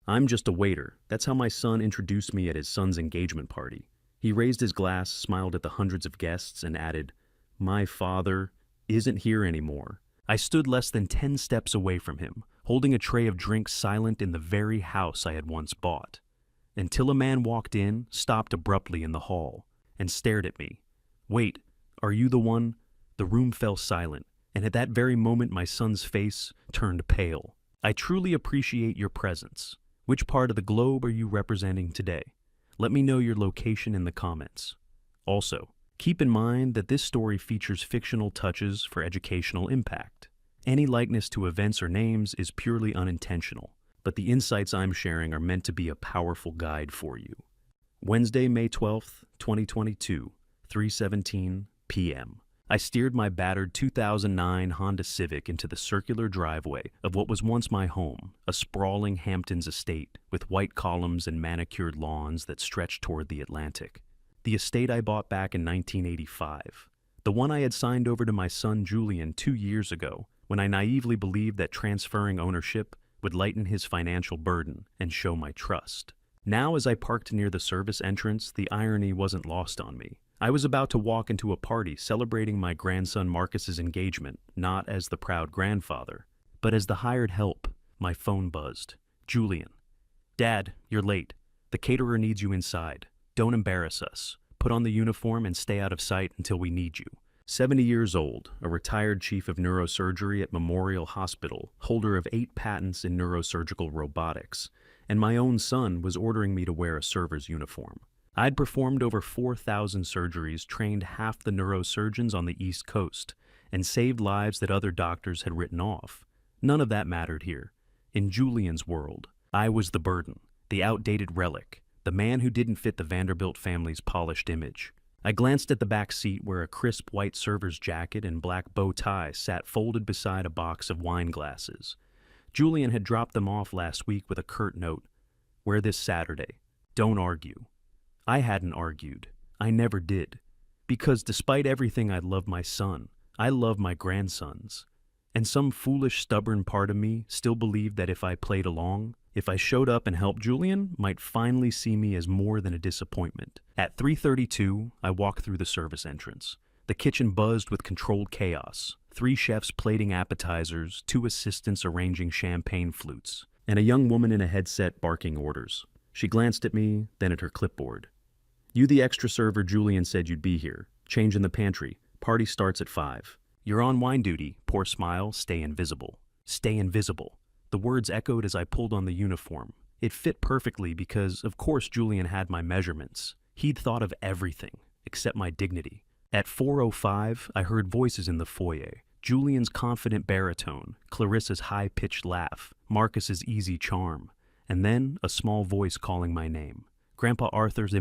I'm just a waiter. That's how my son introduced me at his son's engagement party. He raised his glass, smiled at the hundreds of guests, and added, "My father isn't here anymore." I stood less than 10 steps away from him, holding a tray of drinks silent in the very house I had once bought, until a man walked in, stopped abruptly in the hall, and stared at me. "Wait, are you the one?" The room fell silent, and at that very moment my son's face turned pale. "I truly appreciate your presence. Which part of the globe are you representing today? Let me know your location in the comments. Also, keep in mind that this story features fictional touches for educational impact. Any likeness to events or names is purely unintentional, but the insights I'm sharing are meant to be a powerful guide for you. Wednesday, May 12th, 2022, 3:17 p.m. I steered my battered 2009 Honda Civic into the circular driveway of what was once my home, a sprawling Hamptons estate with white columns and manicured lawns that stretched toward the Atlantic. The estate I bought back in 1985. The one I had signed over to my son Julian 2 years ago, when I naively believed that transferring ownership would lighten his financial burden and show my trust. Now, as I parked near the service entrance, the irony wasn't lost on me. I was about to walk into a party celebrating my grandson Marcus's engagement, not as the proud grandfather, but as the hired help. My phone buzzed. "Julian. Dad, you're late. The caterer needs you inside. Don't embarrass us. Put on the uniform and stay out of sight until we need you." 70 years old, a retired chief of neurosurgery at Memorial Hospital, holder of 8 patents in neurosurgical robotics, and my own son was ordering me to wear a server's uniform. I'd performed over 4,000 surgeries, trained half the neurosurgeons on the East Coast, and saved lives that other doctors had written off. None of that mattered here. In Julian's world, I was the burden, the outdated relic, the man who didn't fit the Vanderbilt family's polished image. I glanced at the back seat where a crisp white server's jacket and black bow tie sat folded beside a box of wine glasses. Julian had dropped them off last week with a curt note, "Wear this Saturday. Don't argue." I hadn't argued. I never did. Because despite everything, I love my son. I love my grandsons. And some foolish, stubborn part of me still believed that if I played along, if I showed up and helped Julian, might finally see me as more than a disappointment. At 3:32, I walked through the service entrance. The kitchen buzzed with controlled chaos. 3 chefs plating appetizers, 2 assistants arranging champagne flutes, and a young woman in a headset barking orders. She glanced at me, then at her clipboard. "You the extra server Julian said you'd be here. Change in the pantry. Party starts at 5. You're on wine duty. Poor smile, stay invisible." Stay invisible. The words echoed as I pulled on the uniform. It fit perfectly because, of course, Julian had my measurements. He'd thought of everything, except my dignity. At 4:05, I heard voices in the foyer. Julian's confident baritone, Clarissa's high-pitched laugh, Marcus's easy charm, and then a small voice calling my name. Grandpa Arthur's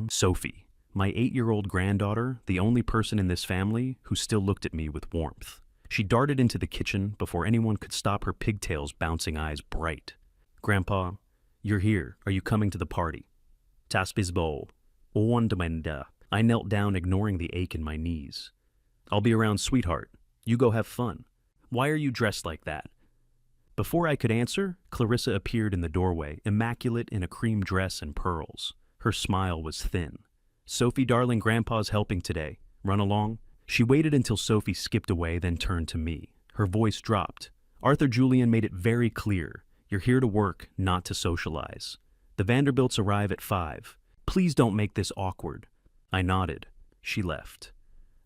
Sophie, my 8-year-old granddaughter, the only person in this family who still looked at me with warmth. She darted into the kitchen before anyone could stop her pigtails bouncing eyes bright. "Grandpa, you're here. Are you coming to the party?" "Taspizbo. Owandamenda." I knelt down, ignoring the ache in my knees. "I'll be around, sweetheart. You go have fun." "Why are you dressed like that?" Before I could answer, Clarissa appeared in the doorway, immaculate in a cream dress and pearls. Her smile was thin. "Sophie, darling, Grandpa's helping today. Run along." She waited until Sophie skipped away, then turned to me. Her voice dropped. "Arthur Julian made it very clear. You're here to work, not to socialize. The Vanderbilts arrive at 5. Please don't make this awkward." I nodded. She left.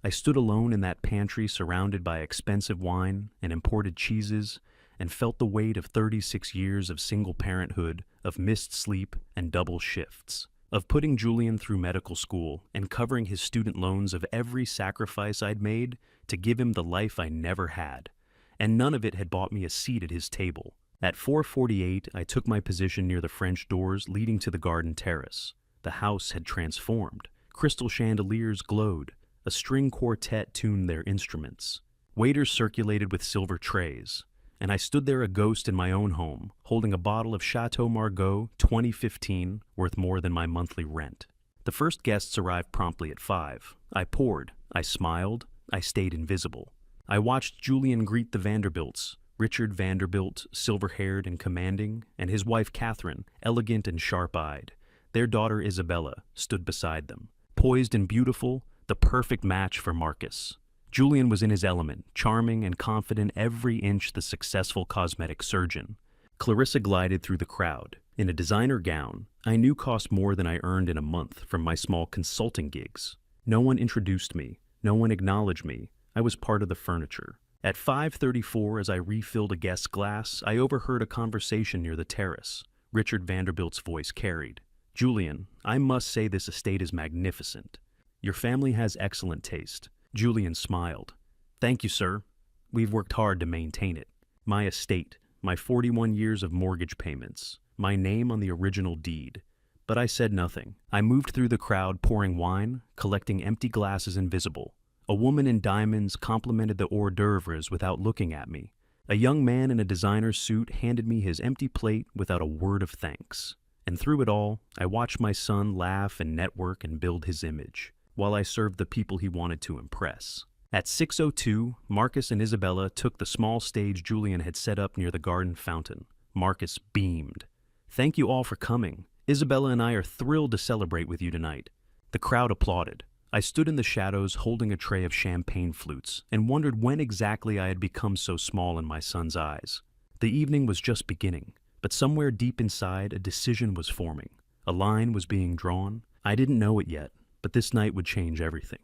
I stood alone in that pantry, surrounded by expensive wine and imported cheeses, and felt the weight of 36 years of single parenthood, of missed sleep and double shifts, of putting Julian through medical school and covering his student loans, of every sacrifice I'd made to give him the life I never had. And none of it had bought me a seat at his table. At 4:48, I took my position near the French doors leading to the garden terrace. The house had transformed. Crystal chandeliers glowed. A string quartet tuned their instruments. Waiters circulated with silver trays. And I stood there, a ghost in my own home, holding a bottle of Chateau Margaux 2015 worth more than my monthly rent. The first guests arrived promptly at 5. I poured. I smiled. I stayed invisible. I watched Julian greet the Vanderbilts, Richard Vanderbilt, silver-haired and commanding, and his wife Catherine, elegant and sharp-eyed. Their daughter Isabella stood beside them. Poised and beautiful, the perfect match for Marcus. Julian was in his element, charming and confident every inch the successful cosmetic surgeon. Clarissa glided through the crowd, in a designer gown I knew cost more than I earned in a month from my small consulting gigs. No one introduced me, no one acknowledged me. I was part of the furniture. At 5:34, as I refilled a guest's glass, I overheard a conversation near the terrace. Richard Vanderbilt's voice carried. "Julian, I must say this estate is magnificent. Your family has excellent taste." Julian smiled. "Thank you, sir. We've worked hard to maintain it. My estate, my 41 years of mortgage payments, my name on the original deed." But I said nothing. I moved through the crowd pouring wine, collecting empty glasses invisible. A woman in diamonds complimented the hors d'oeuvres without looking at me. A young man in a designer's suit handed me his empty plate without a word of thanks. And through it all, I watched my son laugh and network and build his image, while I served the people he wanted to impress. At 6:02, Marcus and Isabella took the small stage Julian had set up near the garden fountain. Marcus beamed. "Thank you all for coming. Isabella and I are thrilled to celebrate with you tonight." The crowd applauded. I stood in the shadows holding a tray of champagne flutes and wondered when exactly I had become so small in my son's eyes. The evening was just beginning, but somewhere deep inside a decision was forming. A line was being drawn. I didn't know it yet, but this night would change everything.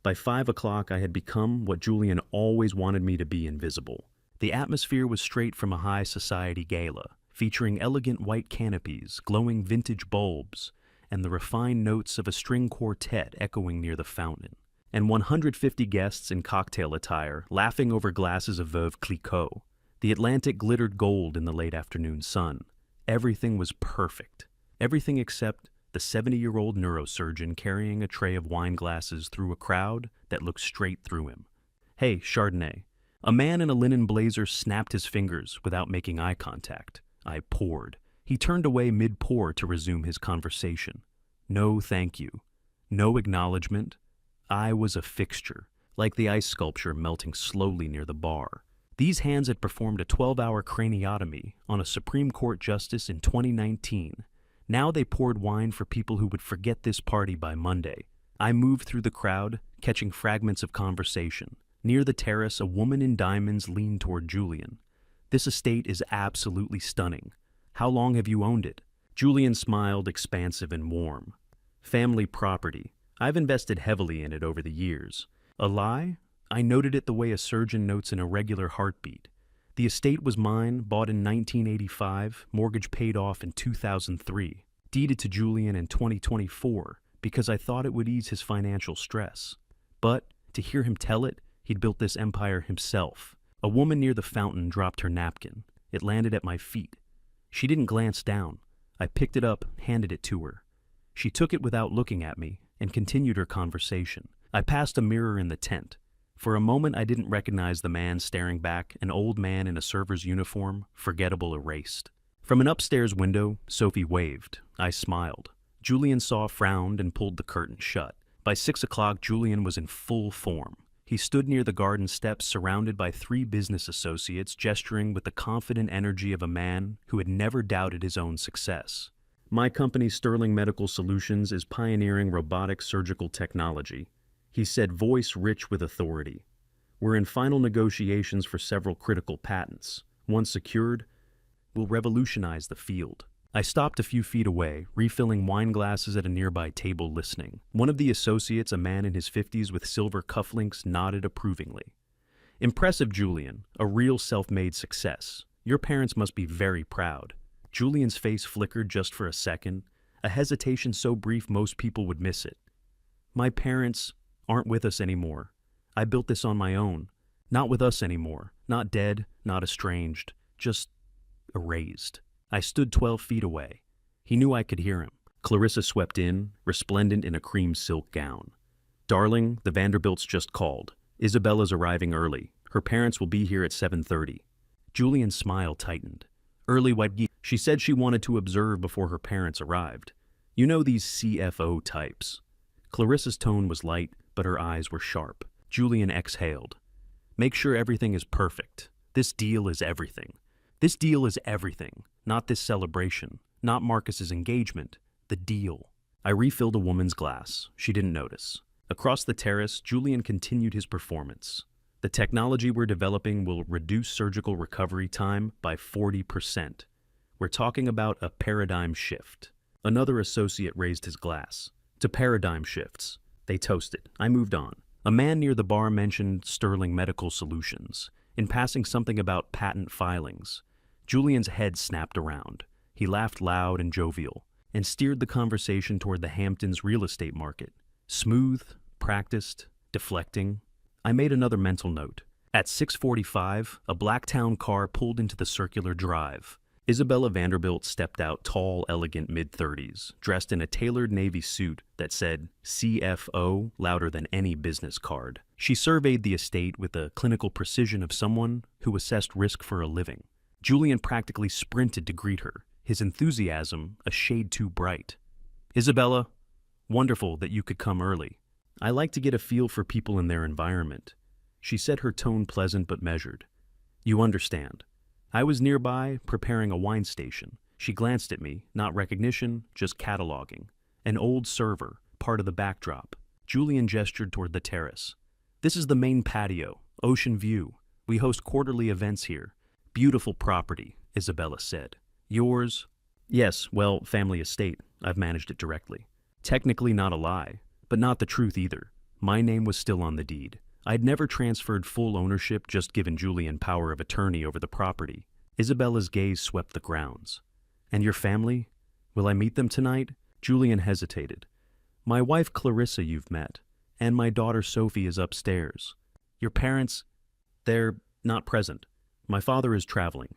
By 5 o'clock I had become what Julian always wanted me to be: invisible. The atmosphere was straight from a high society gala, featuring elegant white canopies, glowing vintage bulbs, and the refined notes of a string quartet echoing near the fountain, and 150 guests in cocktail attire laughing over glasses of Veuve Clicquot. The Atlantic glittered gold in the late afternoon sun. Everything was perfect. Everything except the 70-year-old neurosurgeon carrying a tray of wine glasses through a crowd that looked straight through him. "Hey, Chardonnay." A man in a linen blazer snapped his fingers without making eye contact. I poured. He turned away mid-pour to resume his conversation. No thank you. No acknowledgement. I was a fixture, like the ice sculpture melting slowly near the bar. These hands had performed a 12-hour craniotomy on a Supreme Court justice in 2019. Now they poured wine for people who would forget this party by Monday. I moved through the crowd, catching fragments of conversation. Near the terrace, a woman in diamonds leaned toward Julian. "This estate is absolutely stunning. How long have you owned it?" Julian smiled, expansive and warm. "Family property. I've invested heavily in it over the years." A lie? I noted it the way a surgeon notes an irregular heartbeat. The estate was mine, bought in 1985, mortgage paid off in 2003, deeded to Julian in 2024 because I thought it would ease his financial stress. But, to hear him tell it, he'd built this empire himself. A woman near the fountain dropped her napkin. It landed at my feet. She didn't glance down. I picked it up, handed it to her. She took it without looking at me and continued her conversation. I passed a mirror in the tent. For a moment I didn't recognize the man staring back, an old man in a server's uniform, forgettable, erased. From an upstairs window, Sophie waved. I smiled. Julian saw, frowned, and pulled the curtain shut. By 6 o'clock, Julian was in full form. He stood near the garden steps surrounded by 3 business associates, gesturing with the confident energy of a man who had never doubted his own success. "My company, Sterling Medical Solutions, is pioneering robotic surgical technology," he said, voice rich with authority. "We're in final negotiations for several critical patents. Once secured, we'll revolutionize the field." I stopped a few feet away, refilling wine glasses at a nearby table, listening. One of the associates, a man in his 50s with silver cufflinks, nodded approvingly. "Impressive, Julian. A real self-made success. Your parents must be very proud." Julian's face flickered just for a second, a hesitation so brief most people would miss it. "My parents aren't with us anymore. I built this on my own. Not with us anymore. Not dead, not estranged. Just erased." I stood 12 feet away. He knew I could hear him. Clarissa swept in, resplendent in a cream silk gown. "Darling, the Vanderbilts just called. Isabella's arriving early. Her parents will be here at 7:30. Julian's smile tightened. "Early white geek." She said she wanted to observe before her parents arrived. "You know these CFO types." Clarissa's tone was light, but her eyes were sharp. Julian exhaled. "Make sure everything is perfect. This deal is everything. This deal is everything. Not this celebration. Not Marcus's engagement. The deal. I refilled a woman's glass. She didn't notice. Across the terrace, Julian continued his performance. The technology we're developing will reduce surgical recovery time by 40%. We're talking about a paradigm shift. Another associate raised his glass. To paradigm shifts. They toasted. I moved on. A man near the bar mentioned Sterling Medical Solutions, in passing something about patent filings. Julian's head snapped around. He laughed loud and jovial, and steered the conversation toward the Hamptons real estate market. Smooth, practiced, deflecting. I made another mental note. At 6:45, a Blacktown car pulled into the circular drive. Isabella Vanderbilt stepped out, tall, elegant, mid-30s, dressed in a tailored navy suit that said CFO louder than any business card. She surveyed the estate with the clinical precision of someone who assessed risk for a living. Julian practically sprinted to greet her, his enthusiasm a shade too bright. Isabella, wonderful that you could come early. I like to get a feel for people in their environment. She said, her tone pleasant but measured. You understand. I was nearby, preparing a wine station. She glanced at me, not recognition, just cataloging. An old server, part of the backdrop. Julian gestured toward the terrace. This is the main patio, ocean view. We host quarterly events here. Beautiful property, Isabella said. Yours? Yes, well, family estate. I've managed it directly. Technically not a lie, but not the truth either. My name was still on the deed. I'd never transferred full ownership, just given Julian power of attorney over the property. Isabella's gaze swept the grounds. And your family? Will I meet them tonight? Julian hesitated. My wife Clarissa you've met, and my daughter Sophie is upstairs. Your parents? They're not present. My father is traveling.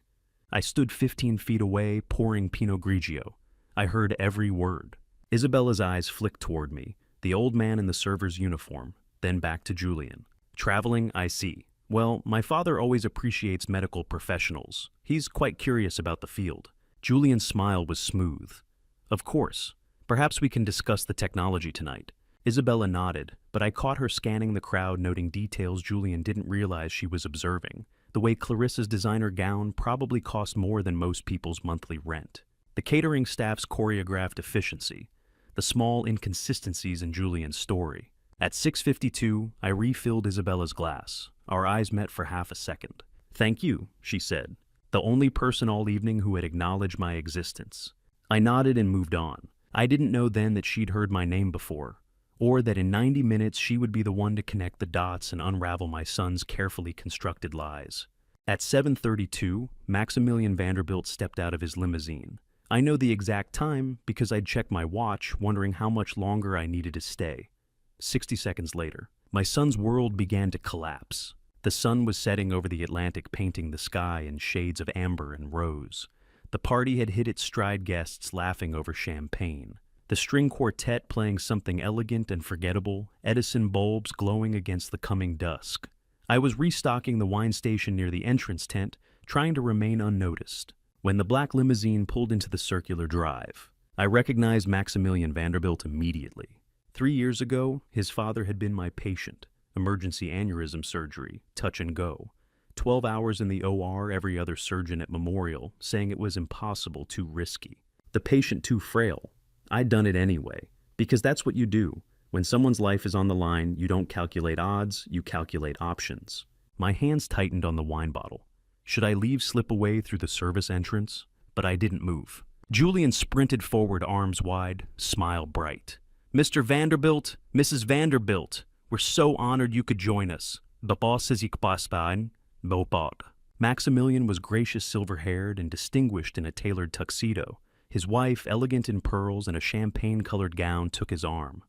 I stood 15 feet away, pouring Pinot Grigio. I heard every word. Isabella's eyes flicked toward me, the old man in the server's uniform, then back to Julian. Traveling, I see. Well, my father always appreciates medical professionals. He's quite curious about the field. Julian's smile was smooth. Of course. Perhaps we can discuss the technology tonight. Isabella nodded, but I caught her scanning the crowd, noting details Julian didn't realize she was observing. The way Clarissa's designer gown probably cost more than most people's monthly rent. The catering staff's choreographed efficiency. The small inconsistencies in Julian's story. At 6:52, I refilled Isabella's glass. Our eyes met for half a second. Thank you, she said, the only person all evening who had acknowledged my existence. I nodded and moved on. I didn't know then that she'd heard my name before, or that in 90 minutes she would be the one to connect the dots and unravel my son's carefully constructed lies. At 7:32, Maximilian Vanderbilt stepped out of his limousine. I know the exact time because I'd checked my watch, wondering how much longer I needed to stay. 60 seconds later, my son's world began to collapse. The sun was setting over the Atlantic, painting the sky in shades of amber and rose. The party had hit its stride, guests laughing over champagne. The string quartet playing something elegant and forgettable, Edison bulbs glowing against the coming dusk. I was restocking the wine station near the entrance tent, trying to remain unnoticed, when the black limousine pulled into the circular drive. I recognized Maximilian Vanderbilt immediately. 3 years ago, his father had been my patient. Emergency aneurysm surgery, touch and go. 12 hours in the OR, every other surgeon at Memorial saying it was impossible, too risky. The patient too frail. I'd done it anyway, because that's what you do. When someone's life is on the line, you don't calculate odds, you calculate options. My hands tightened on the wine bottle. Should I leave, slip away through the service entrance? But I didn't move. Julian sprinted forward, arms wide, smile bright. Mr. Vanderbilt, Mrs. Vanderbilt, we're so honored you could join us. Maximilian was gracious, silver-haired, and distinguished in a tailored tuxedo. His wife, elegant in pearls and a champagne-colored gown, took his arm.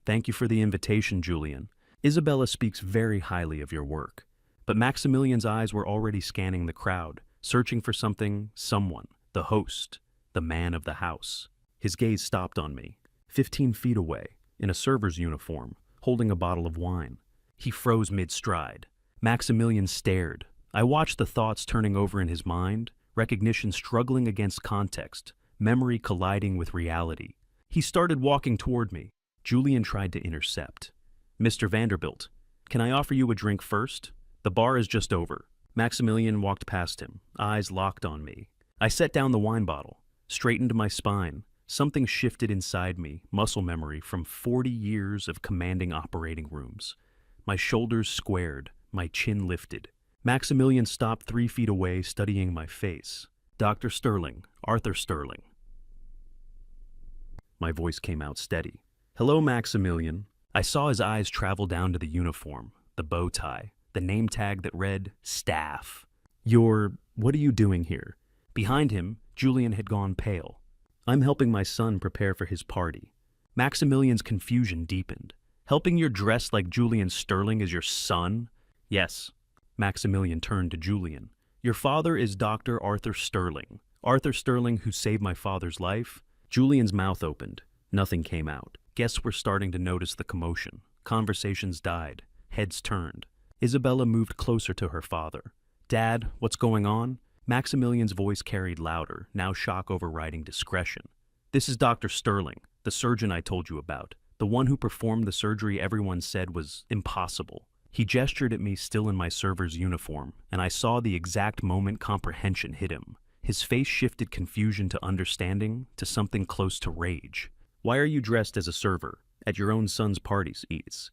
Thank you for the invitation, Julian. Isabella speaks very highly of your work. But Maximilian's eyes were already scanning the crowd, searching for something, someone, the host, the man of the house. His gaze stopped on me. 15 feet away, in a server's uniform, holding a bottle of wine. He froze mid-stride. Maximilian stared. I watched the thoughts turning over in his mind, recognition struggling against context, memory colliding with reality. He started walking toward me. Julian tried to intercept. Mr. Vanderbilt, can I offer you a drink first? The bar is just over. Maximilian walked past him, eyes locked on me. I set down the wine bottle, straightened my spine. Something shifted inside me, muscle memory from 40 years of commanding operating rooms. My shoulders squared, my chin lifted. Maximilian stopped 3 feet away, studying my face. "Dr. Sterling, Arthur Sterling." My voice came out steady. "Hello, Maximilian." I saw his eyes travel down to the uniform, the bow tie, the name tag that read staff. What are you doing here?" Behind him, Julian had gone pale. "I'm helping my son prepare for his party." Maximilian's confusion deepened. "Helping you dress like Julian Sterling is your son?" "Yes." Maximilian turned to Julian. "Your father is Dr. Arthur Sterling. Arthur Sterling who saved my father's life?" Julian's mouth opened. Nothing came out. Guests were starting to notice the commotion. Conversations died. Heads turned. Isabella moved closer to her father. "Dad, what's going on?" Maximilian's voice carried louder, now shock overriding discretion. "This is Dr. Sterling, the surgeon I told you about, the one who performed the surgery everyone said was impossible." He gestured at me still in my server's uniform, and I saw the exact moment comprehension hit him. His face shifted confusion to understanding, to something close to rage. "Why are you dressed as a server? At your own son's parties, Edith.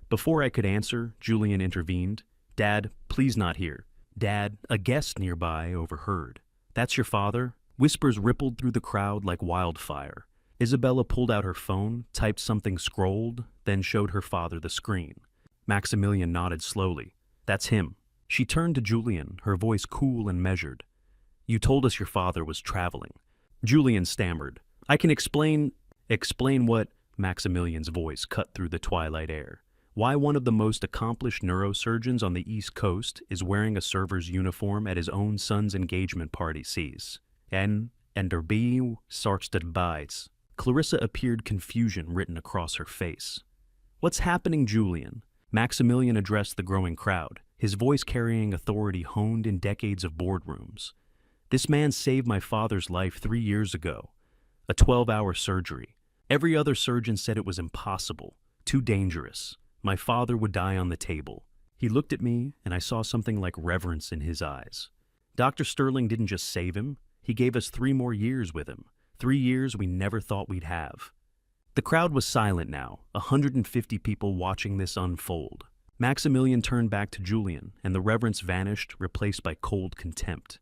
Before I could answer, Julian intervened. "Dad, please not here." "Dad," a guest nearby overheard. "That's your father?" Whispers rippled through the crowd like wildfire. Isabella pulled out her phone, typed something scrolled, then showed her father the screen. Maximilian nodded slowly. "That's him." She turned to Julian, her voice cool and measured. "You told us your father was traveling." Julian stammered. "I can explain..." "Explain what?" Maximilian's voice cut through the twilight air. "Why one of the most accomplished neurosurgeons on the East Coast is wearing a server's uniform at his own son's engagement party sees. En der sargsted bites." Clarissa appeared, confusion written across her face. "What's happening, Julian?" Maximilian addressed the growing crowd, his voice carrying authority honed in decades of boardrooms. "This man saved my father's life 3 years ago. A 12-hour surgery. Every other surgeon said it was impossible, too dangerous. My father would die on the table." He looked at me, and I saw something like reverence in his eyes. "Dr. Sterling didn't just save him, he gave us 3 more years with him. 3 years we never thought we'd have." The crowd was silent now, 150 people watching this unfold. Maximilian turned back to Julian, and the reverence vanished, replaced by cold contempt.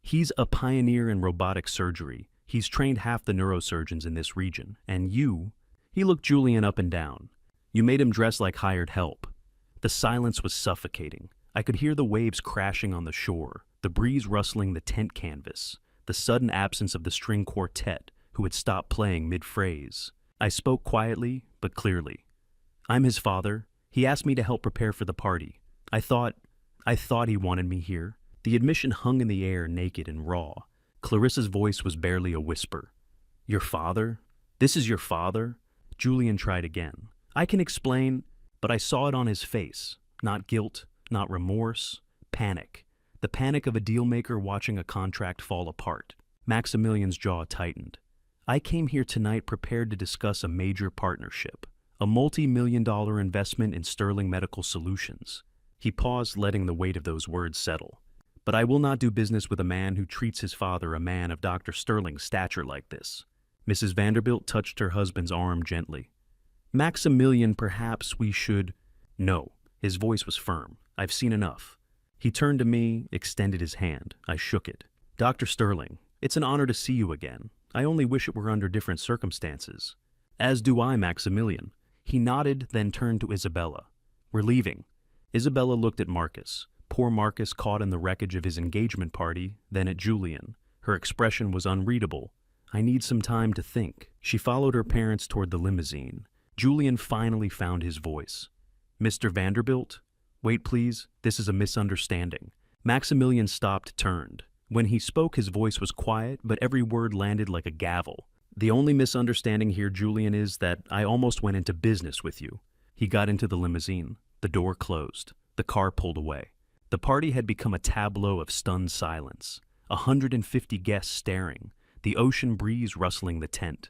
"He's a pioneer in robotic surgery. He's trained half the neurosurgeons in this region. And you..." He looked Julian up and down. "You made him dress like hired help." The silence was suffocating. I could hear the waves crashing on the shore, the breeze rustling the tent canvas, the sudden absence of the string quartet, who had stopped playing mid-phrase. I spoke quietly, but clearly. "I'm his father. He asked me to help prepare for the party. I thought he wanted me here." The admission hung in the air, naked and raw. Clarissa's voice was barely a whisper. "Your father? This is your father?" Julian tried again. "I can explain," but I saw it on his face. Not guilt, not remorse, panic. The panic of a dealmaker watching a contract fall apart. Maximilian's jaw tightened. "I came here tonight prepared to discuss a major partnership, a multi-million-dollar investment in Sterling Medical Solutions." He paused, letting the weight of those words settle. "But I will not do business with a man who treats his father, a man of Dr. Sterling's stature, like this." Mrs. Vanderbilt touched her husband's arm gently. "Maximilian, perhaps we should..." "No." His voice was firm. "I've seen enough." He turned to me, extended his hand. I shook it. "Dr. Sterling, it's an honor to see you again. I only wish it were under different circumstances." "As do I, Maximilian." He nodded, then turned to Isabella. "We're leaving." Isabella looked at Marcus. Poor Marcus, caught in the wreckage of his engagement party, then at Julian. Her expression was unreadable. "I need some time to think." She followed her parents toward the limousine. Julian finally found his voice. "Mr. Vanderbilt? Wait, please. This is a misunderstanding." Maximilian stopped, turned. When he spoke, his voice was quiet, but every word landed like a gavel. "The only misunderstanding here, Julian, is that I almost went into business with you." He got into the limousine. The door closed. The car pulled away. The party had become a tableau of stunned silence. 150 guests staring, the ocean breeze rustling the tent.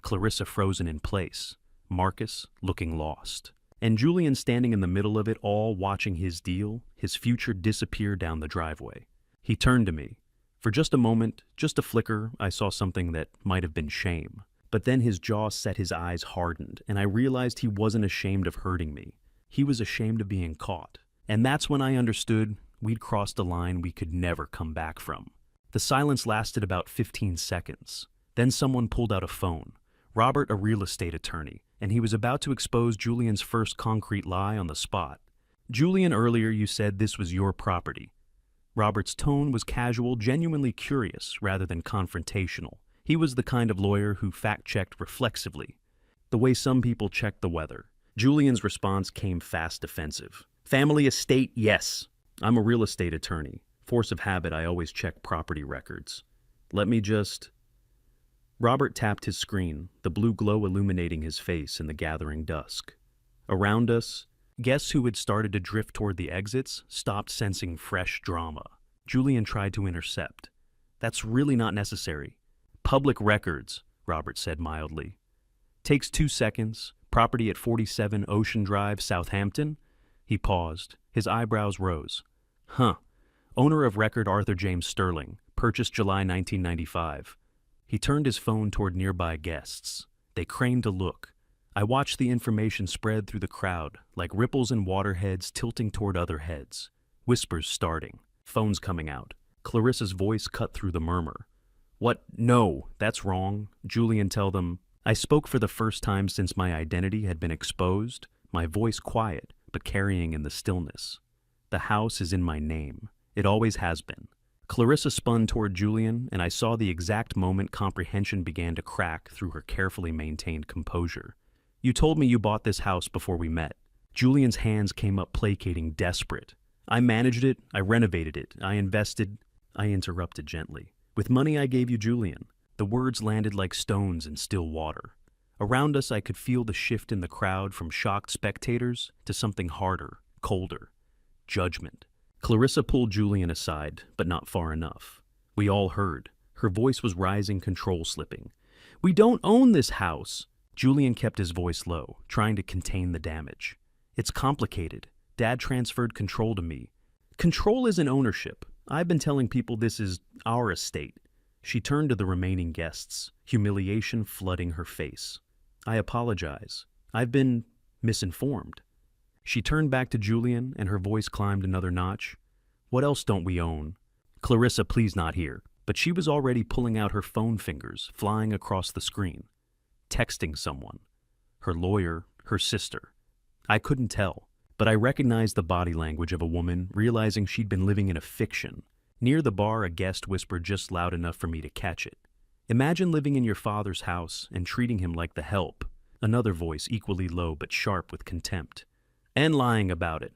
Clarissa frozen in place. Marcus looking lost. And Julian standing in the middle of it all, watching his deal, his future disappear down the driveway. He turned to me. For just a moment, just a flicker, I saw something that might have been shame. But then his jaw set, his eyes hardened, and I realized he wasn't ashamed of hurting me. He was ashamed of being caught. And that's when I understood we'd crossed a line we could never come back from. The silence lasted about 15 seconds. Then someone pulled out a phone. Robert, a real estate attorney, and he was about to expose Julian's first concrete lie on the spot. Julian, earlier you said this was your property. Robert's tone was casual, genuinely curious, rather than confrontational. He was the kind of lawyer who fact-checked reflexively, the way some people check the weather. Julian's response came fast defensive. Family estate, yes. I'm a real estate attorney. Force of habit, I always check property records. Let me just... Robert tapped his screen, the blue glow illuminating his face in the gathering dusk. Around us, guests who had started to drift toward the exits stopped, sensing fresh drama. Julian tried to intercept. That's really not necessary. Public records, Robert said mildly. Takes 2 seconds. Property at 47 Ocean Drive, Southampton? He paused. His eyebrows rose. Huh. Owner of record Arthur James Sterling. Purchased July 1995. He turned his phone toward nearby guests. They craned to look. I watched the information spread through the crowd, like ripples in waterheads tilting toward other heads. Whispers starting. Phones coming out. Clarissa's voice cut through the murmur. What? No, that's wrong. Julian, tell them. I spoke for the first time since my identity had been exposed, my voice quiet, but carrying in the stillness. The house is in my name. It always has been. Clarissa spun toward Julian, and I saw the exact moment comprehension began to crack through her carefully maintained composure. You told me you bought this house before we met. Julian's hands came up placating, desperate. I managed it, I renovated it, I invested. I interrupted gently. With money I gave you, Julian. The words landed like stones in still water. Around us I could feel the shift in the crowd from shocked spectators to something harder, colder. Judgment. Clarissa pulled Julian aside, but not far enough. We all heard. Her voice was rising, control slipping. We don't own this house. Julian kept his voice low, trying to contain the damage. It's complicated. Dad transferred control to me. Control isn't ownership. I've been telling people this is our estate. She turned to the remaining guests, humiliation flooding her face. I apologize. I've been misinformed. She turned back to Julian, and her voice climbed another notch. What else don't we own? Clarissa, please not here. But she was already pulling out her phone fingers, flying across the screen. Texting someone. Her lawyer, her sister. I couldn't tell, but I recognized the body language of a woman, realizing she'd been living in a fiction. Near the bar, a guest whispered just loud enough for me to catch it. Imagine living in your father's house and treating him like the help. Another voice, equally low but sharp with contempt. And lying about it.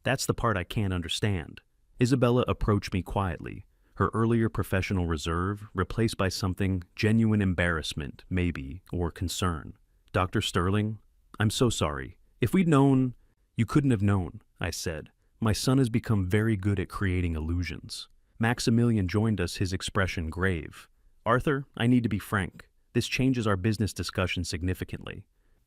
That's the part I can't understand. Isabella approached me quietly, her earlier professional reserve replaced by something genuine embarrassment, maybe, or concern. Dr. Sterling, I'm so sorry. If we'd known, you couldn't have known, I said. My son has become very good at creating illusions. Maximilian joined us, his expression grave. Arthur, I need to be frank. This changes our business discussion significantly.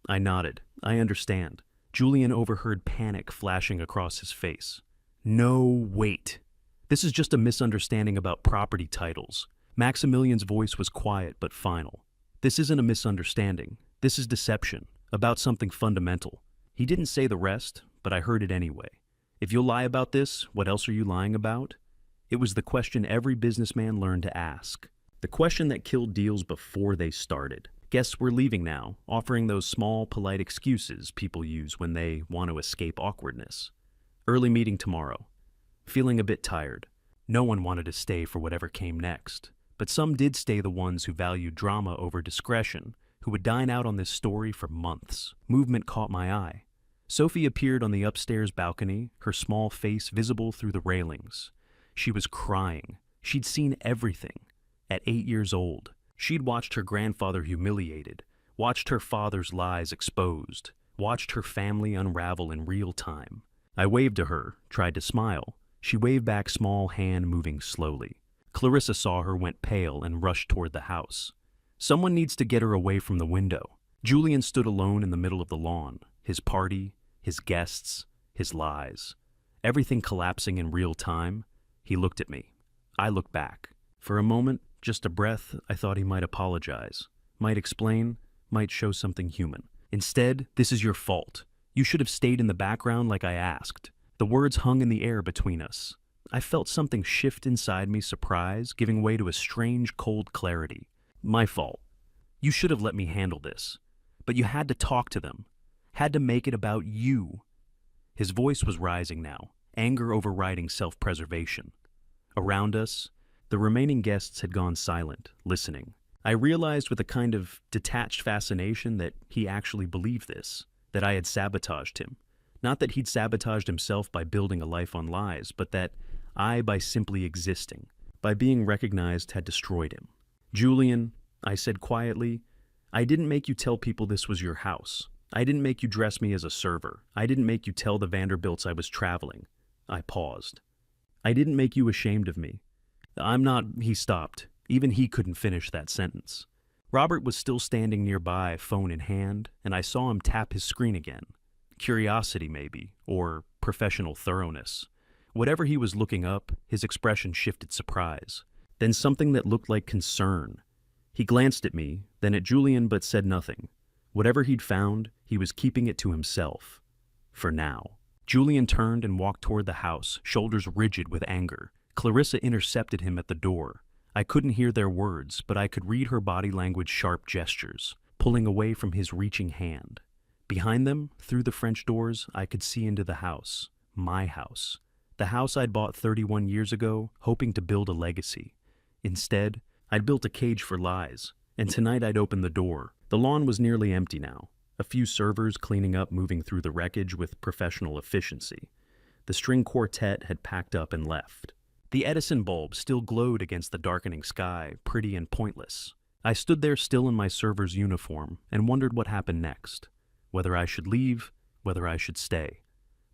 I nodded. I understand. Julian overheard panic flashing across his face. No, wait. This is just a misunderstanding about property titles. Maximilian's voice was quiet but final. This isn't a misunderstanding. This is deception, about something fundamental. He didn't say the rest, but I heard it anyway. If you'll lie about this, what else are you lying about? It was the question every businessman learned to ask. The question that killed deals before they started. Guests were leaving now, offering those small, polite excuses people use when they want to escape awkwardness. Early meeting tomorrow. Feeling a bit tired. No one wanted to stay for whatever came next, but some did stay, the ones who valued drama over discretion, who would dine out on this story for months. Movement caught my eye. Sophie appeared on the upstairs balcony, her small face visible through the railings. She was crying. She'd seen everything. At 8 years old, she'd watched her grandfather humiliated, watched her father's lies exposed, watched her family unravel in real time. I waved to her, tried to smile. She waved back, small hand moving slowly. Clarissa saw her, went pale, and rushed toward the house. Someone needs to get her away from the window. Julian stood alone in the middle of the lawn, his party, his guests, his lies. Everything collapsing in real time. He looked at me. I looked back. For a moment, just a breath, I thought he might apologize, might explain, might show something human. Instead, "This is your fault. You should have stayed in the background like I asked." The words hung in the air between us. I felt something shift inside me, surprise, giving way to a strange, cold clarity. "My fault. You should have let me handle this. But you had to talk to them. Had to make it about you." His voice was rising now, anger overriding self-preservation. Around us, the remaining guests had gone silent, listening. I realized with a kind of detached fascination that he actually believed this, that I had sabotaged him. Not that he'd sabotaged himself by building a life on lies, but that I, by simply existing, by being recognized, had destroyed him. "Julian," I said quietly, "I didn't make you tell people this was your house. I didn't make you dress me as a server. I didn't make you tell the Vanderbilts I was traveling." I paused. "I didn't make you ashamed of me. I'm not—" He stopped. Even he couldn't finish that sentence. Robert was still standing nearby, phone in hand, and I saw him tap his screen again. Curiosity, maybe, or professional thoroughness. Whatever he was looking up, his expression shifted surprise. Then something that looked like concern. He glanced at me, then at Julian, but said nothing. Whatever he'd found, he was keeping it to himself. For now. Julian turned and walked toward the house, shoulders rigid with anger. Clarissa intercepted him at the door. I couldn't hear their words, but I could read her body language, sharp gestures, pulling away from his reaching hand. Behind them, through the French doors, I could see into the house. My house. The house I'd bought 31 years ago, hoping to build a legacy. Instead, I'd built a cage for lies, and tonight I'd opened the door. The lawn was nearly empty now. A few servers cleaning up, moving through the wreckage with professional efficiency. The string quartet had packed up and left. The Edison bulb still glowed against the darkening sky, pretty and pointless. I stood there still in my server's uniform and wondered what happened next. Whether I should leave, whether I should stay.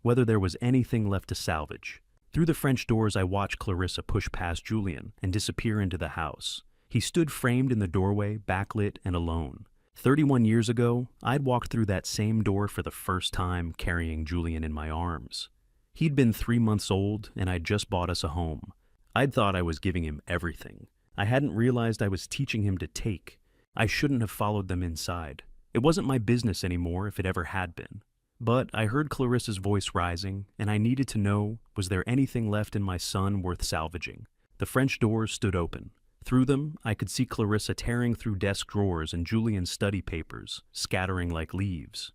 Whether there was anything left to salvage. Through the French doors I watched Clarissa push past Julian and disappear into the house. He stood framed in the doorway, backlit and alone. 31 years ago, I'd walked through that same door for the first time, carrying Julian in my arms. He'd been 3 months old, and I'd just bought us a home. I'd thought I was giving him everything. I hadn't realized I was teaching him to take. I shouldn't have followed them inside. It wasn't my business anymore if it ever had been. But I heard Clarissa's voice rising, and I needed to know, was there anything left in my son worth salvaging? The French doors stood open. Through them, I could see Clarissa tearing through desk drawers and Julian's study papers, scattering like leaves.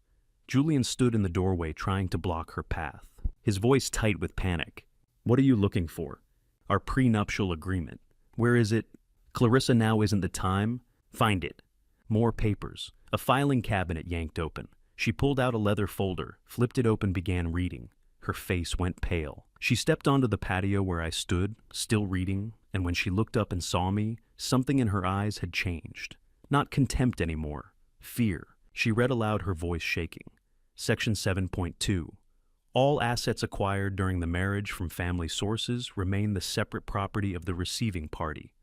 Julian stood in the doorway trying to block her path, his voice tight with panic. "What are you looking for?" "Our prenuptial agreement." "Where is it?" "Clarissa, now isn't the time." "Find it." More papers. A filing cabinet yanked open. She pulled out a leather folder, flipped it open, began reading. Her face went pale. She stepped onto the patio where I stood, still reading, and when she looked up and saw me, something in her eyes had changed. Not contempt anymore. Fear. She read aloud, her voice shaking. Section 7.2. All assets acquired during the marriage from family sources remain the separate property of the receiving party.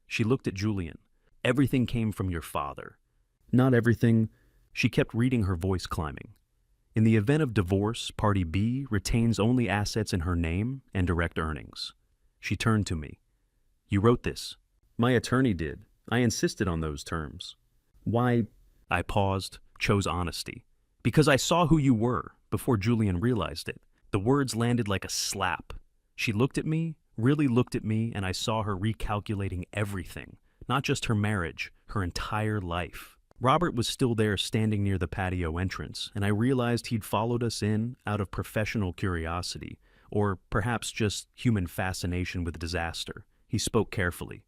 She looked at Julian. "Everything came from your father." "Not everything." She kept reading, her voice climbing. "In the event of divorce, Party B retains only assets in her name and direct earnings." She turned to me. "You wrote this." "My attorney did. I insisted on those terms." "Why?" I paused, chose honesty. "Because I saw who you were, before Julian realized it." The words landed like a slap. She looked at me, really looked at me, and I saw her recalculating everything. Not just her marriage, her entire life. Robert was still there, standing near the patio entrance, and I realized he'd followed us in out of professional curiosity, or perhaps just human fascination with disaster. He spoke carefully.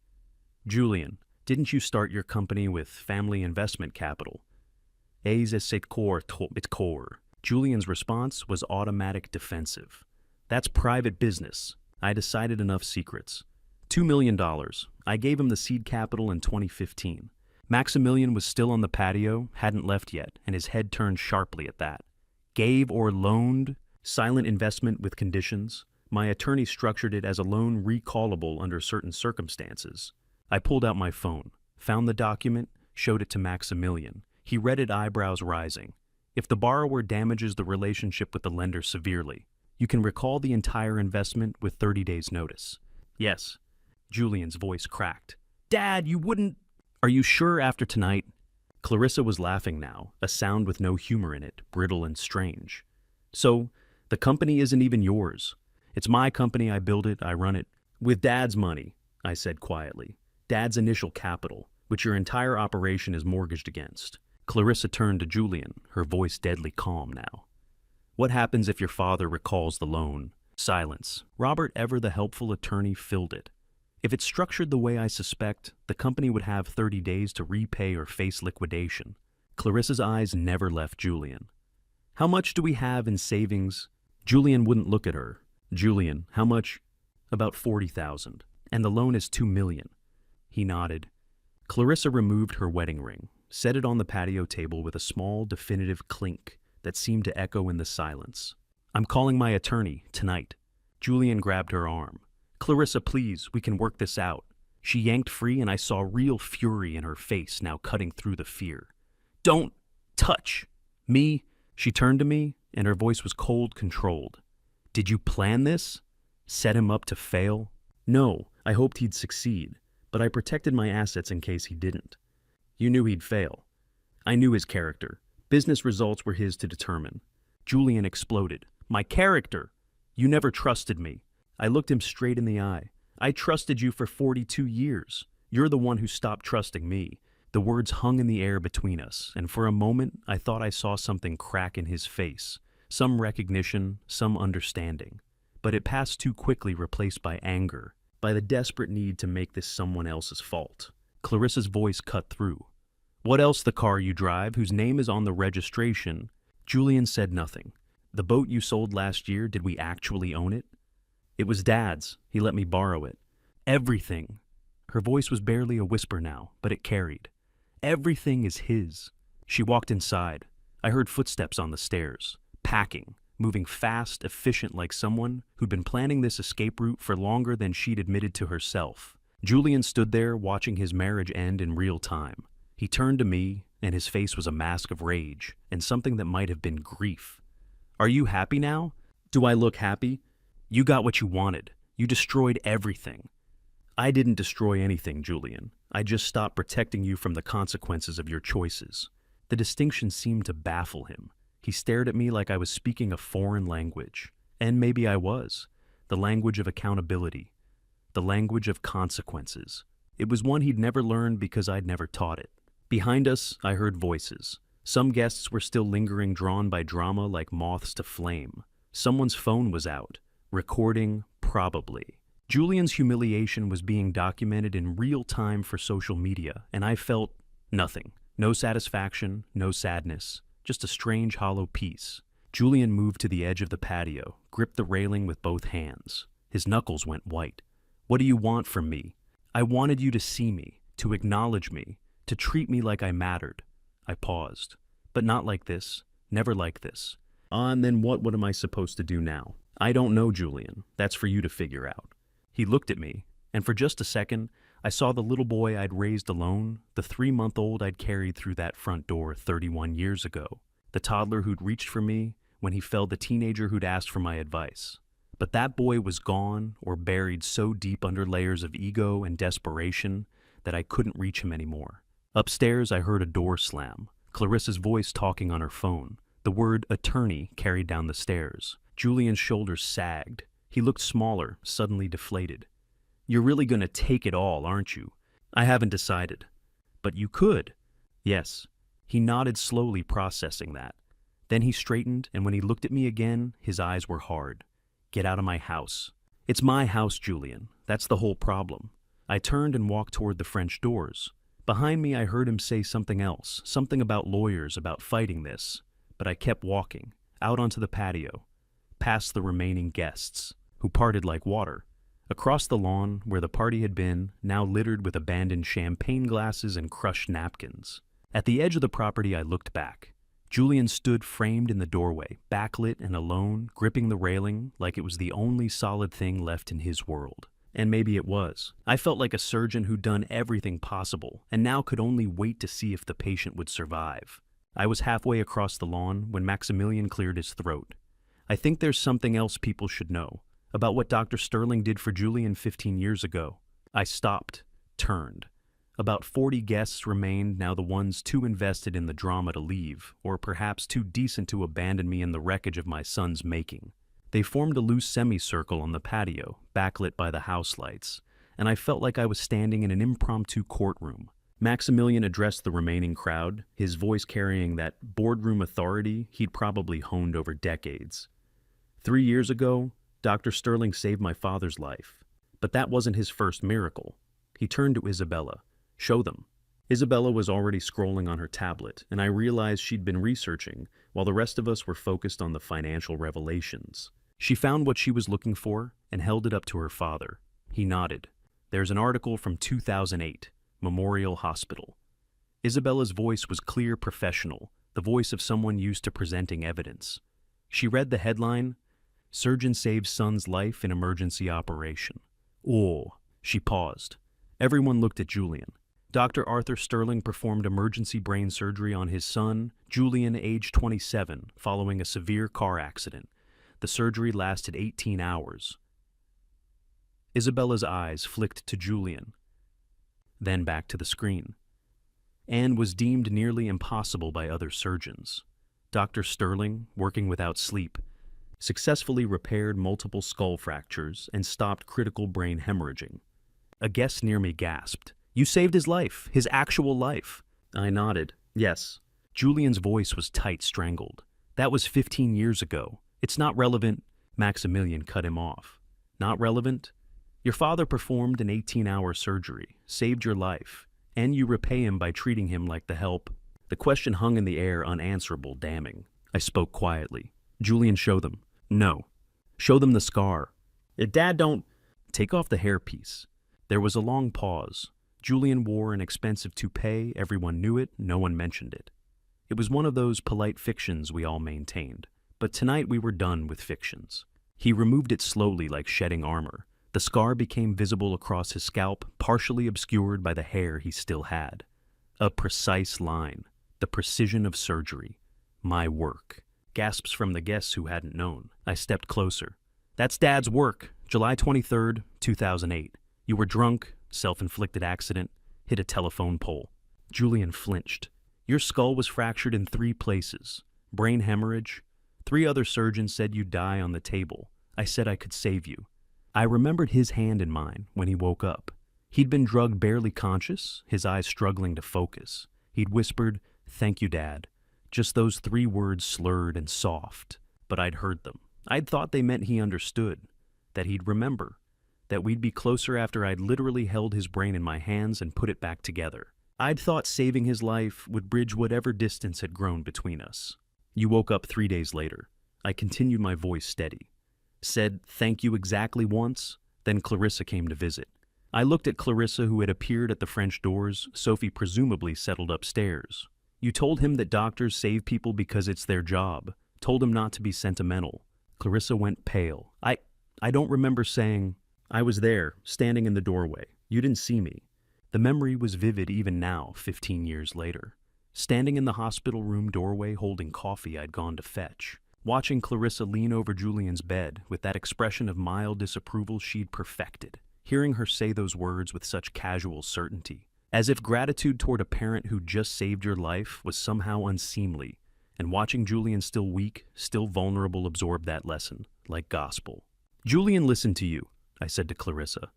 "Julian, didn't you start your company with family investment capital?" "C'est core." Julian's response was automatic defensive. "That's private business. I decided enough secrets. $2 million. I gave him the seed capital in 2015. Maximilian was still on the patio, hadn't left yet, and his head turned sharply at that. Gave or loaned, silent investment with conditions. My attorney structured it as a loan recallable under certain circumstances. I pulled out my phone, found the document, showed it to Maximilian. He read it, eyebrows rising. if the borrower damages the relationship with the lender severely, you can recall the entire investment with 30 days' notice. Yes. Julian's voice cracked. Dad, you wouldn't... Are you sure after tonight? Clarissa was laughing now, a sound with no humor in it, brittle and strange. So, the company isn't even yours. It's my company, I build it, I run it. With Dad's money, I said quietly. Dad's initial capital, which your entire operation is mortgaged against. Clarissa turned to Julian, her voice deadly calm now. What happens if your father recalls the loan? Silence. Robert, ever the helpful attorney, filled it. If it's structured the way I suspect, the company would have 30 days to repay or face liquidation. Clarissa's eyes never left Julian. How much do we have in savings? Julian wouldn't look at her. Julian, how much? About 40,000. And the loan is 2 million. He nodded. Clarissa removed her wedding ring, set it on the patio table with a small, definitive clink that seemed to echo in the silence. I'm calling my attorney, tonight. Julian grabbed her arm. Clarissa, please, we can work this out. She yanked free and I saw real fury in her face now cutting through the fear. Don't touch me. She turned to me and her voice was cold, controlled. Did you plan this? Set him up to fail? No, I hoped he'd succeed, but I protected my assets in case he didn't. You knew he'd fail. I knew his character. Business results were his to determine. Julian exploded. My character! You never trusted me. I looked him straight in the eye. I trusted you for 42 years. You're the one who stopped trusting me. The words hung in the air between us, and for a moment I thought I saw something crack in his face. Some recognition, some understanding. But it passed too quickly, replaced by anger, by the desperate need to make this someone else's fault. Clarissa's voice cut through. What else the car you drive, whose name is on the registration? Julian said nothing. The boat you sold last year, did we actually own it? It was Dad's. He let me borrow it. Everything. Her voice was barely a whisper now, but it carried. Everything is his. She walked inside. I heard footsteps on the stairs. Packing. Moving fast, efficient like someone who'd been planning this escape route for longer than she'd admitted to herself. Julian stood there watching his marriage end in real time. He turned to me, and his face was a mask of rage and something that might have been grief. Are you happy now? Do I look happy? You got what you wanted. You destroyed everything. I didn't destroy anything, Julian. I just stopped protecting you from the consequences of your choices. The distinction seemed to baffle him. He stared at me like I was speaking a foreign language. And maybe I was. The language of accountability. The language of consequences. It was one he'd never learned because I'd never taught it. Behind us, I heard voices. Some guests were still lingering, drawn by drama like moths to flame. Someone's phone was out. Recording, probably. Julian's humiliation was being documented in real time for social media, and I felt nothing. No satisfaction, no sadness. Just a strange, hollow peace. Julian moved to the edge of the patio, gripped the railing with both hands. His knuckles went white. What do you want from me? I wanted you to see me, to acknowledge me, to treat me like I mattered. I paused. But not like this. Never like this. And then what am I supposed to do now? I don't know, Julian. That's for you to figure out. He looked at me, and for just a second, I saw the little boy I'd raised alone, the 3-month-old I'd carried through that front door 31 years ago, the toddler who'd reached for me when he fell, the teenager who'd asked for my advice. But that boy was gone or buried so deep under layers of ego and desperation that I couldn't reach him anymore. Upstairs, I heard a door slam, Clarissa's voice talking on her phone. The word attorney carried down the stairs. Julian's shoulders sagged. He looked smaller, suddenly deflated. You're really going to take it all, aren't you? I haven't decided. But you could. Yes. He nodded slowly, processing that. Then he straightened, and when he looked at me again, his eyes were hard. Get out of my house. It's my house, Julian. That's the whole problem. I turned and walked toward the French doors. Behind me, I heard him say something else, something about lawyers, about fighting this. But I kept walking, out onto the patio, past the remaining guests, who parted like water. Across the lawn, where the party had been, now littered with abandoned champagne glasses and crushed napkins. At the edge of the property, I looked back. Julian stood framed in the doorway, backlit and alone, gripping the railing like it was the only solid thing left in his world. And maybe it was. I felt like a surgeon who'd done everything possible, and now could only wait to see if the patient would survive. I was halfway across the lawn when Maximilian cleared his throat. I think there's something else people should know about what Dr. Sterling did for Julian 15 years ago. I stopped, turned. About 40 guests remained, now the ones too invested in the drama to leave, or perhaps too decent to abandon me in the wreckage of my son's making. They formed a loose semicircle on the patio, backlit by the house lights, and I felt like I was standing in an impromptu courtroom. Maximilian addressed the remaining crowd, his voice carrying that boardroom authority he'd probably honed over decades. 3 years ago, Dr. Sterling saved my father's life. But that wasn't his first miracle. He turned to Isabella. Show them. Isabella was already scrolling on her tablet, and I realized she'd been researching while the rest of us were focused on the financial revelations. She found what she was looking for and held it up to her father. He nodded. There's an article from 2008, Memorial Hospital. Isabella's voice was clear, professional, the voice of someone used to presenting evidence. She read the headline, Surgeon Saves Son's Life in Emergency Operation. Oh, she paused. Everyone looked at Julian. Dr. Arthur Sterling performed emergency brain surgery on his son, Julian, age 27, following a severe car accident. The surgery lasted 18 hours. Isabella's eyes flicked to Julian, then back to the screen. And was deemed nearly impossible by other surgeons. Dr. Sterling, working without sleep, successfully repaired multiple skull fractures and stopped critical brain hemorrhaging. A guest near me gasped. You saved his life, his actual life. I nodded. Yes. Julian's voice was tight, strangled. That was 15 years ago. It's not relevant. Maximilian cut him off. Not relevant? Your father performed an 18-hour surgery, saved your life, and you repay him by treating him like the help. The question hung in the air, unanswerable, damning. I spoke quietly. Julian, show them. No. Show them the scar. Dad, don't... Take off the hairpiece. There was a long pause. Julian wore an expensive toupee. Everyone knew it. No one mentioned it. It was one of those polite fictions we all maintained. But tonight we were done with fictions. He removed it slowly like shedding armor. The scar became visible across his scalp, partially obscured by the hair he still had. A precise line. The precision of surgery. My work. Gasps from the guests who hadn't known. I stepped closer. That's Dad's work. July 23rd, 2008. You were drunk, self-inflicted accident, hit a telephone pole. Julian flinched. Your skull was fractured in 3 places. Brain hemorrhage. 3 other surgeons said you'd die on the table. I said I could save you. I remembered his hand in mine when he woke up. He'd been drugged, barely conscious, his eyes struggling to focus. He'd whispered, "Thank you, Dad." Just those 3 words, slurred and soft. But I'd heard them. I'd thought they meant he understood, that he'd remember, that we'd be closer after I'd literally held his brain in my hands and put it back together. I'd thought saving his life would bridge whatever distance had grown between us. You woke up 3 days later. I continued, my voice steady. Said thank you exactly once, then Clarissa came to visit. I looked at Clarissa, who had appeared at the French doors. Sophie presumably settled upstairs. You told him that doctors save people because it's their job. Told him not to be sentimental. Clarissa went pale. I don't remember saying... I was there, standing in the doorway. You didn't see me. The memory was vivid even now, 15 years later. Standing in the hospital room doorway holding coffee I'd gone to fetch. Watching Clarissa lean over Julian's bed with that expression of mild disapproval she'd perfected. Hearing her say those words with such casual certainty. As if gratitude toward a parent who just saved your life was somehow unseemly. And watching Julian, still weak, still vulnerable, absorb that lesson, like gospel. Julian listened to you, I said to Clarissa.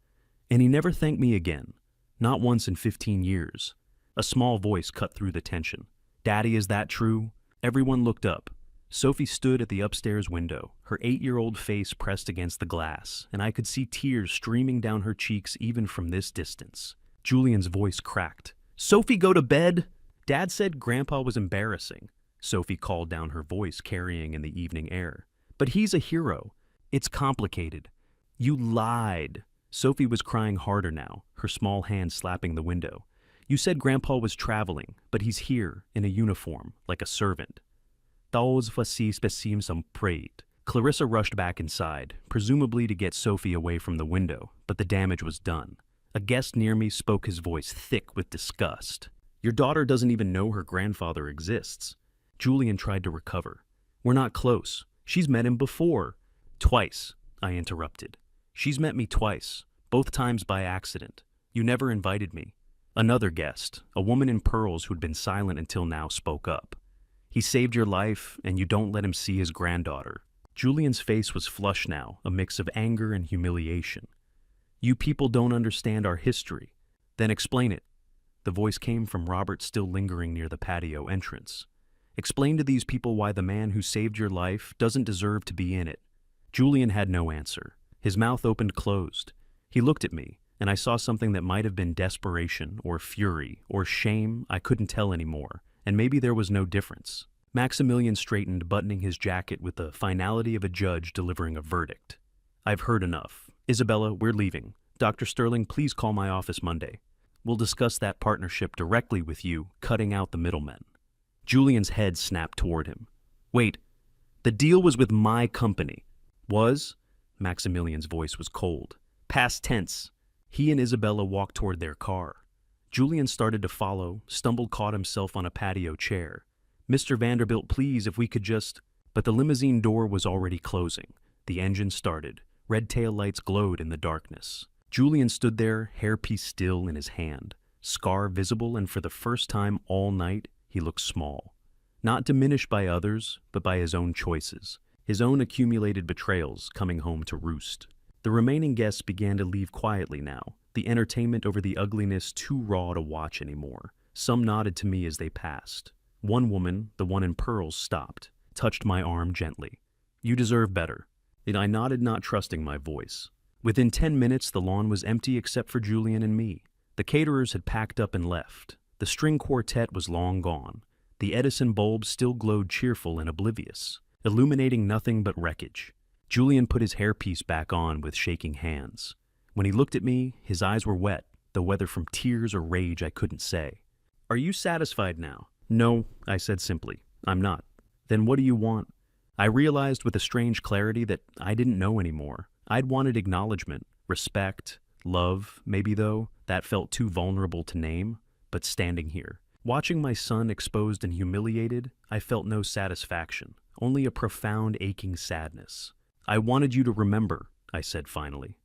And he never thanked me again. Not once in 15 years. A small voice cut through the tension. Daddy, is that true? Everyone looked up. Sophie stood at the upstairs window, her 8-year-old face pressed against the glass, and I could see tears streaming down her cheeks even from this distance. Julian's voice cracked. Sophie, go to bed! Dad said Grandpa was embarrassing. Sophie called down, her voice carrying in the evening air. But he's a hero. It's complicated. You lied. Sophie was crying harder now, her small hand slapping the window. You said Grandpa was traveling, but he's here, in a uniform, like a servant. Clarissa rushed back inside, presumably to get Sophie away from the window, but the damage was done. A guest near me spoke, his voice thick with disgust. Your daughter doesn't even know her grandfather exists. Julian tried to recover. We're not close. She's met him before. Twice, I interrupted. She's met me twice, both times by accident. You never invited me. Another guest, a woman in pearls who'd been silent until now, spoke up. He saved your life, and you don't let him see his granddaughter. Julian's face was flushed now, a mix of anger and humiliation. You people don't understand our history. Then explain it. The voice came from Robert, still lingering near the patio entrance. Explain to these people why the man who saved your life doesn't deserve to be in it. Julian had no answer. His mouth opened closed. He looked at me, and I saw something that might have been desperation or fury or shame. I couldn't tell anymore, and maybe there was no difference. Maximilian straightened, buttoning his jacket with the finality of a judge delivering a verdict. I've heard enough. Isabella, we're leaving. Dr. Sterling, please call my office Monday. We'll discuss that partnership directly with you, cutting out the middlemen. Julian's head snapped toward him. Wait, the deal was with my company. Was? Maximilian's voice was cold. Past tense. He and Isabella walked toward their car. Julian started to follow, stumbled, caught himself on a patio chair. Mr. Vanderbilt, please, if we could just... But the limousine door was already closing. The engine started. Red tail lights glowed in the darkness. Julian stood there, hairpiece still in his hand, scar visible, and for the first time all night, he looked small. Not diminished by others, but by his own choices, his own accumulated betrayals coming home to roost. The remaining guests began to leave quietly now, the entertainment over the ugliness too raw to watch anymore. Some nodded to me as they passed. One woman, the one in pearls, stopped, touched my arm gently. You deserve better. And I nodded, not trusting my voice. Within 10 minutes, the lawn was empty except for Julian and me. The caterers had packed up and left. The string quartet was long gone. The Edison bulb still glowed cheerful and oblivious, illuminating nothing but wreckage. Julian put his hairpiece back on with shaking hands. When he looked at me, his eyes were wet, though whether from tears or rage I couldn't say. Are you satisfied now? No, I said simply. I'm not. Then what do you want? I realized with a strange clarity that I didn't know anymore. I'd wanted acknowledgement, respect, love, maybe, though that felt too vulnerable to name. But standing here, watching my son exposed and humiliated, I felt no satisfaction, only a profound aching sadness. I wanted you to remember, I said finally,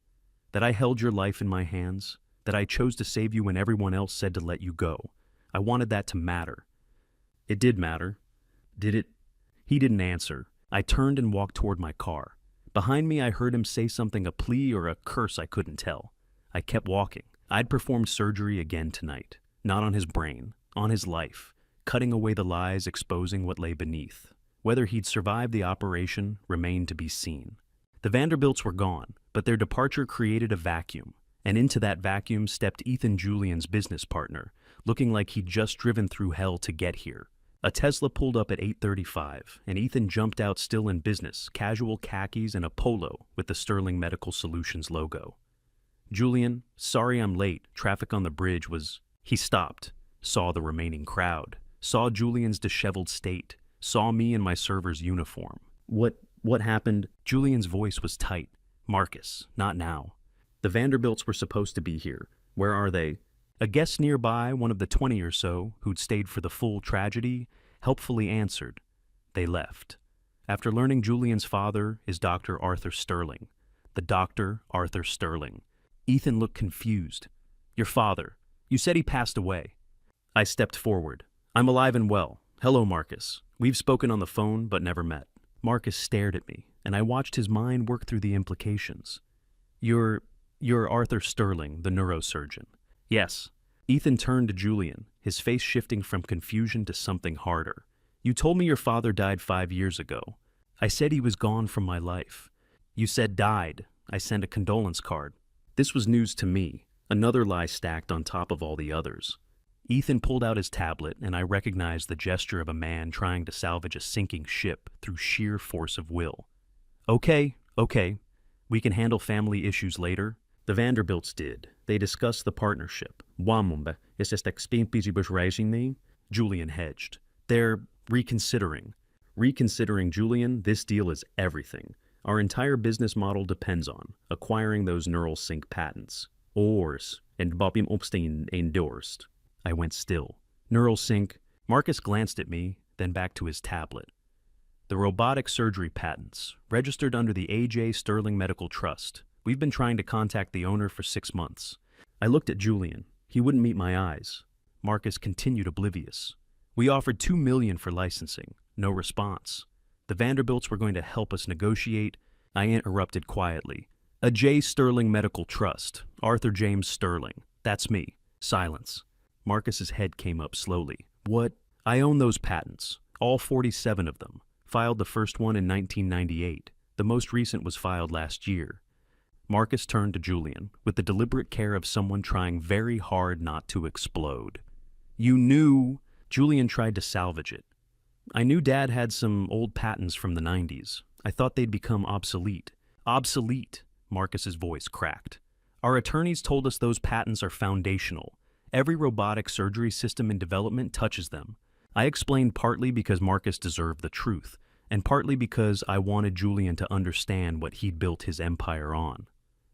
that I held your life in my hands, that I chose to save you when everyone else said to let you go. I wanted that to matter. It did matter. Did it? He didn't answer. I turned and walked toward my car. Behind me, I heard him say something, a plea or a curse I couldn't tell. I kept walking. I'd performed surgery again tonight. Not on his brain, on his life, cutting away the lies, exposing what lay beneath. Whether he'd survived the operation remained to be seen. The Vanderbilts were gone, but their departure created a vacuum, and into that vacuum stepped Ethan, Julian's business partner, looking like he'd just driven through hell to get here. A Tesla pulled up at 8:35, and Ethan jumped out, still in business, casual khakis and a polo with the Sterling Medical Solutions logo. Julian, sorry I'm late. Traffic on the bridge was... He stopped, saw the remaining crowd, saw Julian's disheveled state, saw me in my server's uniform. What happened? Julian's voice was tight. Marcus, not now. The Vanderbilts were supposed to be here. Where are they? A guest nearby, one of the 20 or so, who'd stayed for the full tragedy, helpfully answered. They left. After learning Julian's father is Dr. Arthur Sterling. The Dr. Arthur Sterling. Ethan looked confused. Your father. You said he passed away. I stepped forward. I'm alive and well. Hello, Marcus. We've spoken on the phone, but never met. Marcus stared at me, and I watched his mind work through the implications. You're Arthur Sterling, the neurosurgeon. Yes. Ethan turned to Julian, his face shifting from confusion to something harder. You told me your father died 5 years ago. I said he was gone from my life. You said died. I sent a condolence card. This was news to me, another lie stacked on top of all the others. Ethan pulled out his tablet, and I recognized the gesture of a man trying to salvage a sinking ship through sheer force of will. Okay. We can handle family issues later. The Vanderbilts did. They discussed the partnership. Is this raising me? Julian hedged. They're reconsidering. Reconsidering, Julian, this deal is everything. Our entire business model depends on acquiring those neural sync patents. Ours, and Bobby Obstein endorsed. I went still. Neural sync. Marcus glanced at me, then back to his tablet. The robotic surgery patents, registered under the A.J. Sterling Medical Trust. We've been trying to contact the owner for 6 months. I looked at Julian. He wouldn't meet my eyes. Marcus continued oblivious. We offered $2 million for licensing. No response. The Vanderbilts were going to help us negotiate. I interrupted quietly. A J. Sterling Medical Trust. Arthur James Sterling. That's me. Silence. Marcus's head came up slowly. What? I own those patents. All 47 of them. Filed the first one in 1998. The most recent was filed last year. Marcus turned to Julian, with the deliberate care of someone trying very hard not to explode. You knew... Julian tried to salvage it. I knew Dad had some old patents from the 90s. I thought they'd become obsolete. Obsolete, Marcus's voice cracked. Our attorneys told us those patents are foundational. Every robotic surgery system in development touches them. I explained partly because Marcus deserved the truth, and partly because I wanted Julian to understand what he'd built his empire on.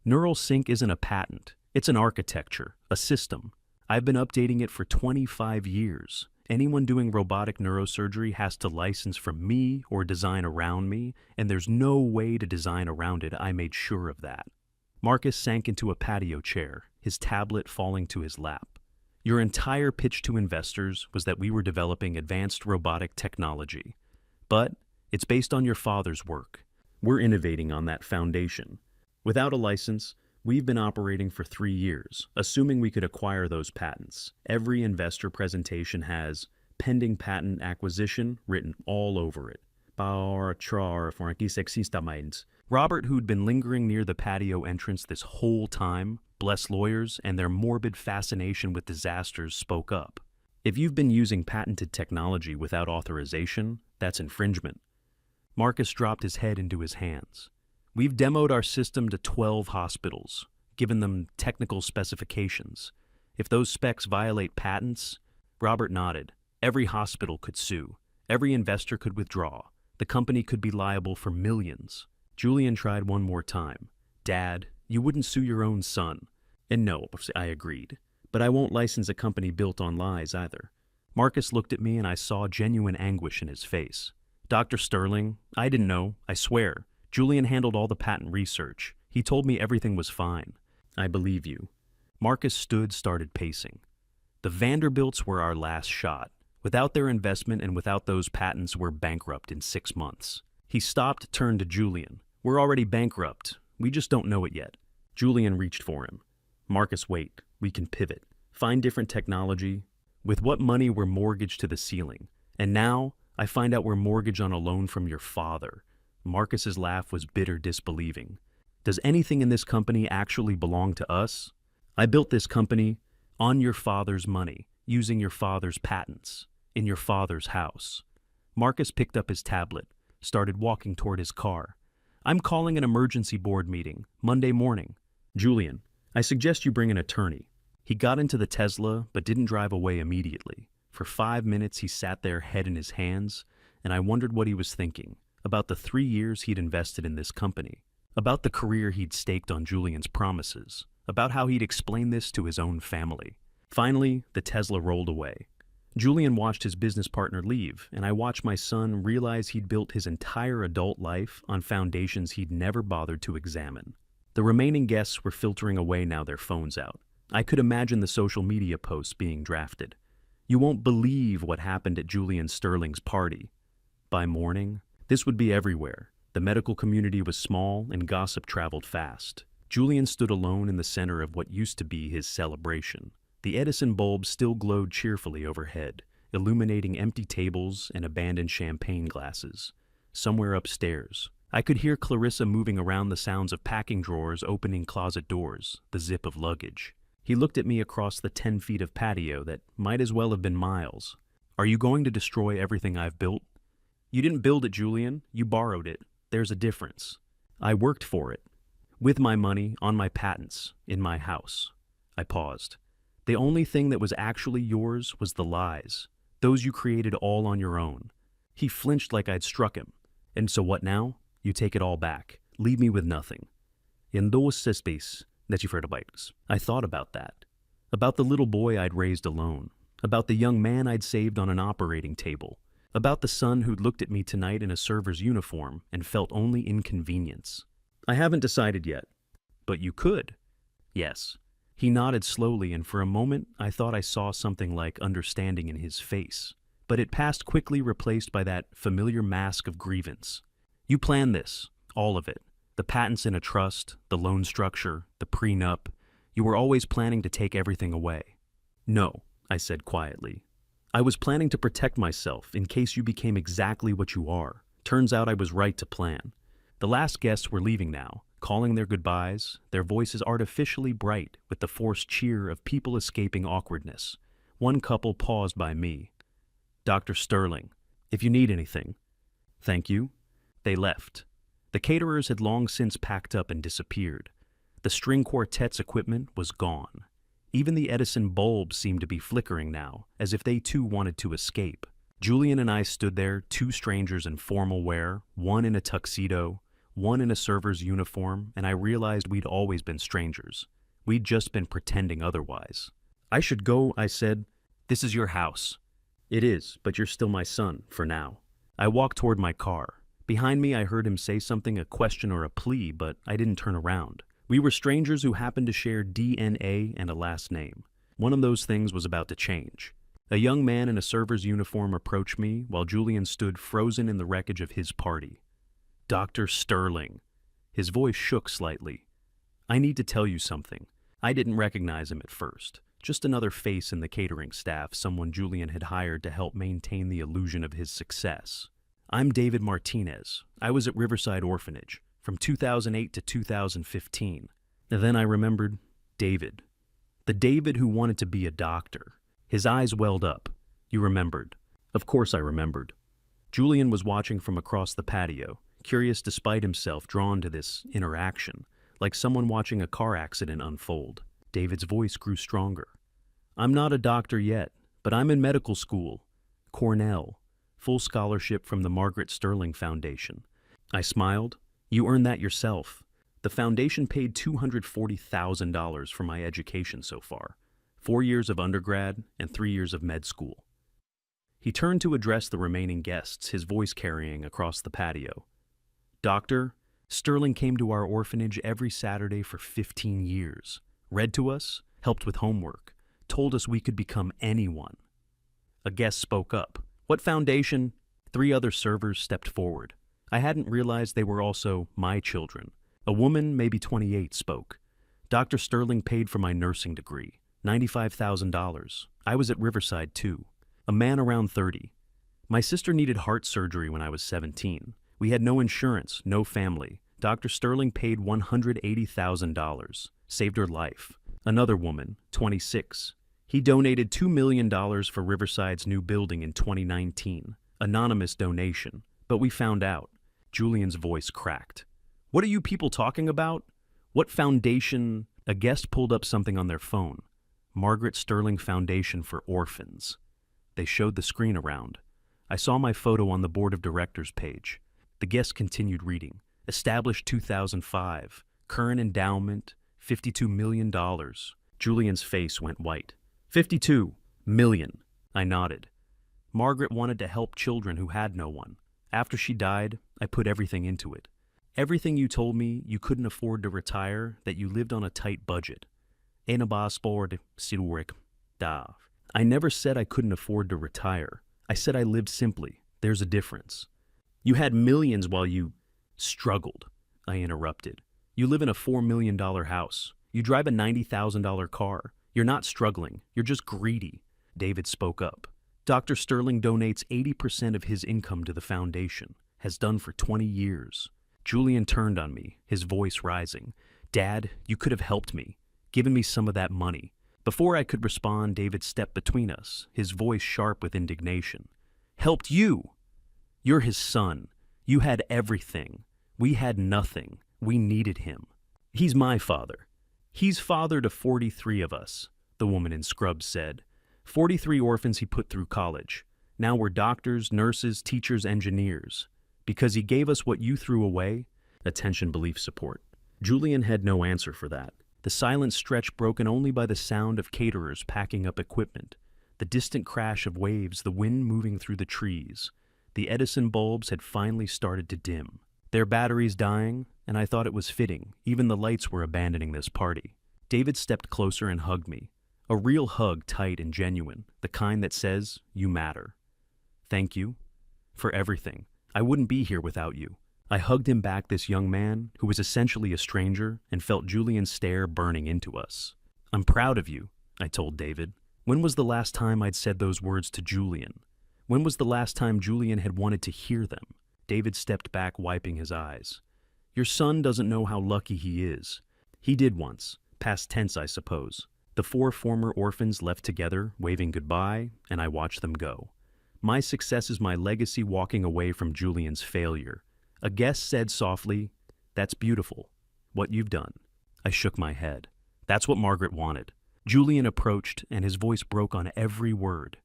Neural sync isn't a patent. It's an architecture, a system. I've been updating it for 25 years. Anyone doing robotic neurosurgery has to license from me or design around me, and there's no way to design around it. I made sure of that. Marcus sank into a patio chair, his tablet falling to his lap. Your entire pitch to investors was that we were developing advanced robotic technology. But it's based on your father's work. We're innovating on that foundation. Without a license, we've been operating for 3 years, assuming we could acquire those patents. Every investor presentation has pending patent acquisition written all over it. Robert, who'd been lingering near the patio entrance this whole time, bless lawyers and their morbid fascination with disasters, spoke up. If you've been using patented technology without authorization, that's infringement. Marcus dropped his head into his hands. We've demoed our system to 12 hospitals, given them technical specifications. If those specs violate patents, Robert nodded. Every hospital could sue. Every investor could withdraw. The company could be liable for millions. Julian tried one more time. Dad, you wouldn't sue your own son. And no, I agreed. But I won't license a company built on lies either. Marcus looked at me and I saw genuine anguish in his face. Dr. Sterling, I didn't know, I swear. Julian handled all the patent research. He told me everything was fine. I believe you. Marcus started pacing. The Vanderbilts were our last shot. Without their investment and without those patents, we're bankrupt in 6 months. He stopped, turned to Julian. We're already bankrupt. We just don't know it yet. Julian reached for him. Marcus, wait. We can pivot. Find different technology. With what money we're mortgaged to the ceiling. And now, I find out we're mortgaged on a loan from your father. Marcus's laugh was bitter disbelieving. Does anything in this company actually belong to us? I built this company on your father's money, using your father's patents, in your father's house. Marcus picked up his tablet, started walking toward his car. I'm calling an emergency board meeting, Monday morning. Julian, I suggest you bring an attorney. He got into the Tesla, but didn't drive away immediately. For 5 minutes, he sat there, head in his hands, and I wondered what he was thinking. About the 3 years he'd invested in this company, about the career he'd staked on Julian's promises, about how he'd explain this to his own family. Finally, the Tesla rolled away. Julian watched his business partner leave, and I watched my son realize he'd built his entire adult life on foundations he'd never bothered to examine. The remaining guests were filtering away now, their phones out. I could imagine the social media posts being drafted. You won't believe what happened at Julian Sterling's party. By morning, this would be everywhere. The medical community was small and gossip traveled fast. Julian stood alone in the center of what used to be his celebration. The Edison bulb still glowed cheerfully overhead, illuminating empty tables and abandoned champagne glasses. Somewhere upstairs, I could hear Clarissa moving around, the sounds of packing drawers opening closet doors, the zip of luggage. He looked at me across the 10 feet of patio that might as well have been miles. Are you going to destroy everything I've built? You didn't build it, Julian. You borrowed it. There's a difference. I worked for it. With my money, on my patents, in my house. I paused. The only thing that was actually yours was the lies. Those you created all on your own. He flinched like I'd struck him. And so what now? You take it all back. Leave me with nothing. In those space that you've heard about. I thought about that. About the little boy I'd raised alone. About the young man I'd saved on an operating table. About the son who'd looked at me tonight in a server's uniform and felt only inconvenience. I haven't decided yet. But you could. Yes. He nodded slowly, and for a moment I thought I saw something like understanding in his face. But it passed quickly, replaced by that familiar mask of grievance. You planned this, all of it. The patents in a trust, the loan structure, the prenup. You were always planning to take everything away. No, I said quietly. I was planning to protect myself in case you became exactly what you are. Turns out I was right to plan. The last guests were leaving now, calling their goodbyes, their voices artificially bright with the forced cheer of people escaping awkwardness. One couple paused by me. Dr. Sterling, if you need anything. Thank you. They left. The caterers had long since packed up and disappeared. The string quartet's equipment was gone. Even the Edison bulbs seemed to be flickering now, as if they too wanted to escape. Julian and I stood there, two strangers in formal wear, one in a tuxedo, one in a server's uniform, and I realized we'd always been strangers. We'd just been pretending otherwise. I should go, I said. This is your house. It is, but you're still my son, for now. I walked toward my car. Behind me I heard him say something, a question or a plea, but I didn't turn around. We were strangers who happened to share DNA and a last name. One of those things was about to change. A young man in a server's uniform approached me while Julian stood frozen in the wreckage of his party. Dr. Sterling. His voice shook slightly. I need to tell you something. I didn't recognize him at first. Just another face in the catering staff, someone Julian had hired to help maintain the illusion of his success. I'm David Martinez. I was at Riverside Orphanage from 2008 to 2015. And then I remembered David. The David who wanted to be a doctor. His eyes welled up. You remembered. Of course I remembered. Julian was watching from across the patio, curious despite himself, drawn to this interaction, like someone watching a car accident unfold. David's voice grew stronger. I'm not a doctor yet, but I'm in medical school. Cornell. Full scholarship from the Margaret Sterling Foundation. I smiled. You earned that yourself. The foundation paid $240,000 for my education so far. 4 years of undergrad and 3 years of med school. He turned to address the remaining guests, his voice carrying across the patio. Doctor, Sterling came to our orphanage every Saturday for 15 years. Read to us, helped with homework, told us we could become anyone. A guest spoke up. What foundation? 3 other servers stepped forward. I hadn't realized they were also my children. A woman, maybe 28, spoke. Dr. Sterling paid for my nursing degree, $95,000. I was at Riverside too. A man around 30. My sister needed heart surgery when I was 17. We had no insurance, no family. Dr. Sterling paid $180,000, saved her life. Another woman, 26. He donated $2 million for Riverside's new building in 2019. Anonymous donation. But we found out. Julian's voice cracked. What are you people talking about? What foundation? A guest pulled up something on their phone. Margaret Sterling Foundation for Orphans. They showed the screen around. I saw my photo on the board of directors page. The guest continued reading. Established 2005. Current endowment, $52 million. Julian's face went white. 52 million. I nodded. Margaret wanted to help children who had no one. After she died, I put everything into it. Everything you told me you couldn't afford to retire, that you lived on a tight budget. I never said I couldn't afford to retire. I said I lived simply. There's a difference. You had millions while you struggled, I interrupted. You live in a $4 million house. You drive a $90,000 car. You're not struggling. You're just greedy. David spoke up. Dr. Sterling donates 80% of his income to the foundation, has done for 20 years. Julian turned on me, his voice rising. Dad, you could have helped me, given me some of that money. Before I could respond, David stepped between us, his voice sharp with indignation. Helped you? You're his son. You had everything. We had nothing. We needed him. He's my father. He's father to 43 of us, the woman in scrubs said. 43 orphans he put through college. Now we're doctors, nurses, teachers, engineers. Because he gave us what you threw away? Attention, belief support. Julian had no answer for that. The silent stretch broken only by the sound of caterers packing up equipment, the distant crash of waves, the wind moving through the trees. The Edison bulbs had finally started to dim. Their batteries dying, and I thought it was fitting. Even the lights were abandoning this party. David stepped closer and hugged me. A real hug, tight and genuine, the kind that says, "You matter." "Thank you for everything. I wouldn't be here without you." I hugged him back, this young man, who was essentially a stranger, and felt Julian's stare burning into us. "I'm proud of you," I told David. When was the last time I'd said those words to Julian? When was the last time Julian had wanted to hear them? David stepped back, wiping his eyes. "Your son doesn't know how lucky he is. He did once. Past tense, I suppose." The 4 former orphans left together, waving goodbye, and I watched them go. My success is my legacy, walking away from Julian's failure. A guest said softly, "That's beautiful, what you've done." I shook my head. That's what Margaret wanted. Julian approached, and his voice broke on every word.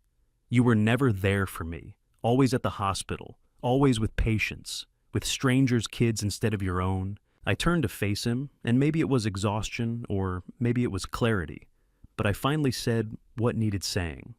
"You were never there for me, always at the hospital, always with patients, with strangers' kids instead of your own." I turned to face him, and maybe it was exhaustion, or maybe it was clarity, but I finally said what needed saying.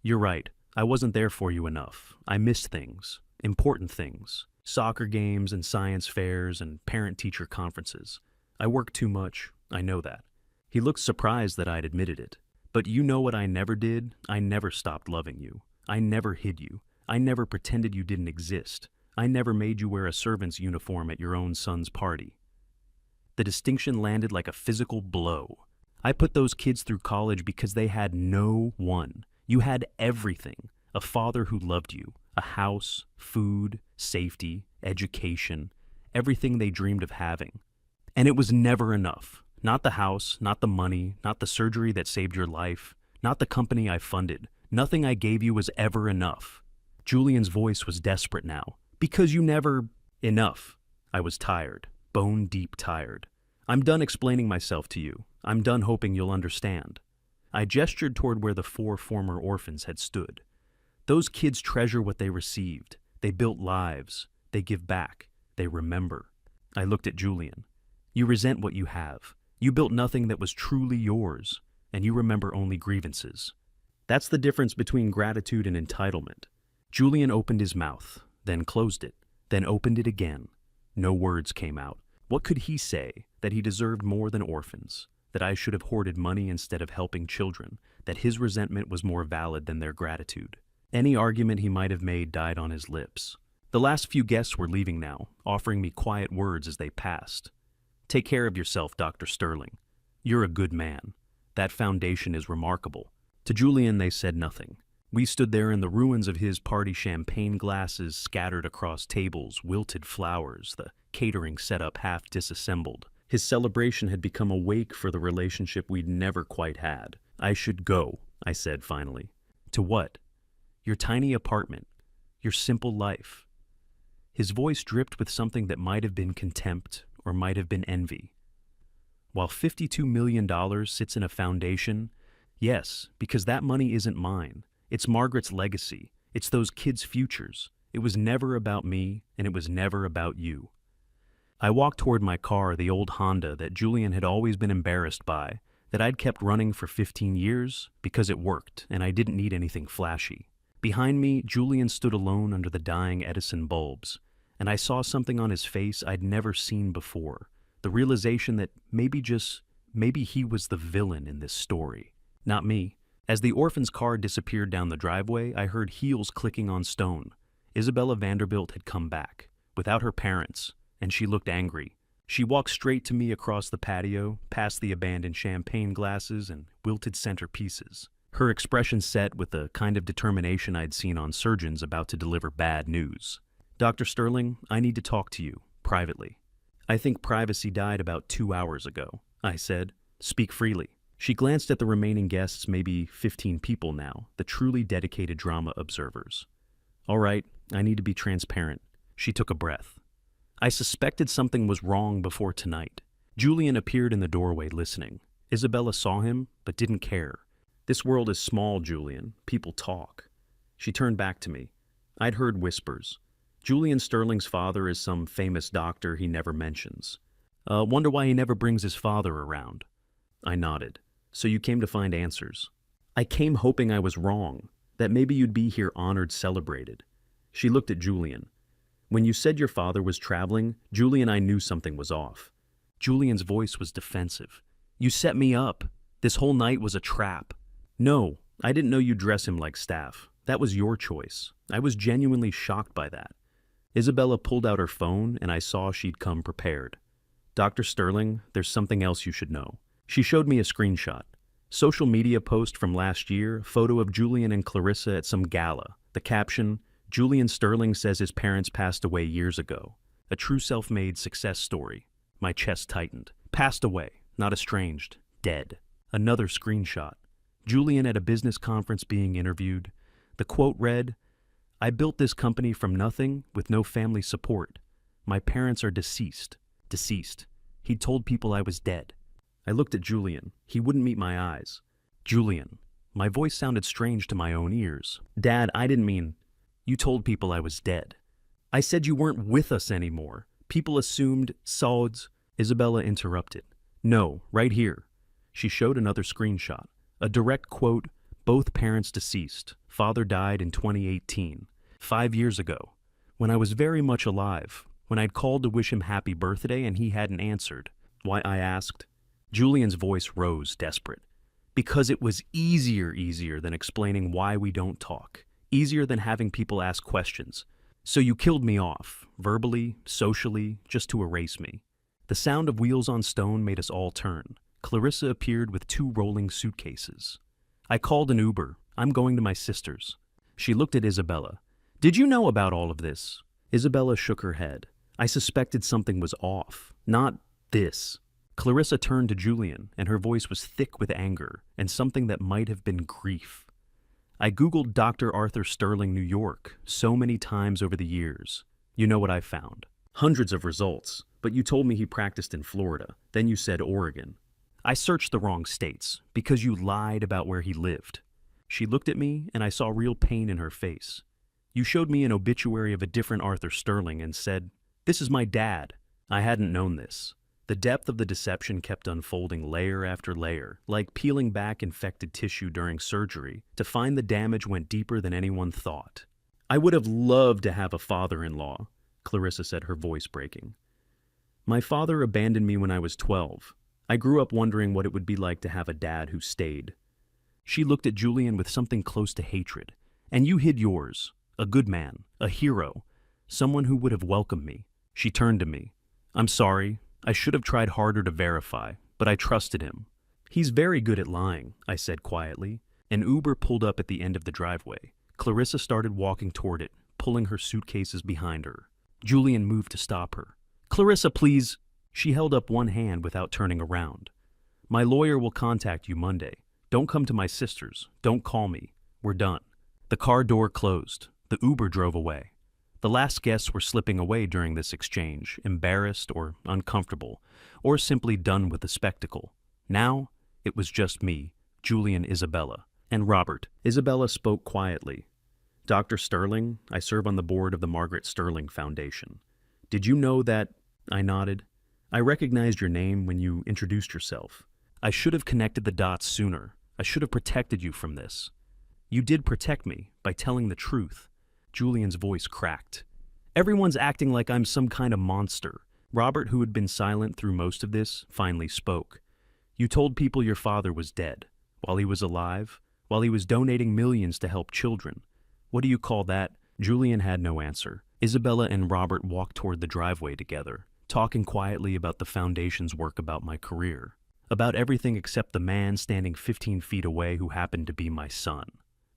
"You're right, I wasn't there for you enough. I missed things, important things, soccer games and science fairs and parent-teacher conferences. I worked too much, I know that." He looked surprised that I'd admitted it. "But you know what I never did? I never stopped loving you. I never hid you. I never pretended you didn't exist. I never made you wear a servant's uniform at your own son's party." The distinction landed like a physical blow. I put those kids through college because they had no one. You had everything. A father who loved you, a house, food, safety, education, everything they dreamed of having. And it was never enough. Not the house, not the money, not the surgery that saved your life, not the company I funded. Nothing I gave you was ever enough. Julian's voice was desperate now. "Because you never..." Enough. I was tired, bone deep tired. "I'm done explaining myself to you. I'm done hoping you'll understand." I gestured toward where the 4 former orphans had stood. Those kids treasure what they received. They built lives. They give back. They remember. I looked at Julian. "You resent what you have. You built nothing that was truly yours, and you remember only grievances. That's the difference between gratitude and entitlement." Julian opened his mouth, then closed it, then opened it again. No words came out. What could he say? That he deserved more than orphans, that I should have hoarded money instead of helping children, that his resentment was more valid than their gratitude. Any argument he might have made died on his lips. The last few guests were leaving now, offering me quiet words as they passed. "Take care of yourself, Dr. Sterling. You're a good man. That foundation is remarkable." To Julian they said nothing. We stood there in the ruins of his party, champagne glasses scattered across tables, wilted flowers, the catering setup half disassembled. His celebration had become a wake for the relationship we'd never quite had. "I should go," I said finally. "To what?" "Your tiny apartment. Your simple life." His voice dripped with something that might have been contempt or might have been envy. "While $52 million sits in a foundation, yes, because that money isn't mine. It's Margaret's legacy. It's those kids' futures. It was never about me, and it was never about you." I walked toward my car, the old Honda that Julian had always been embarrassed by, that I'd kept running for 15 years because it worked and I didn't need anything flashy. Behind me, Julian stood alone under the dying Edison bulbs, and I saw something on his face I'd never seen before, the realization that maybe he was the villain in this story, not me. As the orphan's car disappeared down the driveway, I heard heels clicking on stone. Isabella Vanderbilt had come back, without her parents, and she looked angry. She walked straight to me across the patio, past the abandoned champagne glasses and wilted centerpieces. Her expression set with the kind of determination I'd seen on surgeons about to deliver bad news. "Dr. Sterling, I need to talk to you, privately." "I think privacy died about 2 hours ago," I said. "Speak freely." She glanced at the remaining guests, maybe 15 people now, the truly dedicated drama observers. "All right, I need to be transparent." She took a breath. "I suspected something was wrong before tonight." Julian appeared in the doorway listening. Isabella saw him, but didn't care. "This world is small, Julian. People talk." She turned back to me. I'd heard whispers. "Julian Sterling's father is some famous doctor he never mentions. Wonder why he never brings his father around." I nodded. "So you came to find answers." "I came hoping I was wrong, that maybe you'd be here honored, celebrated. She looked at Julian. When you said your father was traveling, Julian, I knew something was off. Julian's voice was defensive. You set me up. This whole night was a trap. No, I didn't know you'd dress him like staff. That was your choice. I was genuinely shocked by that. Isabella pulled out her phone, and I saw she'd come prepared. Dr. Sterling, there's something else you should know. She showed me a screenshot. Social media post from last year, photo of Julian and Clarissa at some gala. The caption, Julian Sterling says his parents passed away years ago. A true self-made success story. My chest tightened. Passed away, not estranged. Dead. Another screenshot. Julian at a business conference being interviewed. The quote read, I built this company from nothing with no family support. My parents are deceased. Deceased. He'd told people I was dead. I looked at Julian. He wouldn't meet my eyes. Julian. My voice sounded strange to my own ears. Dad, I didn't mean... You told people I was dead. I said you weren't with us anymore. People assumed Sauds. Isabella interrupted. No, right here. She showed another screenshot. A direct quote, both parents deceased. Father died in 2018. 5 years ago. When I was very much alive. When I'd called to wish him happy birthday and he hadn't answered. Why, I asked. Julian's voice rose, desperate. Because it was easier than explaining why we don't talk. Easier than having people ask questions. So you killed me off, verbally, socially, just to erase me. The sound of wheels on stone made us all turn. Clarissa appeared with 2 rolling suitcases. I called an Uber. I'm going to my sister's. She looked at Isabella. Did you know about all of this? Isabella shook her head. I suspected something was off. Not this. Clarissa turned to Julian, and her voice was thick with anger, and something that might have been grief. I Googled Dr. Arthur Sterling, New York, so many times over the years. You know what I found? Hundreds of results, but you told me he practiced in Florida. Then you said Oregon. I searched the wrong states, because you lied about where he lived. She looked at me, and I saw real pain in her face. You showed me an obituary of a different Arthur Sterling and said, this is my dad. I hadn't known this. The depth of the deception kept unfolding layer after layer, like peeling back infected tissue during surgery, to find the damage went deeper than anyone thought. I would have loved to have a father-in-law, Clarissa said, her voice breaking. My father abandoned me when I was 12. I grew up wondering what it would be like to have a dad who stayed. She looked at Julian with something close to hatred. And you hid yours. A good man. A hero. Someone who would have welcomed me. She turned to me. I'm sorry. I should have tried harder to verify, but I trusted him. He's very good at lying, I said quietly. An Uber pulled up at the end of the driveway. Clarissa started walking toward it, pulling her suitcases behind her. Julian moved to stop her. Clarissa, please. She held up one hand without turning around. My lawyer will contact you Monday. Don't come to my sister's. Don't call me. We're done. The car door closed. The Uber drove away. The last guests were slipping away during this exchange, embarrassed or uncomfortable, or simply done with the spectacle. Now, it was just me, Julian, Isabella, and Robert. Isabella spoke quietly. Dr. Sterling, I serve on the board of the Margaret Sterling Foundation. Did you know that? I nodded. I recognized your name when you introduced yourself. I should have connected the dots sooner. I should have protected you from this. You did protect me by telling the truth. Julian's voice cracked. Everyone's acting like I'm some kind of monster. Robert, who had been silent through most of this, finally spoke. You told people your father was dead. While he was alive? While he was donating millions to help children? What do you call that? Julian had no answer. Isabella and Robert walked toward the driveway together, talking quietly about the foundation's work, about my career. About everything except the man standing 15 feet away who happened to be my son.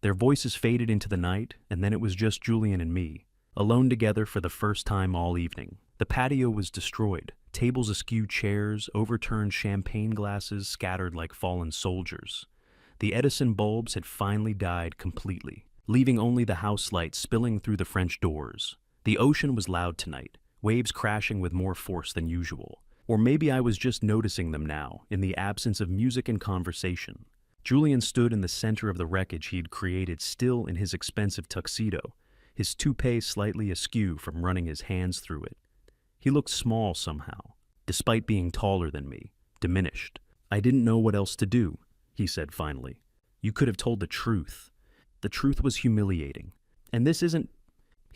Their voices faded into the night, and then it was just Julian and me, alone together for the first time all evening. The patio was destroyed, tables askew, chairs, overturned champagne glasses scattered like fallen soldiers. The Edison bulbs had finally died completely, leaving only the house light spilling through the French doors. The ocean was loud tonight, waves crashing with more force than usual. Or maybe I was just noticing them now, in the absence of music and conversation. Julian stood in the center of the wreckage he'd created, still in his expensive tuxedo, his toupee slightly askew from running his hands through it. He looked small somehow, despite being taller than me, diminished. I didn't know what else to do, he said finally. You could have told the truth. The truth was humiliating. And this isn't...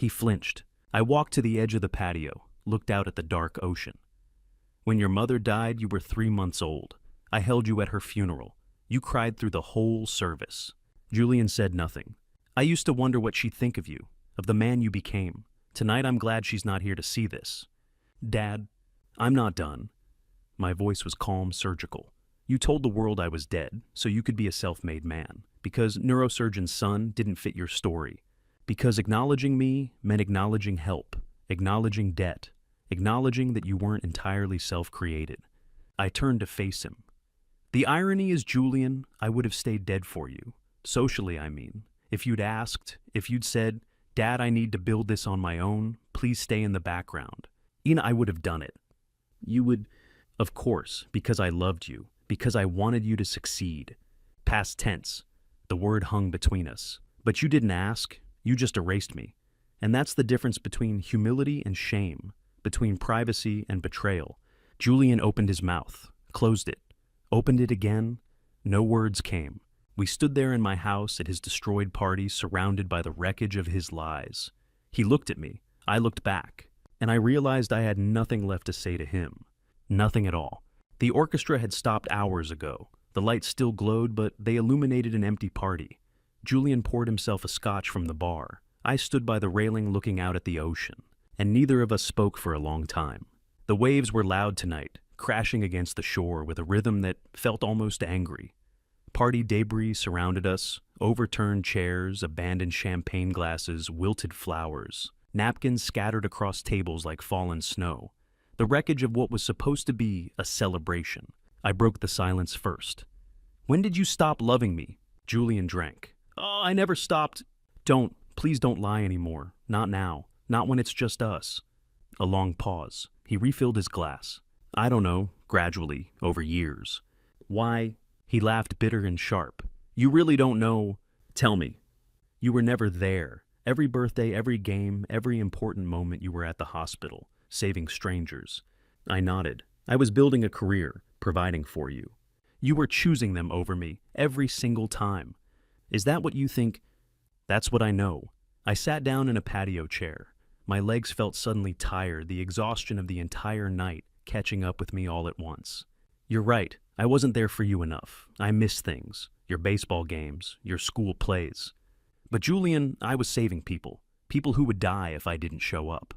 He flinched. I walked to the edge of the patio, looked out at the dark ocean. When your mother died, you were 3 months old. I held you at her funeral. You cried through the whole service. Julian said nothing. I used to wonder what she'd think of you, of the man you became. Tonight I'm glad she's not here to see this. Dad, I'm not done. My voice was calm, surgical. You told the world I was dead, so you could be a self-made man, because neurosurgeon's son didn't fit your story. Because acknowledging me meant acknowledging help, acknowledging debt, acknowledging that you weren't entirely self-created. I turned to face him. The irony is, Julian, I would have stayed dead for you. Socially, I mean. If you'd asked, if you'd said, Dad, I need to build this on my own, please stay in the background. I would have done it. You would, of course, because I loved you, because I wanted you to succeed. Past tense. The word hung between us. But you didn't ask, you just erased me. And that's the difference between humility and shame, between privacy and betrayal. Julian opened his mouth, closed it, opened it again. No words came. We stood there in my house at his destroyed party, surrounded by the wreckage of his lies. He looked at me. I looked back. And I realized I had nothing left to say to him. Nothing at all. The orchestra had stopped hours ago. The lights still glowed, but they illuminated an empty party. Julian poured himself a scotch from the bar. I stood by the railing looking out at the ocean, and neither of us spoke for a long time. The waves were loud tonight, crashing against the shore with a rhythm that felt almost angry. Party debris surrounded us, overturned chairs, abandoned champagne glasses, wilted flowers, napkins scattered across tables like fallen snow. The wreckage of what was supposed to be a celebration. I broke the silence first. When did you stop loving me? Julian drank. Oh, I never stopped. Please don't lie anymore. Not now. Not when it's just us. A long pause. He refilled his glass. I don't know, gradually, over years. Why? He laughed bitter and sharp. You really don't know. Tell me. You were never there. Every birthday, every game, every important moment you were at the hospital, saving strangers. I nodded. I was building a career, providing for you. You were choosing them over me, every single time. Is that what you think? That's what I know. I sat down in a patio chair. My legs felt suddenly tired, the exhaustion of the entire night catching up with me all at once. You're right. I wasn't there for you enough. I missed things. Your baseball games, your school plays. But Julian, I was saving people. People who would die if I didn't show up.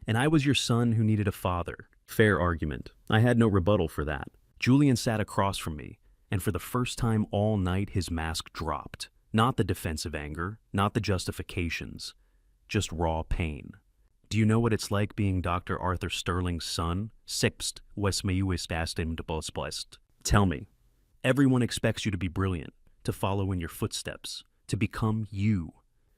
And I was your son who needed a father. Fair argument. I had no rebuttal for that. Julian sat across from me, and for the first time all night his mask dropped. Not the defensive anger, not the justifications, just raw pain. Do you know what it's like being Dr. Arthur Sterling's son? Sixth Westmayuist. Tell me. Everyone expects you to be brilliant, to follow in your footsteps, to become you.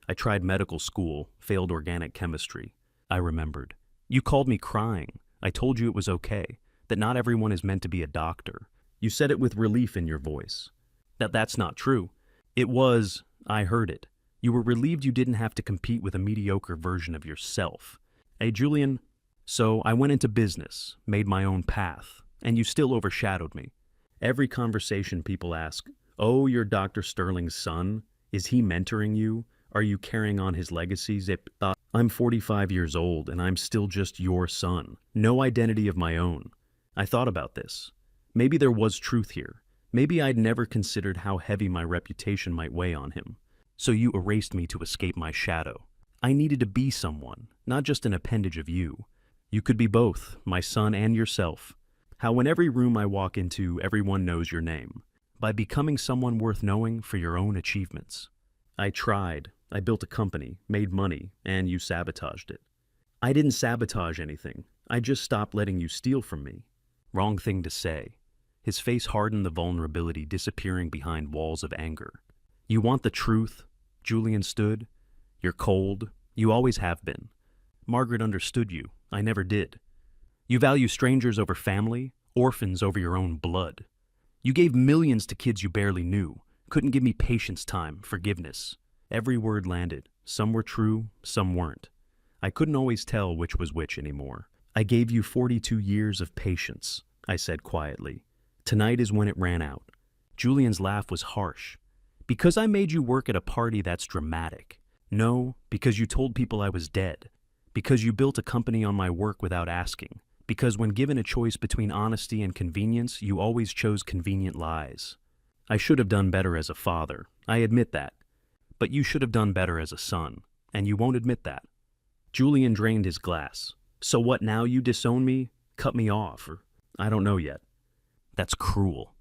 I tried medical school, failed organic chemistry. I remembered. You called me crying. I told you it was okay, that not everyone is meant to be a doctor. You said it with relief in your voice. That's not true. It was. I heard it. You were relieved you didn't have to compete with a mediocre version of yourself. Hey, Julian. So I went into business, made my own path, and you still overshadowed me. Every conversation people ask, oh, you're Dr. Sterling's son? Is he mentoring you? Are you carrying on his legacy? I'm 45 years old and I'm still just your son. No identity of my own. I thought about this. Maybe there was truth here. Maybe I'd never considered how heavy my reputation might weigh on him. So you erased me to escape my shadow. I needed to be someone, not just an appendage of you. You could be both, my son and yourself. How in every room I walk into, everyone knows your name. By becoming someone worth knowing for your own achievements. I tried. I built a company, made money, and you sabotaged it. I didn't sabotage anything. I just stopped letting you steal from me. Wrong thing to say. His face hardened, the vulnerability disappearing behind walls of anger. You want the truth? Julian stood. You're cold. You always have been. Margaret understood you. I never did. You value strangers over family, orphans over your own blood. You gave millions to kids you barely knew. Couldn't give me patience, time, forgiveness. Every word landed. Some were true, some weren't. I couldn't always tell which was which anymore. I gave you 42 years of patience, I said quietly. Tonight is when it ran out. Julian's laugh was harsh. Because I made you work at a party that's dramatic. No, because you told people I was dead. Because you built a company on my work without asking. Because when given a choice between honesty and convenience, you always chose convenient lies. I should have done better as a father, I admit that. But you should have done better as a son, and you won't admit that. Julian drained his glass. So what now, you disown me? Cut me off, or I don't know yet. That's cruel.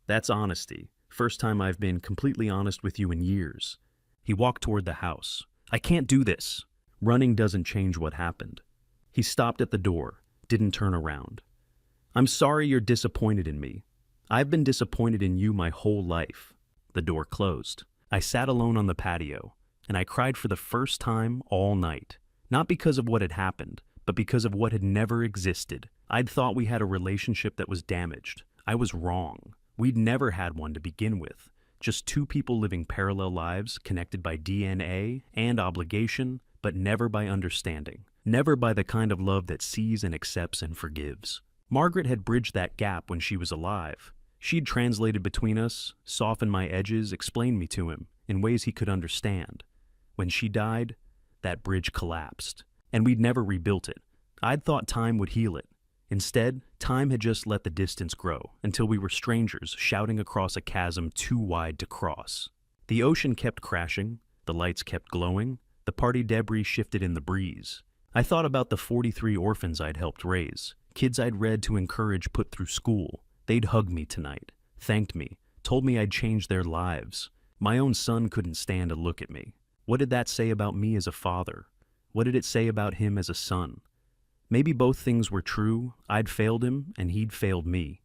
That's honesty. First time I've been completely honest with you in years. He walked toward the house. I can't do this. Running doesn't change what happened. He stopped at the door, didn't turn around. I'm sorry you're disappointed in me. I've been disappointed in you my whole life. The door closed. I sat alone on the patio, and I cried for the first time all night. Not because of what had happened, but because of what had never existed. I'd thought we had a relationship that was damaged. I was wrong. We'd never had one to begin with. Just two people living parallel lives, connected by DNA and obligation, but never by understanding. Never by the kind of love that sees and accepts and forgives. Margaret had bridged that gap when she was alive. She'd translated between us, softened my edges, explained me to him in ways he could understand. When she died, that bridge collapsed, and we'd never rebuilt it. I'd thought time would heal it. Instead, time had just let the distance grow until we were strangers shouting across a chasm too wide to cross. The ocean kept crashing, the lights kept glowing, the party debris shifted in the breeze. I thought about the 43 orphans I'd helped raise, kids I'd read to encourage put through school. They'd hug me tonight, thanked me, told me I'd changed their lives. My own son couldn't stand to look at me. What did that say about me as a father? What did it say about him as a son? Maybe both things were true. I'd failed him, and he'd failed me.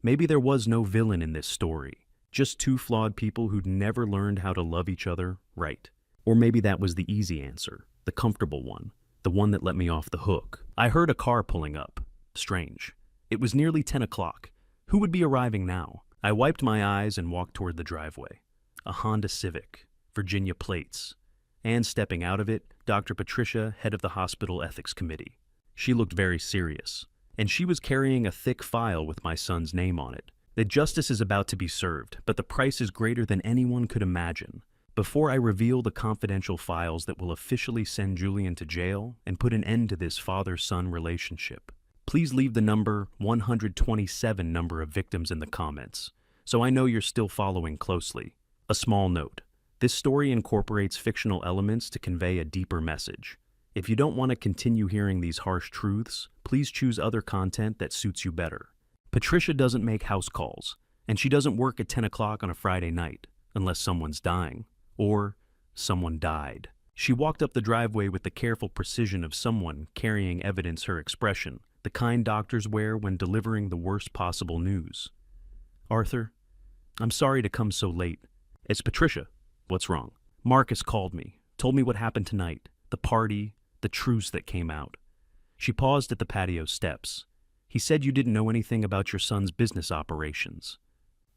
Maybe there was no villain in this story, just two flawed people who'd never learned how to love each other right. Or maybe that was the easy answer, the comfortable one, the one that let me off the hook. I heard a car pulling up. Strange. It was nearly 10 o'clock. Who would be arriving now? I wiped my eyes and walked toward the driveway. A Honda Civic, Virginia plates. And stepping out of it, Dr. Patricia, head of the hospital ethics committee. She looked very serious, and she was carrying a thick file with my son's name on it. The justice is about to be served, but the price is greater than anyone could imagine. Before I reveal the confidential files that will officially send Julian to jail and put an end to this father-son relationship, please leave the number 127 number of victims in the comments, so I know you're still following closely. A small note. This story incorporates fictional elements to convey a deeper message. If you don't want to continue hearing these harsh truths, please choose other content that suits you better. Patricia doesn't make house calls, and she doesn't work at 10 o'clock on a Friday night, unless someone's dying, or someone died. She walked up the driveway with the careful precision of someone carrying evidence, her expression, the kind doctors wear when delivering the worst possible news. Arthur, I'm sorry to come so late. It's Patricia. What's wrong? Marcus called me, told me what happened tonight, the party, the truths that came out. She paused at the patio steps. He said you didn't know anything about your son's business operations.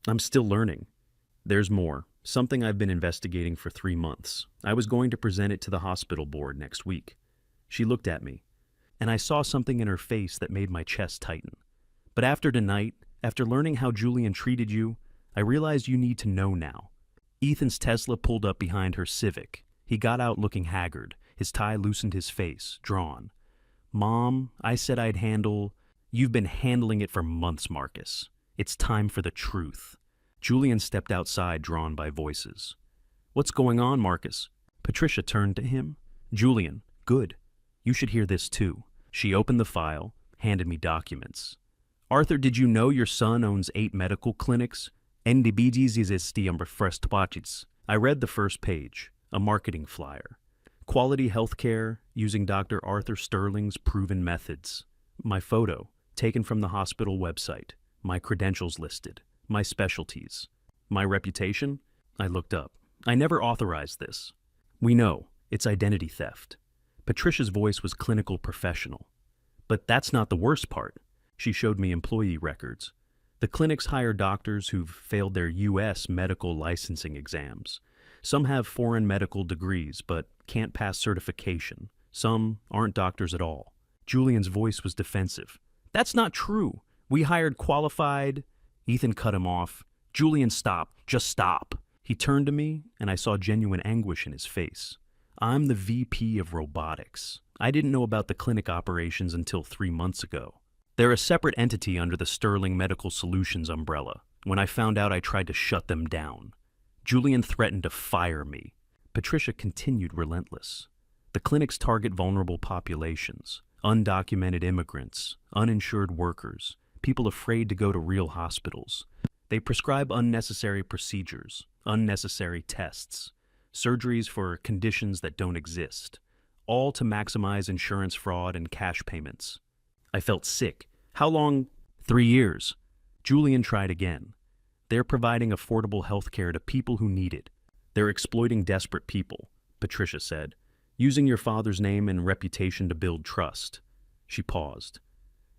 I'm still learning. There's more. Something I've been investigating for 3 months. I was going to present it to the hospital board next week. She looked at me, and I saw something in her face that made my chest tighten. But after tonight, after learning how Julian treated you, I realized you need to know now. Ethan's Tesla pulled up behind her Civic. He got out looking haggard. His tie loosened his face, drawn. Mom, I said I'd handle... You've been handling it for months, Marcus. It's time for the truth. Julian stepped outside, drawn by voices. What's going on, Marcus? Patricia turned to him. Julian, good. You should hear this too. She opened the file, handed me documents. Arthur, did you know your son owns 8 medical clinics? NDBGs is I read the first page, a marketing flyer. Quality healthcare using Dr. Arthur Sterling's proven methods. My photo, taken from the hospital website. My credentials listed. My specialties. My reputation? I looked up. I never authorized this. We know, it's identity theft. Patricia's voice was clinical professional. But that's not the worst part. She showed me employee records. The clinics hire doctors who've failed their U.S. medical licensing exams. Some have foreign medical degrees, but can't pass certification. Some aren't doctors at all. Julian's voice was defensive. That's not true. We hired qualified... Ethan cut him off. Julian, stop. Just stop. He turned to me, and I saw genuine anguish in his face. I'm the VP of robotics. I didn't know about the clinic operations until 3 months ago. They're a separate entity under the Sterling Medical Solutions umbrella. When I found out, I tried to shut them down. Julian threatened to fire me. Patricia continued relentless. The clinics target vulnerable populations, undocumented immigrants, uninsured workers, people afraid to go to real hospitals. They prescribe unnecessary procedures, unnecessary tests, surgeries for conditions that don't exist, all to maximize insurance fraud and cash payments. I felt sick. How long? 3 years. Julian tried again. They're providing affordable health care to people who need it. They're exploiting desperate people, Patricia said, using your father's name and reputation to build trust. She paused.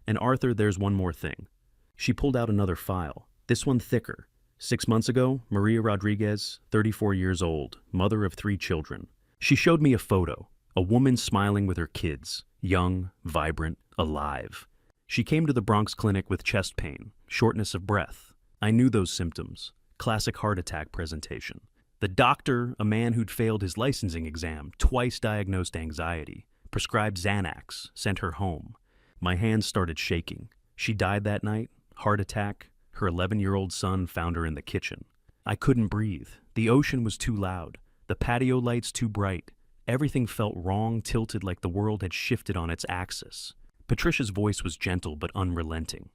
And Arthur, there's one more thing. She pulled out another file, this one thicker. 6 months ago, Maria Rodriguez, 34 years old, mother of 3 children. She showed me a photo, a woman smiling with her kids, young, vibrant, alive. She came to the Bronx clinic with chest pain, shortness of breath. I knew those symptoms. Classic heart attack presentation. The doctor, a man who'd failed his licensing exam, twice diagnosed anxiety, prescribed Xanax, sent her home. My hands started shaking. She died that night, heart attack. Her 11-year-old son found her in the kitchen. I couldn't breathe. The ocean was too loud. The patio lights too bright. Everything felt wrong, tilted like the world had shifted on its axis. Patricia's voice was gentle but unrelenting.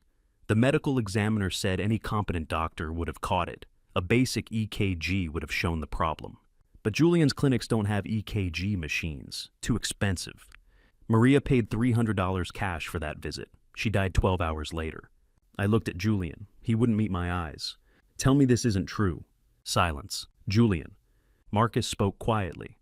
The medical examiner said any competent doctor would have caught it. A basic EKG would have shown the problem. But Julian's clinics don't have EKG machines. Too expensive. Maria paid $300 cash for that visit. She died 12 hours later. I looked at Julian. He wouldn't meet my eyes. Tell me this isn't true. Silence. Julian. Marcus spoke quietly.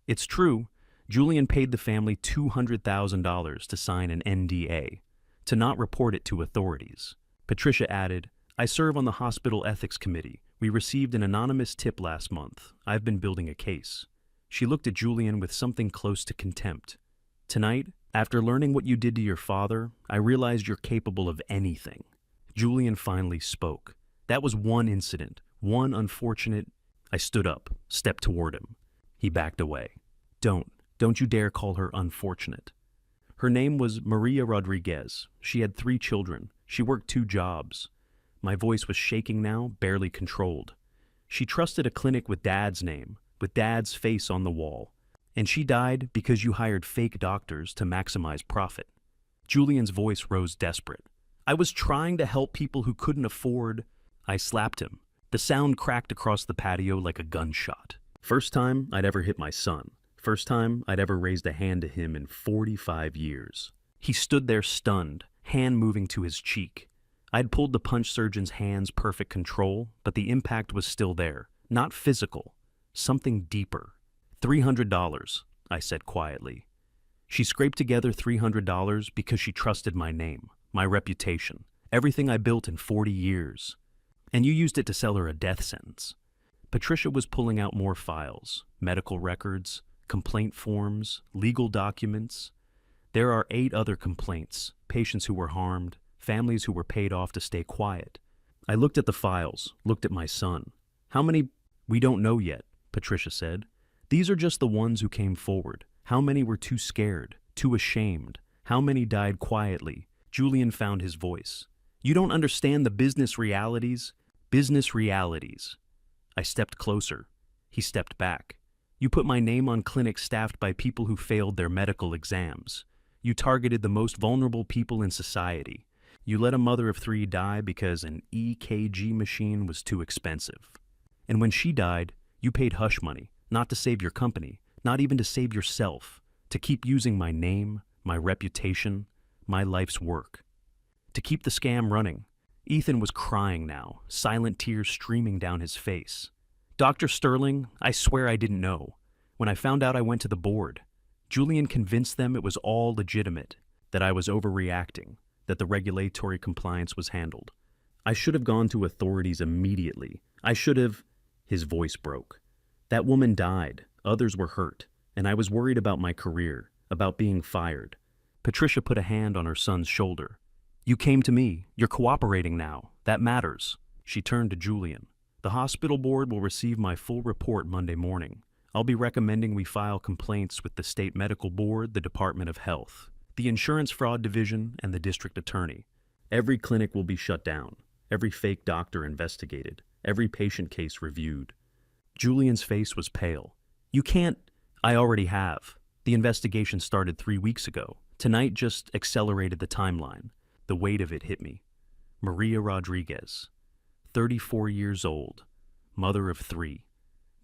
It's true. Julian paid the family $200,000 to sign an NDA, to not report it to authorities. Patricia added, I serve on the hospital ethics committee. We received an anonymous tip last month. I've been building a case. She looked at Julian with something close to contempt. Tonight, after learning what you did to your father, I realized you're capable of anything. Julian finally spoke. That was one incident, one unfortunate... I stood up, stepped toward him. He backed away. Don't you dare call her unfortunate. Her name was Maria Rodriguez. She had 3 children. She worked 2 jobs. My voice was shaking now, barely controlled. She trusted a clinic with Dad's name, with Dad's face on the wall. And she died because you hired fake doctors to maximize profit. Julian's voice rose desperate. I was trying to help people who couldn't afford... I slapped him. The sound cracked across the patio like a gunshot. First time I'd ever hit my son. First time I'd ever raised a hand to him in 45 years. He stood there stunned, hand moving to his cheek. I'd pulled the punch surgeon's hand's perfect control, but the impact was still there. Not physical. Something deeper. $300, I said quietly. She scraped together $300 because she trusted my name, my reputation, everything I built in 40 years. And you used it to sell her a death sentence. Patricia was pulling out more files, medical records, complaint forms, legal documents. There are 8 other complaints, patients who were harmed, families who were paid off to stay quiet. I looked at the files, looked at my son. How many? We don't know yet, Patricia said. These are just the ones who came forward. How many were too scared, too ashamed? How many died quietly? Julian found his voice. You don't understand the business realities. Business realities. I stepped closer. He stepped back. You put my name on clinics staffed by people who failed their medical exams. You targeted the most vulnerable people in society. You let a mother of 3 die because an EKG machine was too expensive. And when she died, you paid hush money, not to save your company, not even to save yourself, to keep using my name, my reputation, my life's work. To keep the scam running. Ethan was crying now, silent tears streaming down his face. Dr. Sterling, I swear I didn't know. When I found out, I went to the board. Julian convinced them it was all legitimate, that I was overreacting, that the regulatory compliance was handled. I should have gone to authorities immediately. I should have... His voice broke. That woman died. Others were hurt. And I was worried about my career, about being fired. Patricia put a hand on her son's shoulder. You came to me. You're cooperating now. That matters. She turned to Julian. The hospital board will receive my full report Monday morning. I'll be recommending we file complaints with the State Medical Board, the Department of Health, the Insurance Fraud Division, and the District Attorney. Every clinic will be shut down, every fake doctor investigated, every patient case reviewed. Julian's face was pale. You can't. I already have. The investigation started 3 weeks ago. Tonight just accelerated the timeline. The weight of it hit me. Maria Rodriguez, 34 years old, mother of 3.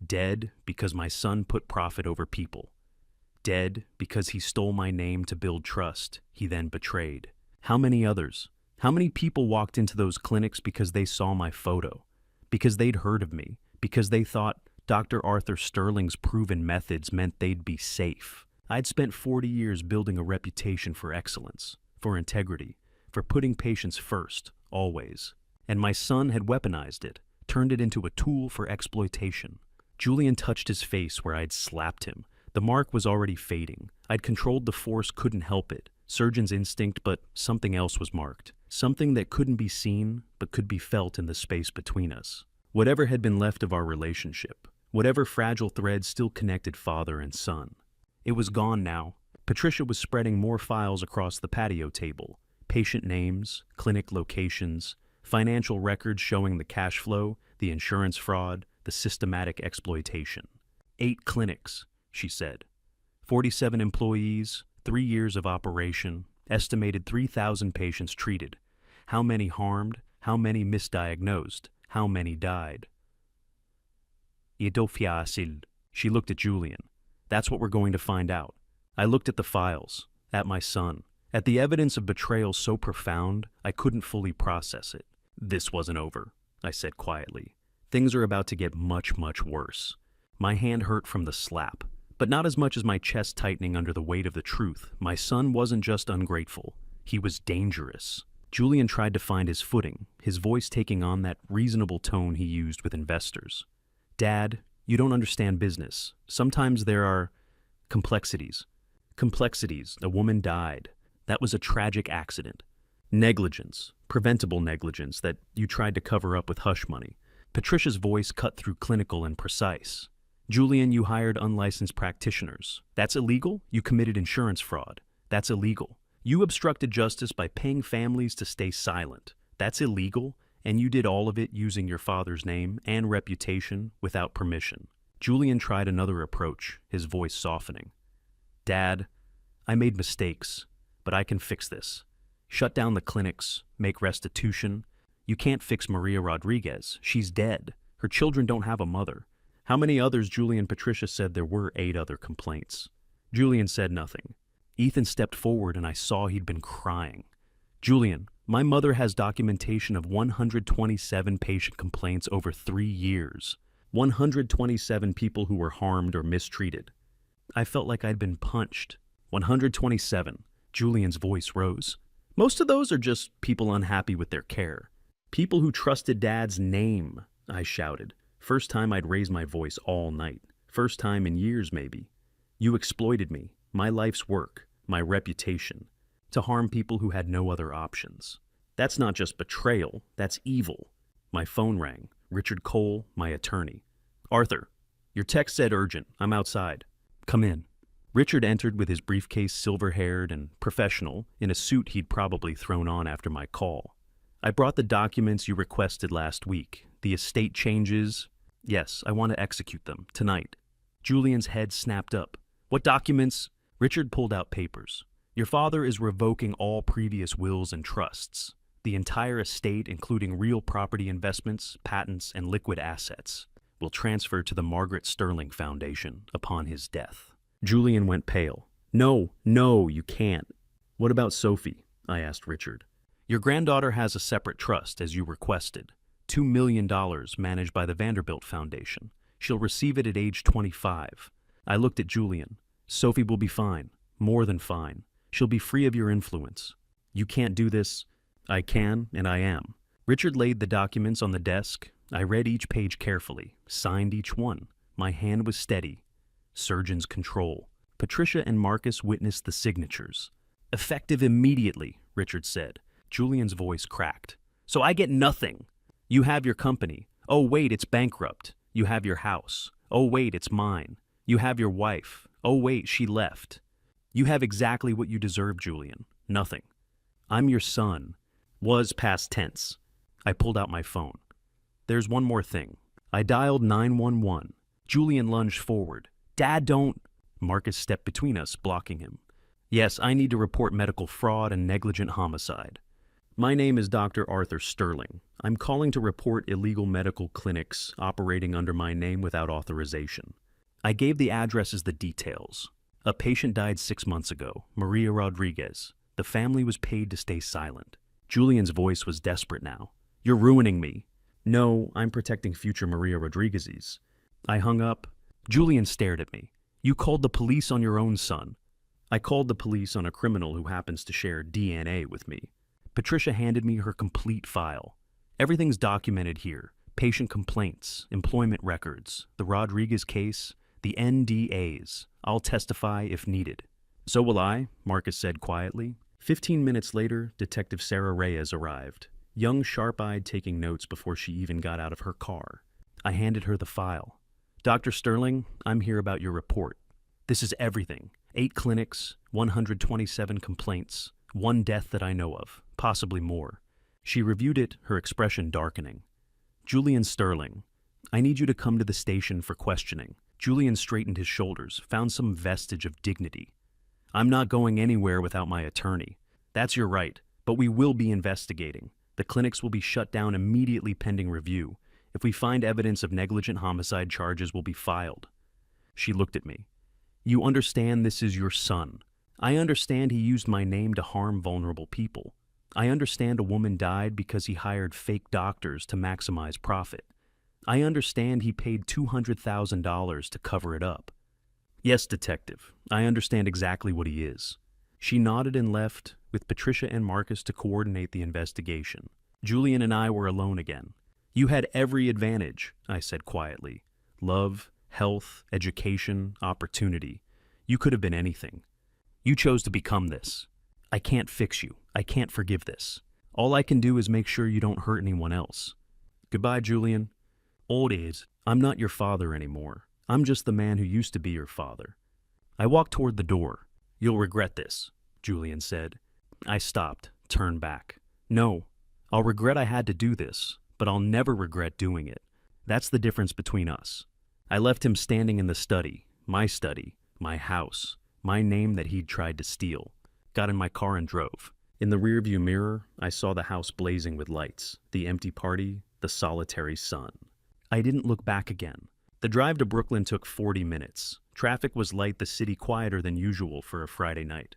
Dead because my son put profit over people. Dead because he stole my name to build trust he then betrayed. How many others? How many people walked into those clinics because they saw my photo? Because they'd heard of me? Because they thought Dr. Arthur Sterling's proven methods meant they'd be safe? I'd spent 40 years building a reputation for excellence, for integrity, for putting patients first, always. And my son had weaponized it, turned it into a tool for exploitation. Julian touched his face where I'd slapped him. The mark was already fading. I'd controlled the force, couldn't help it. Surgeon's instinct, but something else was marked. Something that couldn't be seen, but could be felt in the space between us. Whatever had been left of our relationship, whatever fragile thread still connected father and son. It was gone now. Patricia was spreading more files across the patio table. Patient names, clinic locations, financial records showing the cash flow, the insurance fraud, the systematic exploitation. 8 clinics, she said. 47 employees, 3 years of operation, estimated 3,000 patients treated. How many harmed? How many misdiagnosed? How many died? Idofyasil. She looked at Julian. That's what we're going to find out. I looked at the files, at my son, at the evidence of betrayal so profound I couldn't fully process it. This wasn't over, I said quietly. Things are about to get much, much worse. My hand hurt from the slap, but not as much as my chest tightening under the weight of the truth. My son wasn't just ungrateful. He was dangerous. Julian tried to find his footing, his voice taking on that reasonable tone he used with investors. Dad, you don't understand business. Sometimes there are complexities. Complexities. A woman died. That was a tragic accident. Negligence. Preventable negligence that you tried to cover up with hush money. Patricia's voice cut through clinical and precise. Julian, you hired unlicensed practitioners. That's illegal. You committed insurance fraud. That's illegal. You obstructed justice by paying families to stay silent. That's illegal. And you did all of it using your father's name and reputation without permission. Julian tried another approach, his voice softening. Dad, I made mistakes, but I can fix this. Shut down the clinics, make restitution. You can't fix Maria Rodriguez. She's dead. Her children don't have a mother. How many others? Julian Patricia said there were 8 other complaints. Julian said nothing. Ethan stepped forward and I saw he'd been crying. Julian, my mother has documentation of 127 patient complaints over 3 years. 127 people who were harmed or mistreated. I felt like I'd been punched. 127. Julian's voice rose. Most of those are just people unhappy with their care. People who trusted Dad's name, I shouted. First time I'd raised my voice all night. First time in years, maybe. You exploited me, my life's work, my reputation, to harm people who had no other options. That's not just betrayal, that's evil. My phone rang. Richard Cole, my attorney. Arthur, your text said urgent. I'm outside. Come in. Richard entered with his briefcase, silver-haired and professional, in a suit he'd probably thrown on after my call. I brought the documents you requested last week. The estate changes. Yes, I want to execute them, tonight. Julian's head snapped up. What documents? Richard pulled out papers. Your father is revoking all previous wills and trusts. The entire estate, including real property investments, patents, and liquid assets, will transfer to the Margaret Sterling Foundation upon his death. Julian went pale. No, you can't. What about Sophie? I asked Richard. Your granddaughter has a separate trust, as you requested. $2 million managed by the Vanderbilt Foundation. She'll receive it at age 25. I looked at Julian. Sophie will be fine. More than fine. She'll be free of your influence. You can't do this. I can, and I am. Richard laid the documents on the desk. I read each page carefully, signed each one. My hand was steady. Surgeon's control. Patricia and Marcus witnessed the signatures. Effective immediately, Richard said. Julian's voice cracked. So I get nothing. You have your company. Oh, wait, it's bankrupt. You have your house. Oh, wait, it's mine. You have your wife. Oh wait, she left. You have exactly what you deserve, Julian. Nothing. I'm your son. Was past tense. I pulled out my phone. There's one more thing. I dialed 911. Julian lunged forward. Dad, don't. Marcus stepped between us, blocking him. Yes, I need to report medical fraud and negligent homicide. My name is Dr. Arthur Sterling. I'm calling to report illegal medical clinics operating under my name without authorization. I gave the addresses the details. A patient died 6 months ago, Maria Rodriguez. The family was paid to stay silent. Julian's voice was desperate now. You're ruining me. No, I'm protecting future Maria Rodriguez's. I hung up. Julian stared at me. You called the police on your own son. I called the police on a criminal who happens to share DNA with me. Patricia handed me her complete file. Everything's documented here. Patient complaints, employment records, the Rodriguez case, the NDAs. I'll testify if needed. So will I, Marcus said quietly. 15 minutes later, Detective Sarah Reyes arrived, young, sharp-eyed, taking notes before she even got out of her car. I handed her the file. Dr. Sterling, I'm here about your report. This is everything. 8 clinics, 127 complaints, 1 death that I know of, possibly more. She reviewed it, her expression darkening. Julian Sterling, I need you to come to the station for questioning. Julian straightened his shoulders, found some vestige of dignity. I'm not going anywhere without my attorney. That's your right, but we will be investigating. The clinics will be shut down immediately pending review. If we find evidence of negligent homicide, charges will be filed. She looked at me. You understand this is your son. I understand he used my name to harm vulnerable people. I understand a woman died because he hired fake doctors to maximize profit. I understand he paid $200,000 to cover it up. Yes, detective, I understand exactly what he is. She nodded and left, with Patricia and Marcus to coordinate the investigation. Julian and I were alone again. You had every advantage, I said quietly. Love, health, education, opportunity. You could have been anything. You chose to become this. I can't fix you. I can't forgive this. All I can do is make sure you don't hurt anyone else. Goodbye, Julian. Old is, I'm not your father anymore. I'm just the man who used to be your father. I walked toward the door. You'll regret this, Julian said. I stopped, turned back. No, I'll regret I had to do this, but I'll never regret doing it. That's the difference between us. I left him standing in the study, my house, my name that he'd tried to steal. Got in my car and drove. In the rearview mirror, I saw the house blazing with lights, the empty party, the solitary sun. I didn't look back again. The drive to Brooklyn took 40 minutes. Traffic was light, the city quieter than usual for a Friday night.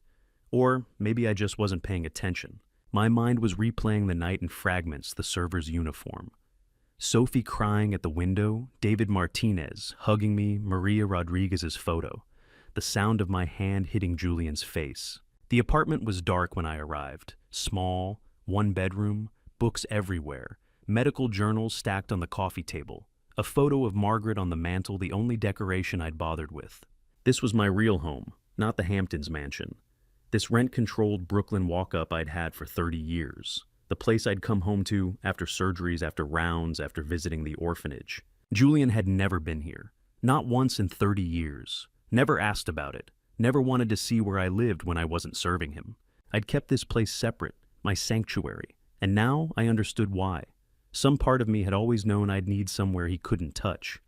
Or maybe I just wasn't paying attention. My mind was replaying the night in fragments, the server's uniform. Sophie crying at the window, David Martinez hugging me, Maria Rodriguez's photo. The sound of my hand hitting Julian's face. The apartment was dark when I arrived. Small, 1 bedroom, books everywhere, medical journals stacked on the coffee table. A photo of Margaret on the mantel, the only decoration I'd bothered with. This was my real home, not the Hamptons mansion. This rent-controlled Brooklyn walk-up I'd had for 30 years. The place I'd come home to after surgeries, after rounds, after visiting the orphanage. Julian had never been here. Not once in 30 years. Never asked about it. Never wanted to see where I lived when I wasn't serving him. I'd kept this place separate, my sanctuary. And now I understood why. Some part of me had always known I'd need somewhere he couldn't touch,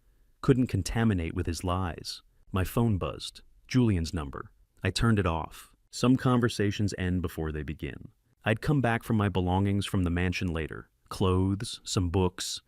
couldn't contaminate with his lies. My phone buzzed. Julian's number. I turned it off. Some conversations end before they begin. I'd come back for my belongings from the mansion later. Clothes, some books.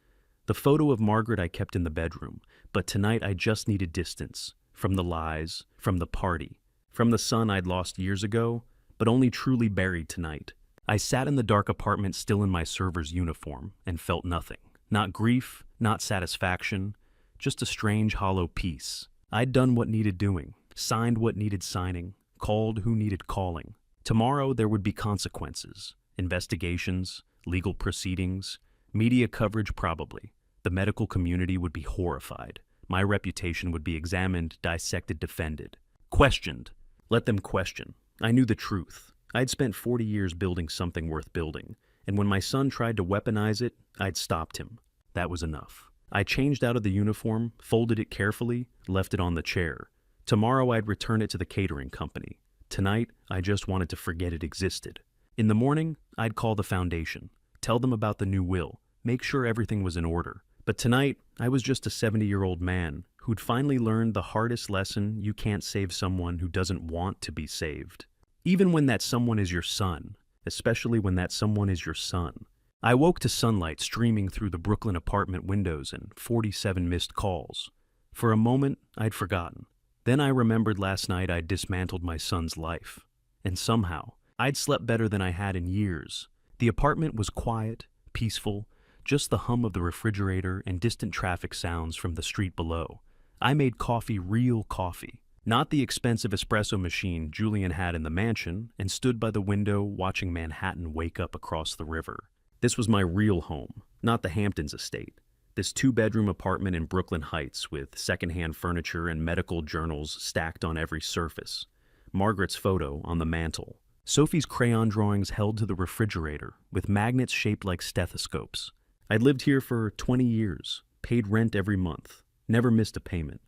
The photo of Margaret I kept in the bedroom. But tonight I just needed distance. From the lies, from the party, from the son I'd lost years ago, but only truly buried tonight. I sat in the dark apartment still in my server's uniform and felt nothing. Not grief, not satisfaction, just a strange hollow peace. I'd done what needed doing, signed what needed signing, called who needed calling. Tomorrow there would be consequences, investigations, legal proceedings, media coverage probably. The medical community would be horrified. My reputation would be examined, dissected, defended. Questioned. Let them question. I knew the truth. I'd spent 40 years building something worth building, and when my son tried to weaponize it, I'd stopped him. That was enough. I changed out of the uniform, folded it carefully, left it on the chair. Tomorrow I'd return it to the catering company. Tonight, I just wanted to forget it existed. In the morning, I'd call the foundation, tell them about the new will, make sure everything was in order. But tonight, I was just a 70-year-old man who'd finally learned the hardest lesson: you can't save someone who doesn't want to be saved. Even when that someone is your son, especially when that someone is your son. I woke to sunlight streaming through the Brooklyn apartment windows and 47 missed calls. For a moment, I'd forgotten. Then I remembered last night I'd dismantled my son's life. And somehow, I'd slept better than I had in years. The apartment was quiet, peaceful, just the hum of the refrigerator and distant traffic sounds from the street below. I made coffee, real coffee, not the expensive espresso machine Julian had in the mansion, and stood by the window watching Manhattan wake up across the river. This was my real home, not the Hamptons estate. This 2-bedroom apartment in Brooklyn Heights with secondhand furniture and medical journals stacked on every surface. Margaret's photo on the mantle. Sophie's crayon drawings held to the refrigerator with magnets shaped like stethoscopes. I'd lived here for 20 years, paid rent every month, never missed a payment.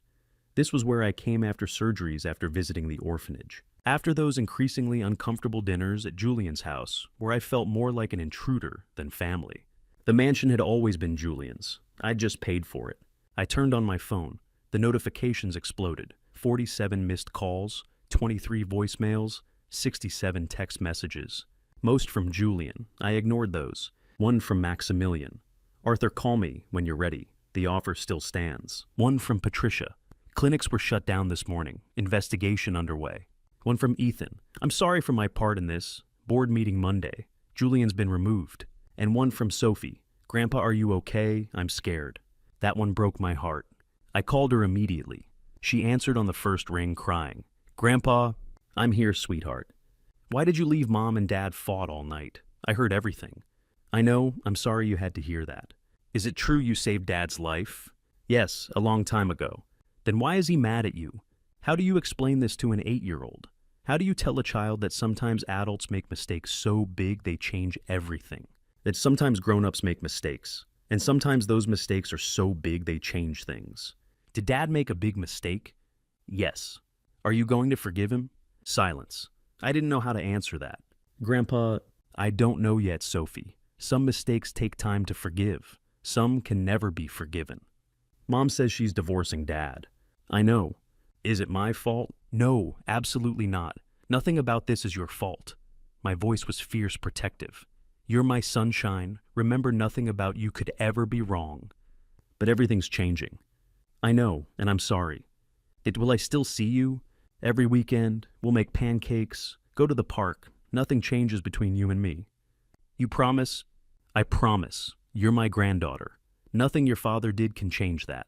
This was where I came after surgeries after visiting the orphanage. After those increasingly uncomfortable dinners at Julian's house, where I felt more like an intruder than family. The mansion had always been Julian's. I'd just paid for it. I turned on my phone. The notifications exploded. 47 missed calls, 23 voicemails, 67 text messages. Most from Julian. I ignored those. One from Maximilian. Arthur, call me when you're ready. The offer still stands. One from Patricia. Clinics were shut down this morning. Investigation underway. One from Ethan. I'm sorry for my part in this. Board meeting Monday. Julian's been removed. And one from Sophie. Grandpa, are you okay? I'm scared. That one broke my heart. I called her immediately. She answered on the first ring, crying. Grandpa, I'm here, sweetheart. Why did you leave Mom and Dad fought all night? I heard everything. I know, I'm sorry you had to hear that. Is it true you saved Dad's life? Yes, a long time ago. Then why is he mad at you? How do you explain this to an 8-year-old? How do you tell a child that sometimes adults make mistakes so big they change everything? That sometimes grown-ups make mistakes, and sometimes those mistakes are so big they change things. Did Dad make a big mistake? Yes. Are you going to forgive him? Silence. I didn't know how to answer that. Grandpa, I don't know yet, Sophie. Some mistakes take time to forgive. Some can never be forgiven. Mom says she's divorcing Dad. I know. Is it my fault? No, absolutely not. Nothing about this is your fault. My voice was fierce, protective. You're my sunshine. Remember, nothing about you could ever be wrong. But everything's changing. I know, and I'm sorry. Will I still see you? Every weekend, we'll make pancakes, go to the park. Nothing changes between you and me. You promise? I promise. You're my granddaughter. Nothing your father did can change that.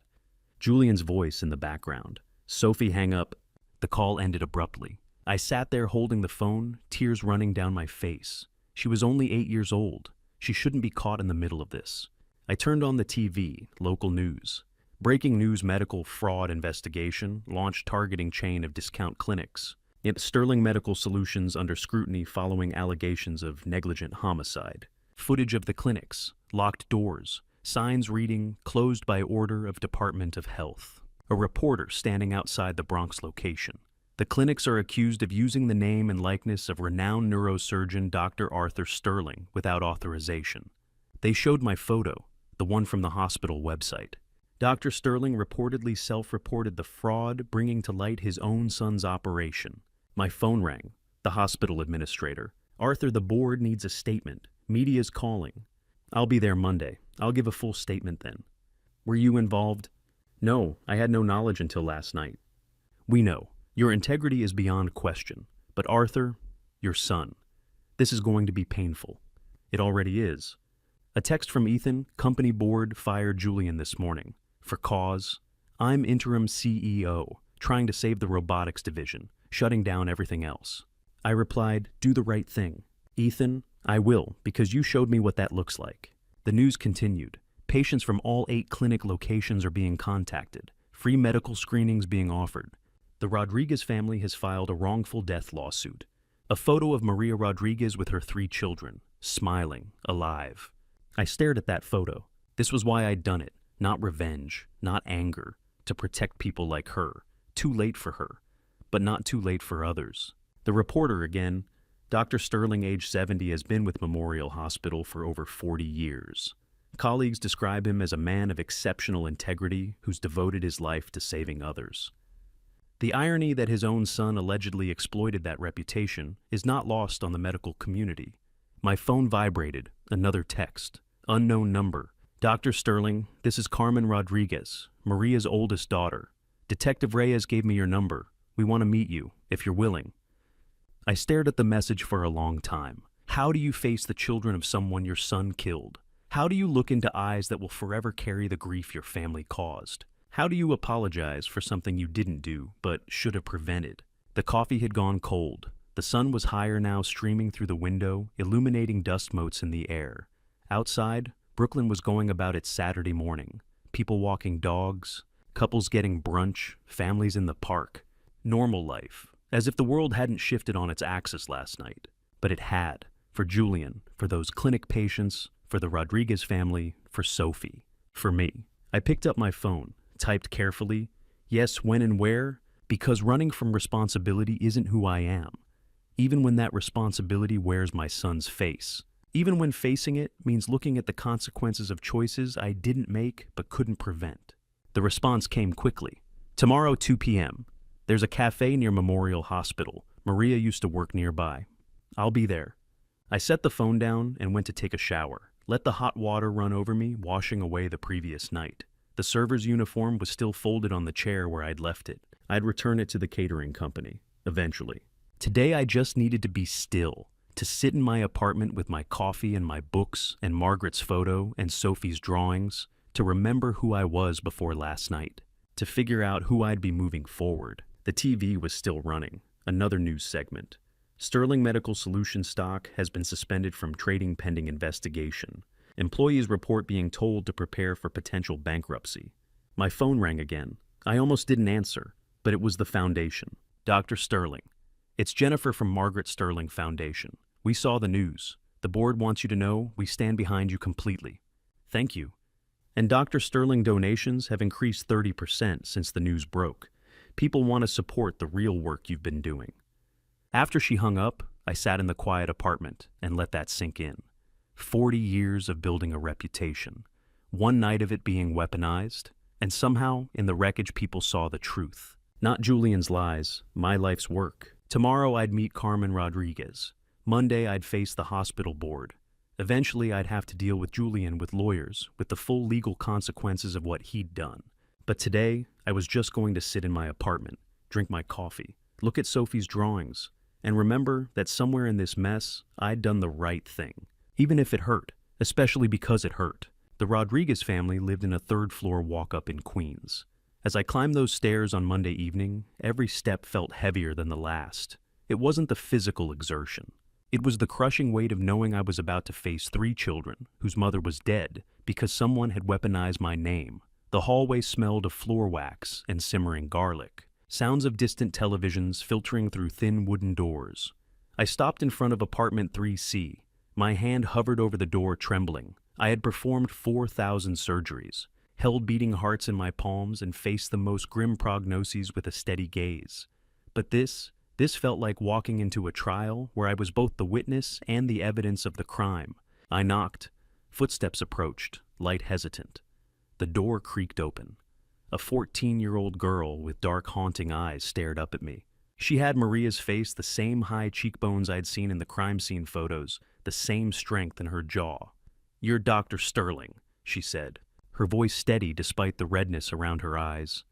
Julian's voice in the background. Sophie, hang up. The call ended abruptly. I sat there holding the phone, tears running down my face. She was only 8 years old. She shouldn't be caught in the middle of this. I turned on the TV, local news. Breaking news: medical fraud investigation, launched targeting chain of discount clinics. Yet Sterling Medical Solutions under scrutiny following allegations of negligent homicide. Footage of the clinics, locked doors, signs reading, closed by order of Department of Health. A reporter standing outside the Bronx location. The clinics are accused of using the name and likeness of renowned neurosurgeon Dr. Arthur Sterling without authorization. They showed my photo, the one from the hospital website. Dr. Sterling reportedly self-reported the fraud, bringing to light his own son's operation. My phone rang. The hospital administrator. Arthur, the board needs a statement. Media's calling. I'll be there Monday. I'll give a full statement then. Were you involved? No, I had no knowledge until last night. We know. Your integrity is beyond question. But Arthur, your son. This is going to be painful. It already is. A text from Ethan, company board fired Julian this morning. For cause. I'm interim CEO, trying to save the robotics division, shutting down everything else. I replied, do the right thing. Ethan, I will, because you showed me what that looks like. The news continued. Patients from all 8 clinic locations are being contacted. Free medical screenings being offered. The Rodriguez family has filed a wrongful death lawsuit. A photo of Maria Rodriguez with her 3 children, smiling, alive. I stared at that photo. This was why I'd done it. not revenge, not anger, to protect people like her. Too late for her, but not too late for others. The reporter again. Dr. Sterling, age 70, has been with Memorial Hospital for over 40 years. Colleagues describe him as a man of exceptional integrity who's devoted his life to saving others. The irony that his own son allegedly exploited that reputation is not lost on the medical community. My phone vibrated. Another text. Unknown number. Dr. Sterling, this is Carmen Rodriguez, Maria's oldest daughter. Detective Reyes gave me your number. We want to meet you, if you're willing. I stared at the message for a long time. How do you face the children of someone your son killed? How do you look into eyes that will forever carry the grief your family caused? How do you apologize for something you didn't do, but should have prevented? The coffee had gone cold. The sun was higher now, streaming through the window, illuminating dust motes in the air. Outside, Brooklyn was going about its Saturday morning. People walking dogs, couples getting brunch, families in the park. Normal life, as if the world hadn't shifted on its axis last night. But it had, for Julian, for those clinic patients, for the Rodriguez family, for Sophie, for me. I picked up my phone, typed carefully, yes, when and where, because running from responsibility isn't who I am. Even when that responsibility wears my son's face. Even when facing it means looking at the consequences of choices I didn't make but couldn't prevent. The response came quickly. Tomorrow, 2 p.m. There's a cafe near Memorial Hospital. Maria used to work nearby. I'll be there. I set the phone down and went to take a shower. Let the hot water run over me, washing away the previous night. The server's uniform was still folded on the chair where I'd left it. I'd return it to the catering company, eventually. Today I just needed to be still, to sit in my apartment with my coffee and my books and Margaret's photo and Sophie's drawings, to remember who I was before last night, to figure out who I'd be moving forward. The TV was still running. Another news segment. Sterling Medical Solutions stock has been suspended from trading pending investigation. Employees report being told to prepare for potential bankruptcy. My phone rang again. I almost didn't answer, but it was the foundation. Dr. Sterling. It's Jennifer from Margaret Sterling Foundation. We saw the news. The board wants you to know we stand behind you completely. Thank you. And Dr. Sterling donations have increased 30% since the news broke. People want to support the real work you've been doing. After she hung up, I sat in the quiet apartment and let that sink in. 40 years of building a reputation. One night of it being weaponized, and somehow in the wreckage people saw the truth. Not Julian's lies, my life's work. Tomorrow I'd meet Carmen Rodriguez. Monday I'd face the hospital board. Eventually I'd have to deal with Julian with lawyers, with the full legal consequences of what he'd done. But today, I was just going to sit in my apartment, drink my coffee, look at Sophie's drawings, and remember that somewhere in this mess, I'd done the right thing. Even if it hurt, especially because it hurt. The Rodriguez family lived in a third-floor walk-up in Queens. As I climbed those stairs on Monday evening, every step felt heavier than the last. It wasn't the physical exertion. It was the crushing weight of knowing I was about to face 3 children whose mother was dead because someone had weaponized my name. The hallway smelled of floor wax and simmering garlic. Sounds of distant televisions filtering through thin wooden doors. I stopped in front of apartment 3C. My hand hovered over the door, trembling. I had performed 4,000 surgeries, held beating hearts in my palms, and faced the most grim prognoses with a steady gaze. But this felt like walking into a trial where I was both the witness and the evidence of the crime. I knocked. Footsteps approached, light hesitant. The door creaked open. A 14-year-old girl with dark, haunting eyes stared up at me. She had Maria's face, the same high cheekbones I'd seen in the crime scene photos, the same strength in her jaw. "You're Dr. Sterling," she said, her voice steady despite the redness around her eyes.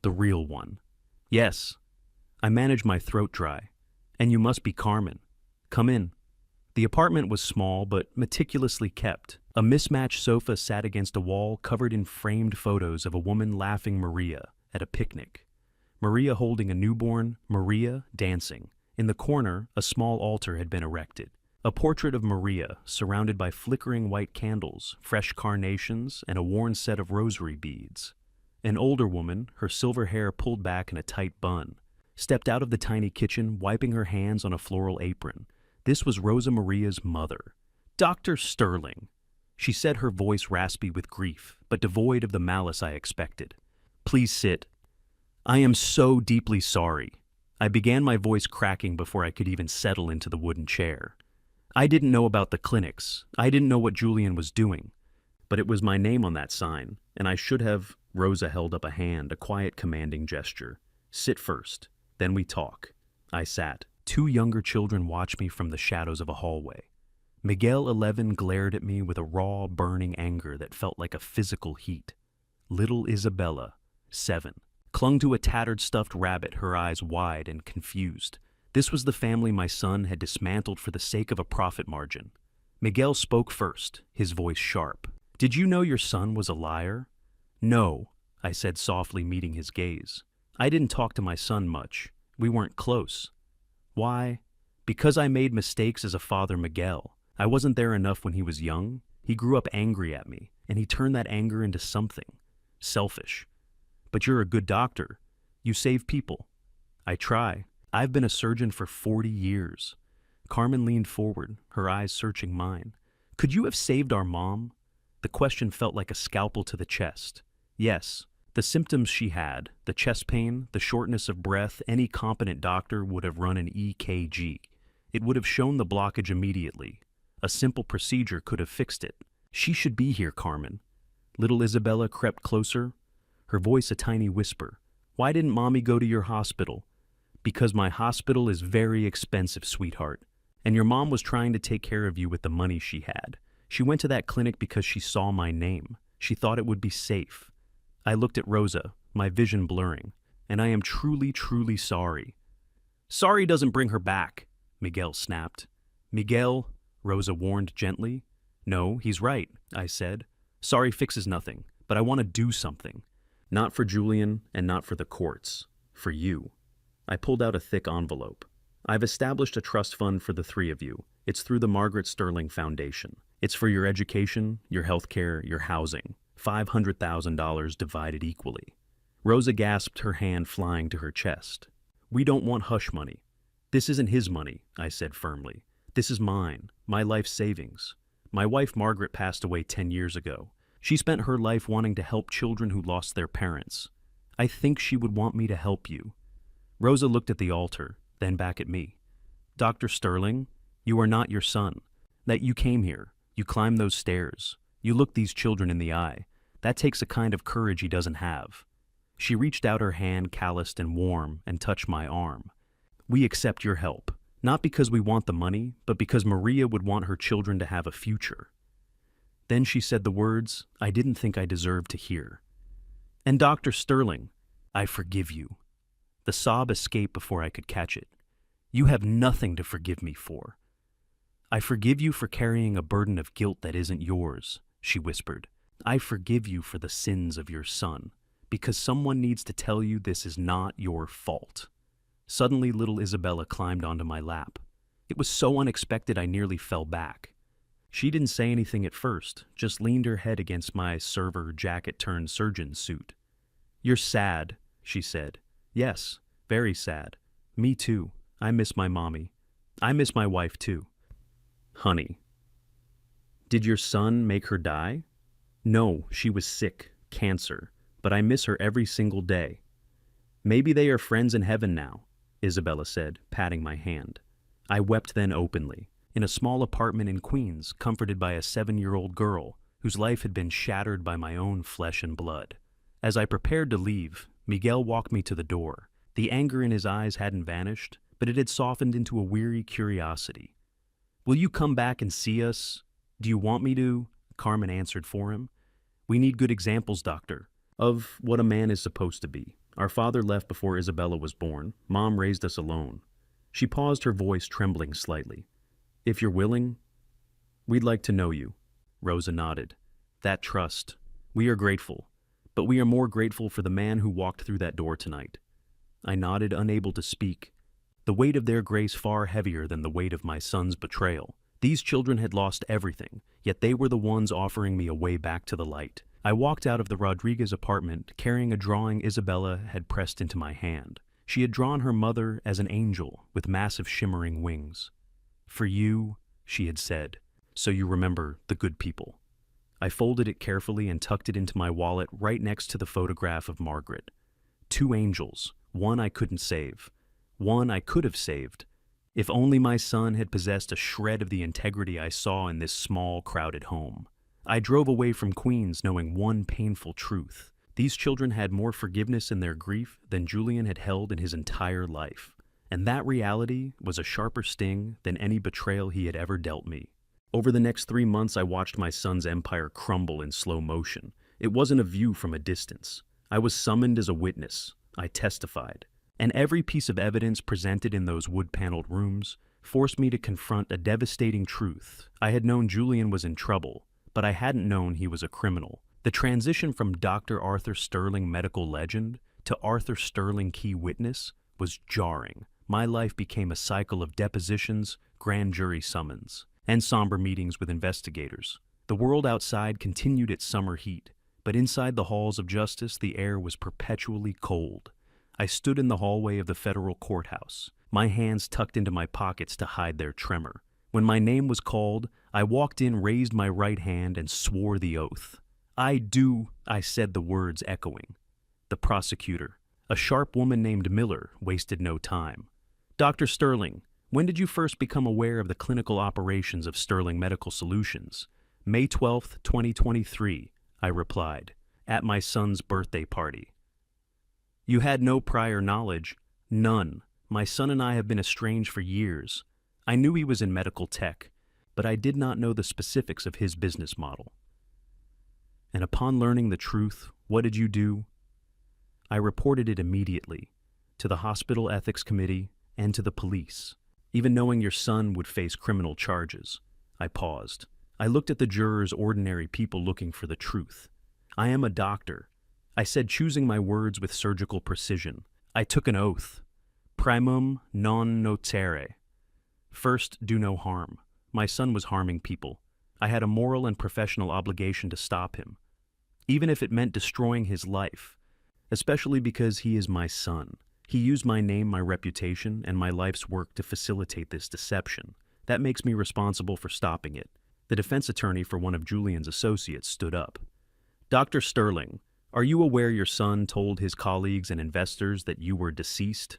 "The real one." "Yes." I managed my throat dry. "And you must be Carmen. Come in." The apartment was small but meticulously kept. A mismatched sofa sat against a wall covered in framed photos of a woman laughing Maria at a picnic. Maria holding a newborn, Maria dancing. In the corner, a small altar had been erected. A portrait of Maria, surrounded by flickering white candles, fresh carnations, and a worn set of rosary beads. An older woman, her silver hair pulled back in a tight bun, stepped out of the tiny kitchen, wiping her hands on a floral apron. This was Rosa Maria's mother. "Dr. Sterling," she said, her voice raspy with grief, but but devoid of the malice I expected. "Please sit. I am so deeply sorry." I began, my voice cracking before I could even settle into the wooden chair. I didn't know about the clinics. I didn't know what Julian was doing. But it was my name on that sign, and I should have. Rosa held up a hand, a quiet, commanding gesture. "Sit first, then we talk." I sat. Two younger children watched me from the shadows of a hallway. Miguel, 11, glared at me with a raw, burning anger that felt like a physical heat. Little Isabella, 7, clung to a tattered stuffed rabbit, her eyes wide and confused. This was the family my son had dismantled for the sake of a profit margin. Miguel spoke first, his voice sharp. "Did you know your son was a liar?" "No," I said softly, meeting his gaze. "I didn't talk to my son much. We weren't close." "Why?" "Because I made mistakes as a father, Miguel. I wasn't there enough when he was young. He grew up angry at me, and he turned that anger into something selfish. But you're a good doctor. You save people." "I try. I've been a surgeon for 40 years. Carmen leaned forward, her eyes searching mine. "Could you have saved our mom?" The question felt like a scalpel to the chest. Yes. The symptoms she had, the chest pain, the shortness of breath, any competent doctor would have run an EKG. It would have shown the blockage immediately. A simple procedure could have fixed it. "She should be here, Carmen." Little Isabella crept closer, her voice a tiny whisper. "Why didn't Mommy go to your hospital?" "Because my hospital is very expensive, sweetheart. And your mom was trying to take care of you with the money she had. She went to that clinic because she saw my name. She thought it would be safe." I looked at Rosa, my vision blurring. "And I am truly, truly sorry." "Sorry doesn't bring her back," Miguel snapped. "Miguel," Rosa warned gently. "No, he's right," I said. "Sorry fixes nothing, but I want to do something. Not for Julian and not for the courts. For you." I pulled out a thick envelope. "I've established a trust fund for the three of you. It's through the Margaret Sterling Foundation. It's for your education, your health care, your housing. $500,000 divided equally." Rosa gasped, her hand flying to her chest. "We don't want hush money. This isn't his money," I said firmly. "This is mine, my life savings. My wife Margaret passed away 10 years ago. She spent her life wanting to help children who lost their parents. I think she would want me to help you." Rosa looked at the altar, then back at me. "Dr. Sterling, you are not your son. That you came here, you climbed those stairs, you looked these children in the eye. That takes a kind of courage he doesn't have." She reached out her hand, calloused and warm, and touched my arm. "We accept your help, not because we want the money, but because Maria would want her children to have a future." Then she said the words I didn't think I deserved to hear. "And Dr. Sterling, I forgive you." The sob escaped before I could catch it. "You have nothing to forgive me for." "I forgive you for carrying a burden of guilt that isn't yours," she whispered. "I forgive you for the sins of your son, because someone needs to tell you this is not your fault." Suddenly, little Isabella climbed onto my lap. It was so unexpected I nearly fell back. She didn't say anything at first, just leaned her head against my server jacket-turned-surgeon suit. "You're sad," she said. "Yes, very sad. Me too. I miss my mommy. I miss my wife too." "Honey, did your son make her die?" "No, she was sick, cancer, but I miss her every single day." "Maybe they are friends in heaven now," Isabella said, patting my hand. I wept then openly, in a small apartment in Queens, comforted by a 7-year-old girl whose life had been shattered by my own flesh and blood. As I prepared to leave, Miguel walked me to the door. The anger in his eyes hadn't vanished, but it had softened into a weary curiosity. "Will you come back and see us?" "Do you want me to?" Carmen answered for him. "We need good examples, doctor, of what a man is supposed to be. Our father left before Isabella was born. Mom raised us alone." She paused, her voice trembling slightly. "If you're willing, we'd like to know you." Rosa nodded. "That trust. We are grateful. But we are more grateful for the man who walked through that door tonight." I nodded, unable to speak. The weight of their grace far heavier than the weight of my son's betrayal. These children had lost everything, yet they were the ones offering me a way back to the light. I walked out of the Rodriguez apartment, carrying a drawing Isabella had pressed into my hand. She had drawn her mother as an angel with massive shimmering wings. "For you," she had said, "so you remember the good people." I folded it carefully and tucked it into my wallet right next to the photograph of Margaret. Two angels, one I couldn't save, one I could have saved. If only my son had possessed a shred of the integrity I saw in this small, crowded home. I drove away from Queens knowing one painful truth. These children had more forgiveness in their grief than Julian had held in his entire life. And that reality was a sharper sting than any betrayal he had ever dealt me. Over the next 3 months, I watched my son's empire crumble in slow motion. It wasn't a view from a distance. I was summoned as a witness. I testified. And every piece of evidence presented in those wood-paneled rooms forced me to confront a devastating truth. I had known Julian was in trouble, but I hadn't known he was a criminal. The transition from Dr. Arthur Sterling medical legend to Arthur Sterling key witness was jarring. My life became a cycle of depositions, grand jury summons, and somber meetings with investigators. The world outside continued its summer heat, but inside the halls of justice the air was perpetually cold. I stood in the hallway of the federal courthouse, my hands tucked into my pockets to hide their tremor. When my name was called, I walked in, raised my right hand, and swore the oath. "I do," I said, the words echoing. The prosecutor, a sharp woman named Miller, wasted no time. "Dr. Sterling, when did you first become aware of the clinical operations of Sterling Medical Solutions?" "May 12th, 2023, I replied, "at my son's birthday party." "You had no prior knowledge?" "None. My son and I have been estranged for years. I knew he was in medical tech, but I did not know the specifics of his business model." "And upon learning the truth, what did you do?" "I reported it immediately, to the hospital ethics committee and to the police. Even knowing your son would face criminal charges." I paused. I looked at the jurors, ordinary people looking for the truth. "I am a doctor," I said, choosing my words with surgical precision. "I took an oath. Primum non nocere. First, do no harm. My son was harming people. I had a moral and professional obligation to stop him, even if it meant destroying his life, especially because he is my son. He used my name, my reputation, and my life's work to facilitate this deception. That makes me responsible for stopping it." The defense attorney for one of Julian's associates stood up. "Dr. Sterling, are you aware your son told his colleagues and investors that you were deceased?"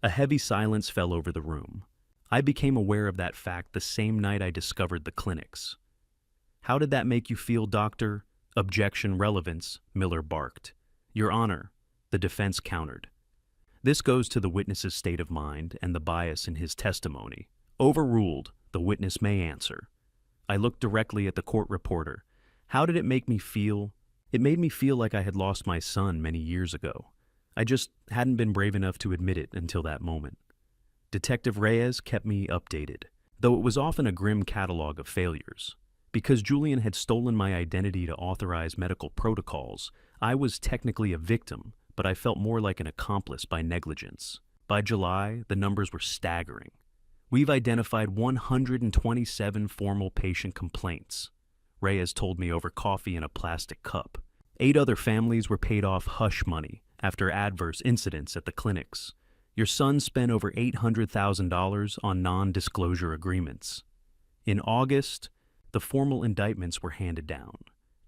A heavy silence fell over the room. I became aware of that fact the same night I discovered the clinics. "How did that make you feel, Doctor?" "Objection, relevance," Miller barked. "Your Honor," the defense countered. "This goes to the witness's state of mind and the bias in his testimony. Overruled, the witness may answer." I looked directly at the court reporter. "How did it make me feel?" "It made me feel like I had lost my son many years ago. I just hadn't been brave enough to admit it until that moment." Detective Reyes kept me updated, though it was often a grim catalog of failures. Because Julian had stolen my identity to authorize medical protocols, I was technically a victim, but I felt more like an accomplice by negligence. By July, the numbers were staggering. "We've identified 127 formal patient complaints," Reyes told me over coffee in a plastic cup. 8 other families were paid off hush money after adverse incidents at the clinics. Your son spent over $800,000 on non-disclosure agreements. In August, the formal indictments were handed down.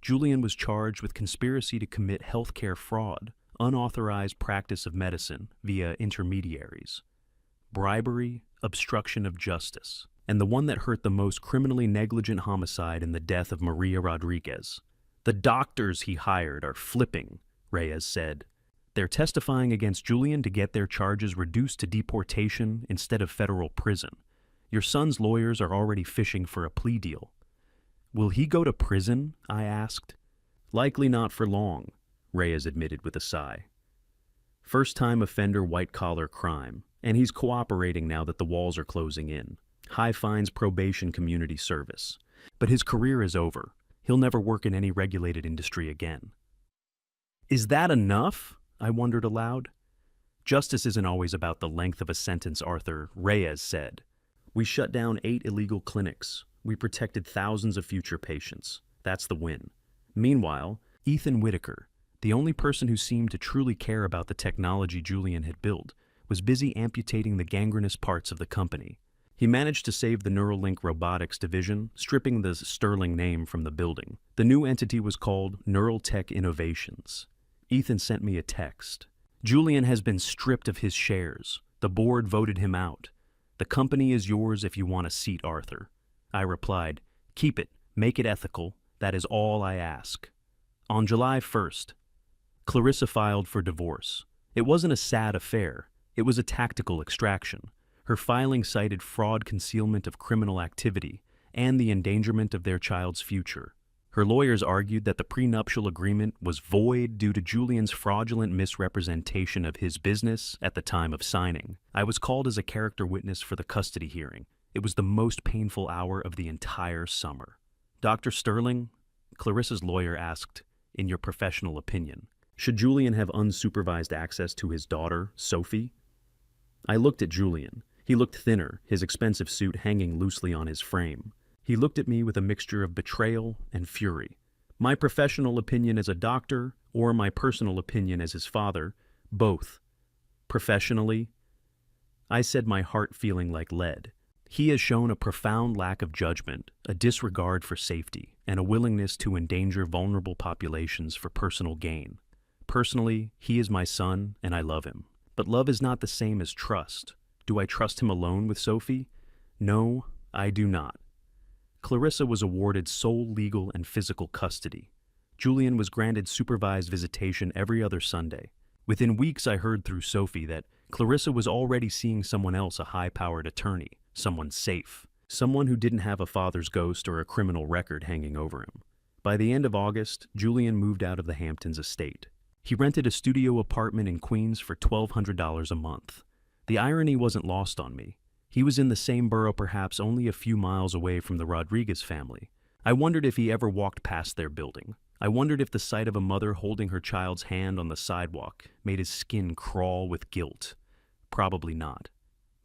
Julian was charged with conspiracy to commit healthcare fraud, unauthorized practice of medicine via intermediaries, bribery, obstruction of justice, and the one that hurt the most, criminally negligent homicide in the death of Maria Rodriguez. "The doctors he hired are flipping," Reyes said. "They're testifying against Julian to get their charges reduced to deportation instead of federal prison. Your son's lawyers are already fishing for a plea deal." "Will he go to prison?" I asked. "Likely not for long," Reyes admitted with a sigh. "First-time offender, white-collar crime, and he's cooperating now that the walls are closing in. High fines, probation, community service. But his career is over. He'll never work in any regulated industry again." "Is that enough?" I wondered aloud. "Justice isn't always about the length of a sentence, Arthur," Reyes said. "We shut down 8 illegal clinics. We protected thousands of future patients. That's the win." Meanwhile, Ethan Whitaker, the only person who seemed to truly care about the technology Julian had built, was busy amputating the gangrenous parts of the company. He managed to save the Neuralink Robotics division, stripping the Sterling name from the building. The new entity was called Neural Tech Innovations. Ethan sent me a text. Julian has been stripped of his shares. The board voted him out. The company is yours if you want a seat, Arthur. I replied, keep it, make it ethical. That is all I ask. On July 1st, Clarissa filed for divorce. It wasn't a sad affair. It was a tactical extraction. Her filing cited fraud, concealment of criminal activity, and the endangerment of their child's future. Her lawyers argued that the prenuptial agreement was void due to Julian's fraudulent misrepresentation of his business at the time of signing. I was called as a character witness for the custody hearing. It was the most painful hour of the entire summer. Dr. Sterling, Clarissa's lawyer asked, in your professional opinion, should Julian have unsupervised access to his daughter, Sophie? I looked at Julian. He looked thinner, his expensive suit hanging loosely on his frame. He looked at me with a mixture of betrayal and fury. My professional opinion as a doctor, or my personal opinion as his father, both. Professionally, I said, my heart feeling like lead. He has shown a profound lack of judgment, a disregard for safety, and a willingness to endanger vulnerable populations for personal gain. Personally, he is my son, and I love him. But love is not the same as trust. Do I trust him alone with Sophie? No, I do not. Clarissa was awarded sole legal and physical custody. Julian was granted supervised visitation every other Sunday. Within weeks, I heard through Sophie that Clarissa was already seeing someone else, a high-powered attorney, someone safe, someone who didn't have a father's ghost or a criminal record hanging over him. By the end of August, Julian moved out of the Hamptons estate. He rented a studio apartment in Queens for $1,200 a month. The irony wasn't lost on me. He was in the same borough, perhaps only a few miles away from the Rodriguez family. I wondered if he ever walked past their building. I wondered if the sight of a mother holding her child's hand on the sidewalk made his skin crawl with guilt. Probably not.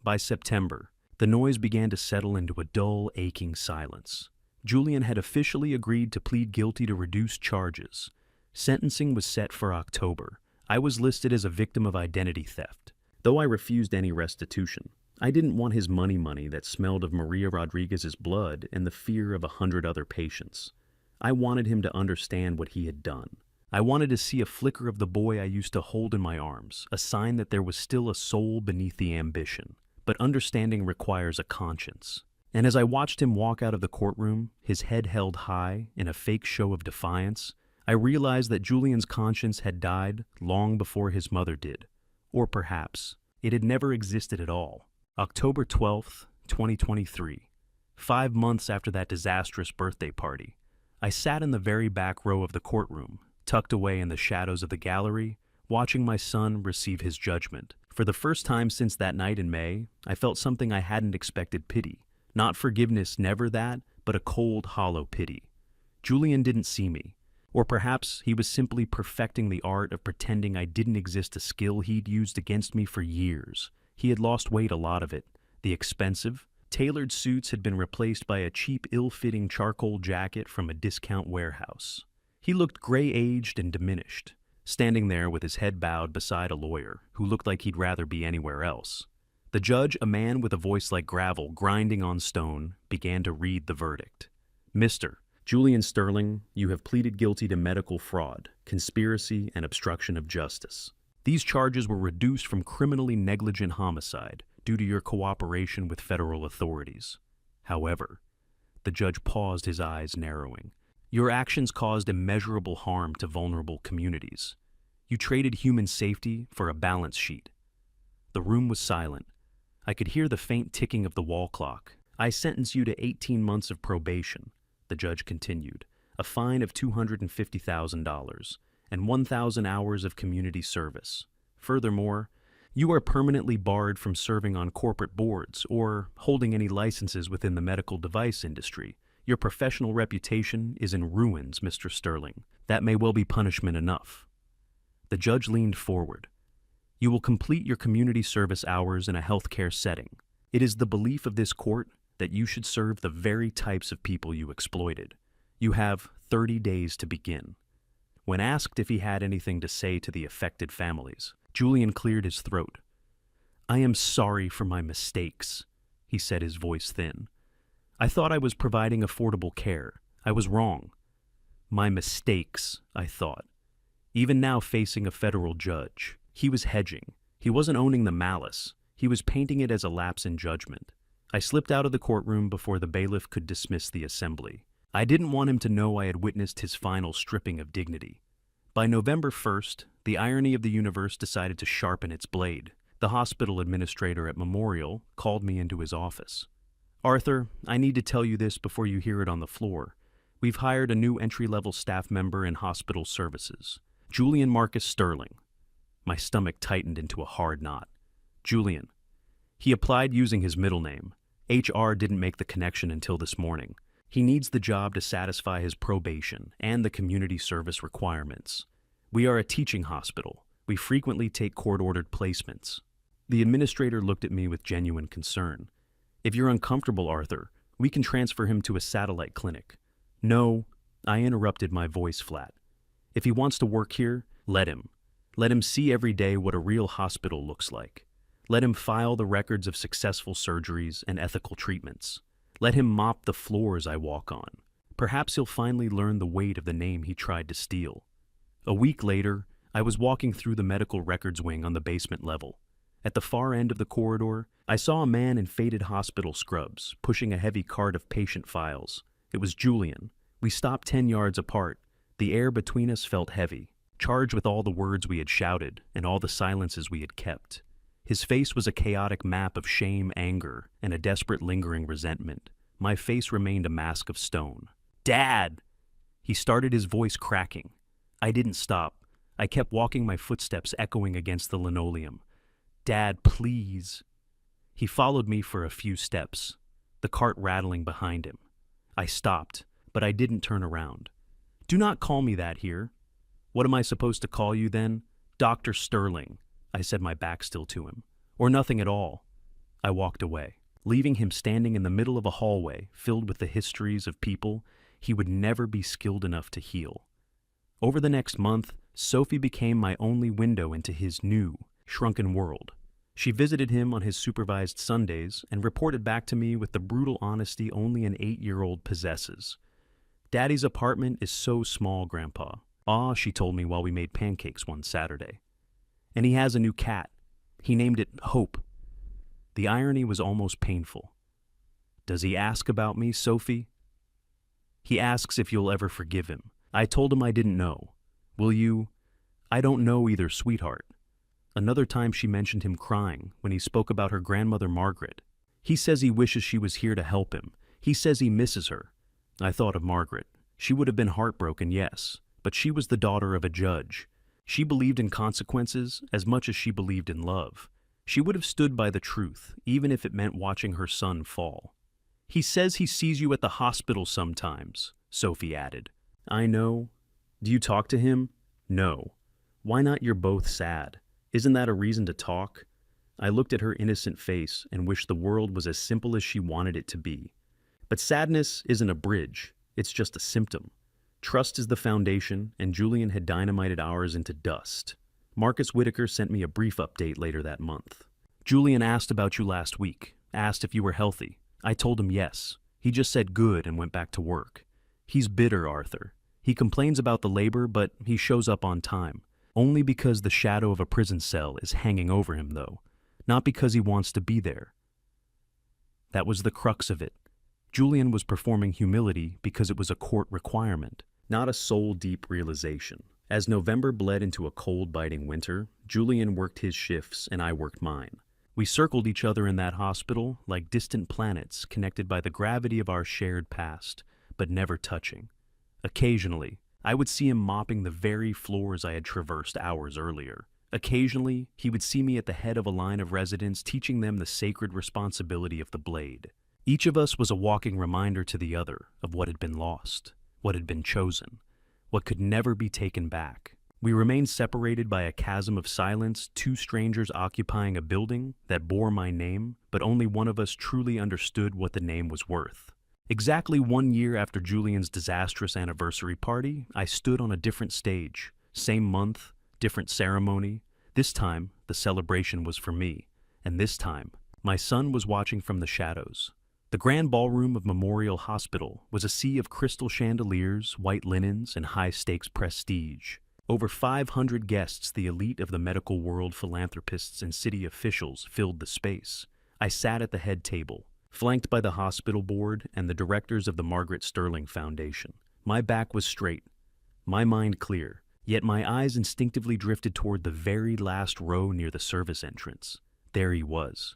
By September, the noise began to settle into a dull, aching silence. Julian had officially agreed to plead guilty to reduced charges. Sentencing was set for October. I was listed as a victim of identity theft. Though I refused any restitution, I didn't want his money that smelled of Maria Rodriguez's blood and the fear of 100 other patients. I wanted him to understand what he had done. I wanted to see a flicker of the boy I used to hold in my arms, a sign that there was still a soul beneath the ambition. But understanding requires a conscience. And as I watched him walk out of the courtroom, his head held high in a fake show of defiance, I realized that Julian's conscience had died long before his mother did. Or perhaps it had never existed at all. October 12th, 2023. 5 months after that disastrous birthday party, I sat in the very back row of the courtroom, tucked away in the shadows of the gallery, watching my son receive his judgment. For the first time since that night in May, I felt something I hadn't expected: pity. Not forgiveness, never that, but a cold, hollow pity. Julian didn't see me. Or perhaps he was simply perfecting the art of pretending I didn't exist, a skill he'd used against me for years. He had lost weight, a lot of it. The expensive, tailored suits had been replaced by a cheap, ill-fitting charcoal jacket from a discount warehouse. He looked gray-aged and diminished, standing there with his head bowed beside a lawyer who looked like he'd rather be anywhere else. The judge, a man with a voice like gravel grinding on stone, began to read the verdict. Mr. Julian Sterling, you have pleaded guilty to medical fraud, conspiracy, and obstruction of justice. These charges were reduced from criminally negligent homicide due to your cooperation with federal authorities. However, the judge paused, his eyes narrowing. Your actions caused immeasurable harm to vulnerable communities. You traded human safety for a balance sheet. The room was silent. I could hear the faint ticking of the wall clock. I sentence you to 18 months of probation, the judge continued, a fine of $250,000, and 1,000 hours of community service. Furthermore, you are permanently barred from serving on corporate boards or holding any licenses within the medical device industry. Your professional reputation is in ruins, Mr. Sterling. That may well be punishment enough. The judge leaned forward. You will complete your community service hours in a healthcare setting. It is the belief of this court that you should serve the very types of people you exploited. You have 30 days to begin. When asked if he had anything to say to the affected families, Julian cleared his throat. I am sorry for my mistakes. he said, his voice thin. I thought I was providing affordable care. I was wrong. My mistakes, I thought. Even now facing a federal judge, he was hedging. He wasn't owning the malice. He was painting it as a lapse in judgment. I slipped out of the courtroom before the bailiff could dismiss the assembly. I didn't want him to know I had witnessed his final stripping of dignity. By November 1st, the irony of the universe decided to sharpen its blade. The hospital administrator at Memorial called me into his office. Arthur, I need to tell you this before you hear it on the floor. We've hired a new entry-level staff member in hospital services, Julian Marcus Sterling. My stomach tightened into a hard knot. Julian. He applied using his middle name. HR didn't make the connection until this morning. He needs the job to satisfy his probation and the community service requirements. We are a teaching hospital. We frequently take court-ordered placements. The administrator looked at me with genuine concern. If you're uncomfortable, Arthur, we can transfer him to a satellite clinic. No, I interrupted, my voice flat. If he wants to work here, let him. Let him see every day what a real hospital looks like. Let him file the records of successful surgeries and ethical treatments. Let him mop the floors I walk on. Perhaps he'll finally learn the weight of the name he tried to steal. A week later, I was walking through the medical records wing on the basement level. At the far end of the corridor, I saw a man in faded hospital scrubs, pushing a heavy cart of patient files. It was Julian. We stopped 10 yards apart. The air between us felt heavy, charged with all the words we had shouted and all the silences we had kept. His face was a chaotic map of shame, anger, and a desperate lingering resentment. My face remained a mask of stone. Dad! He started, his voice cracking. I didn't stop. I kept walking, my footsteps echoing against the linoleum. Dad, please. He followed me for a few steps, the cart rattling behind him. I stopped, but I didn't turn around. Do not call me that here. What am I supposed to call you then? Dr. Sterling, I said, my back still to him. Or nothing at all. I walked away, leaving him standing in the middle of a hallway filled with the histories of people he would never be skilled enough to heal. Over the next month, Sophie became my only window into his new, shrunken world. She visited him on his supervised Sundays and reported back to me with the brutal honesty only an 8-year-old possesses. Daddy's apartment is so small, Grandpa. Ah, she told me while we made pancakes one Saturday. And he has a new cat. He named it Hope. The irony was almost painful. Does he ask about me, Sophie? He asks if you'll ever forgive him. I told him I didn't know. Will you? I don't know either, sweetheart. Another time she mentioned him crying when he spoke about her grandmother Margaret. He says he wishes she was here to help him. He says he misses her. I thought of Margaret. She would have been heartbroken, yes, but she was the daughter of a judge. She believed in consequences as much as she believed in love. She would have stood by the truth, even if it meant watching her son fall. He says he sees you at the hospital sometimes, Sophie added. I know. Do you talk to him? No. Why not? You're both sad. Isn't that a reason to talk? I looked at her innocent face and wished the world was as simple as she wanted it to be. But sadness isn't a bridge. It's just a symptom. Trust is the foundation, and Julian had dynamited ours into dust. Marcus Whitaker sent me a brief update later that month. Julian asked about you last week, asked if you were healthy. I told him yes. He just said good and went back to work. He's bitter, Arthur. He complains about the labor, but he shows up on time. Only because the shadow of a prison cell is hanging over him, though. Not because he wants to be there. That was the crux of it. Julian was performing humility because it was a court requirement, not a soul-deep realization. As November bled into a cold, biting winter, Julian worked his shifts and I worked mine. We circled each other in that hospital like distant planets connected by the gravity of our shared past, but never touching. Occasionally, I would see him mopping the very floors I had traversed hours earlier. Occasionally, he would see me at the head of a line of residents teaching them the sacred responsibility of the blade. Each of us was a walking reminder to the other of what had been lost, what had been chosen, what could never be taken back. We remained separated by a chasm of silence, two strangers occupying a building that bore my name, but only one of us truly understood what the name was worth. Exactly 1 year after Julian's disastrous anniversary party, I stood on a different stage. Same month, different ceremony. This time, the celebration was for me. And this time, My son was watching from the shadows. The grand ballroom of Memorial Hospital was a sea of crystal chandeliers, white linens, and high-stakes prestige. Over 500 guests, the elite of the medical world, philanthropists, and city officials, filled the space. I sat at the head table, flanked by the hospital board and the directors of the Margaret Sterling Foundation. My back was straight, my mind clear, yet my eyes instinctively drifted toward the very last row near the service entrance. There he was.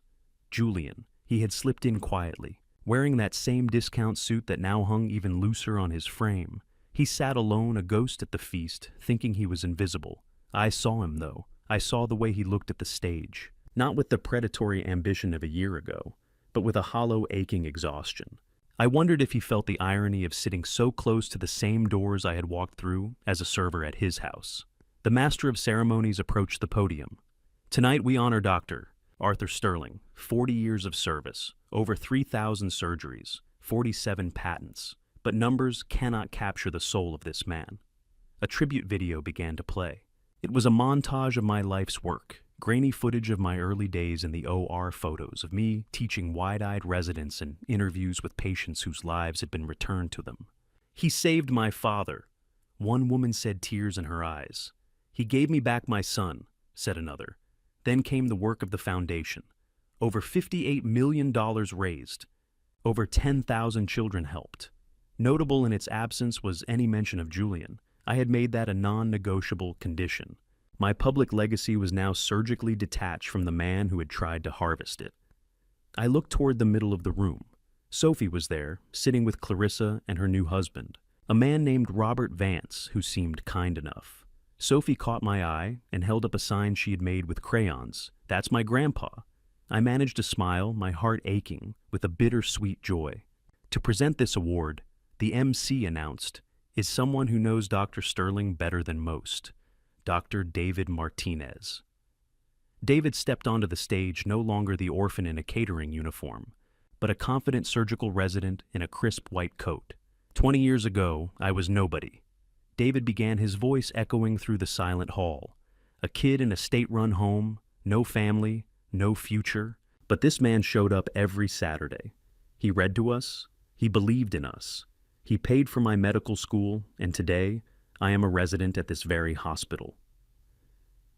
Julian. He had slipped in quietly, wearing that same discount suit that now hung even looser on his frame. He sat alone, a ghost at the feast, thinking he was invisible. I saw him, though. I saw the way he looked at the stage, not with the predatory ambition of a year ago, but with a hollow, aching exhaustion. I wondered if he felt the irony of sitting so close to the same doors I had walked through as a server at his house. The master of ceremonies approached the podium. Tonight we honor Dr. Arthur Sterling, 40 years of service, over 3,000 surgeries, 47 patents. But numbers cannot capture the soul of this man. A tribute video began to play. It was a montage of my life's work, grainy footage of my early days in the OR, photos of me teaching wide-eyed residents and interviews with patients whose lives had been returned to them. He saved my father. One woman said, tears in her eyes. He gave me back my son, said another. Then came the work of the foundation. Over $58 million raised. Over 10,000 children helped. Notable in its absence was any mention of Julian. I had made that a non-negotiable condition. My public legacy was now surgically detached from the man who had tried to harvest it. I looked toward the middle of the room. Sophie was there, sitting with Clarissa and her new husband, a man named Robert Vance, who seemed kind enough. Sophie caught my eye and held up a sign she had made with crayons. That's my grandpa. I managed to smile, my heart aching with a bittersweet joy. To present this award, the MC announced, is someone who knows Dr. Sterling better than most, Dr. David Martinez. David stepped onto the stage, no longer the orphan in a catering uniform, but a confident surgical resident in a crisp white coat. 20 years ago, I was nobody. David began, his voice echoing through the silent hall. A kid in a state-run home, no family, no future. But this man showed up every Saturday. He read to us. He believed in us. He paid for my medical school, and today, I am a resident at this very hospital.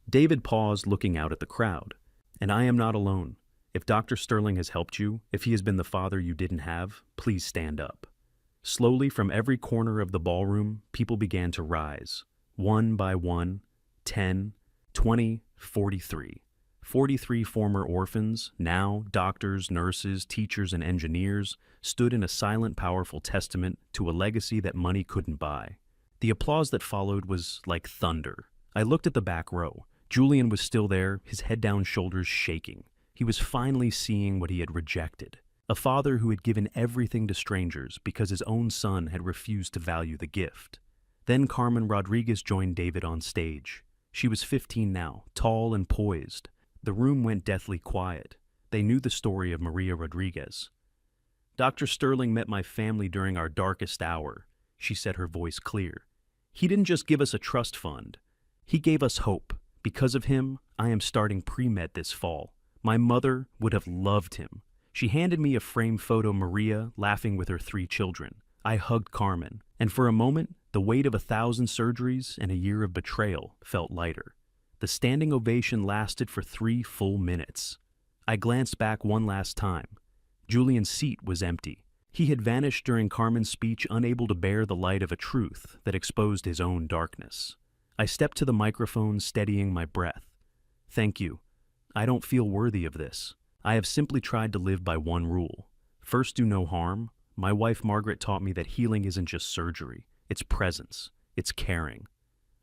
David paused, looking out at the crowd. And I am not alone. If Dr. Sterling has helped you, if he has been the father you didn't have, please stand up. Slowly, from every corner of the ballroom, people began to rise. One by one, 10, 20, 43. 43 former orphans, now doctors, nurses, teachers, and engineers, stood in a silent, powerful testament to a legacy that money couldn't buy. The applause that followed was like thunder. I looked at the back row. Julian was still there, his head down, shoulders shaking. He was finally seeing what he had rejected. A father who had given everything to strangers because his own son had refused to value the gift. Then Carmen Rodriguez joined David on stage. She was 15 now, tall and poised. The room went deathly quiet. They knew the story of Maria Rodriguez. Dr. Sterling met my family during our darkest hour, she said, her voice clear. He didn't just give us a trust fund. He gave us hope. Because of him, I am starting pre-med this fall. My mother would have loved him. She handed me a framed photo, Maria laughing with her 3 children. I hugged Carmen, and for a moment, the weight of 1,000 surgeries and a year of betrayal felt lighter. The standing ovation lasted for 3 full minutes. I glanced back one last time. Julian's seat was empty. He had vanished during Carmen's speech, unable to bear the light of a truth that exposed his own darkness. I stepped to the microphone, steadying my breath. Thank you. I don't feel worthy of this. I have simply tried to live by one rule. First, do no harm. My wife Margaret taught me that healing isn't just surgery. It's presence. It's caring.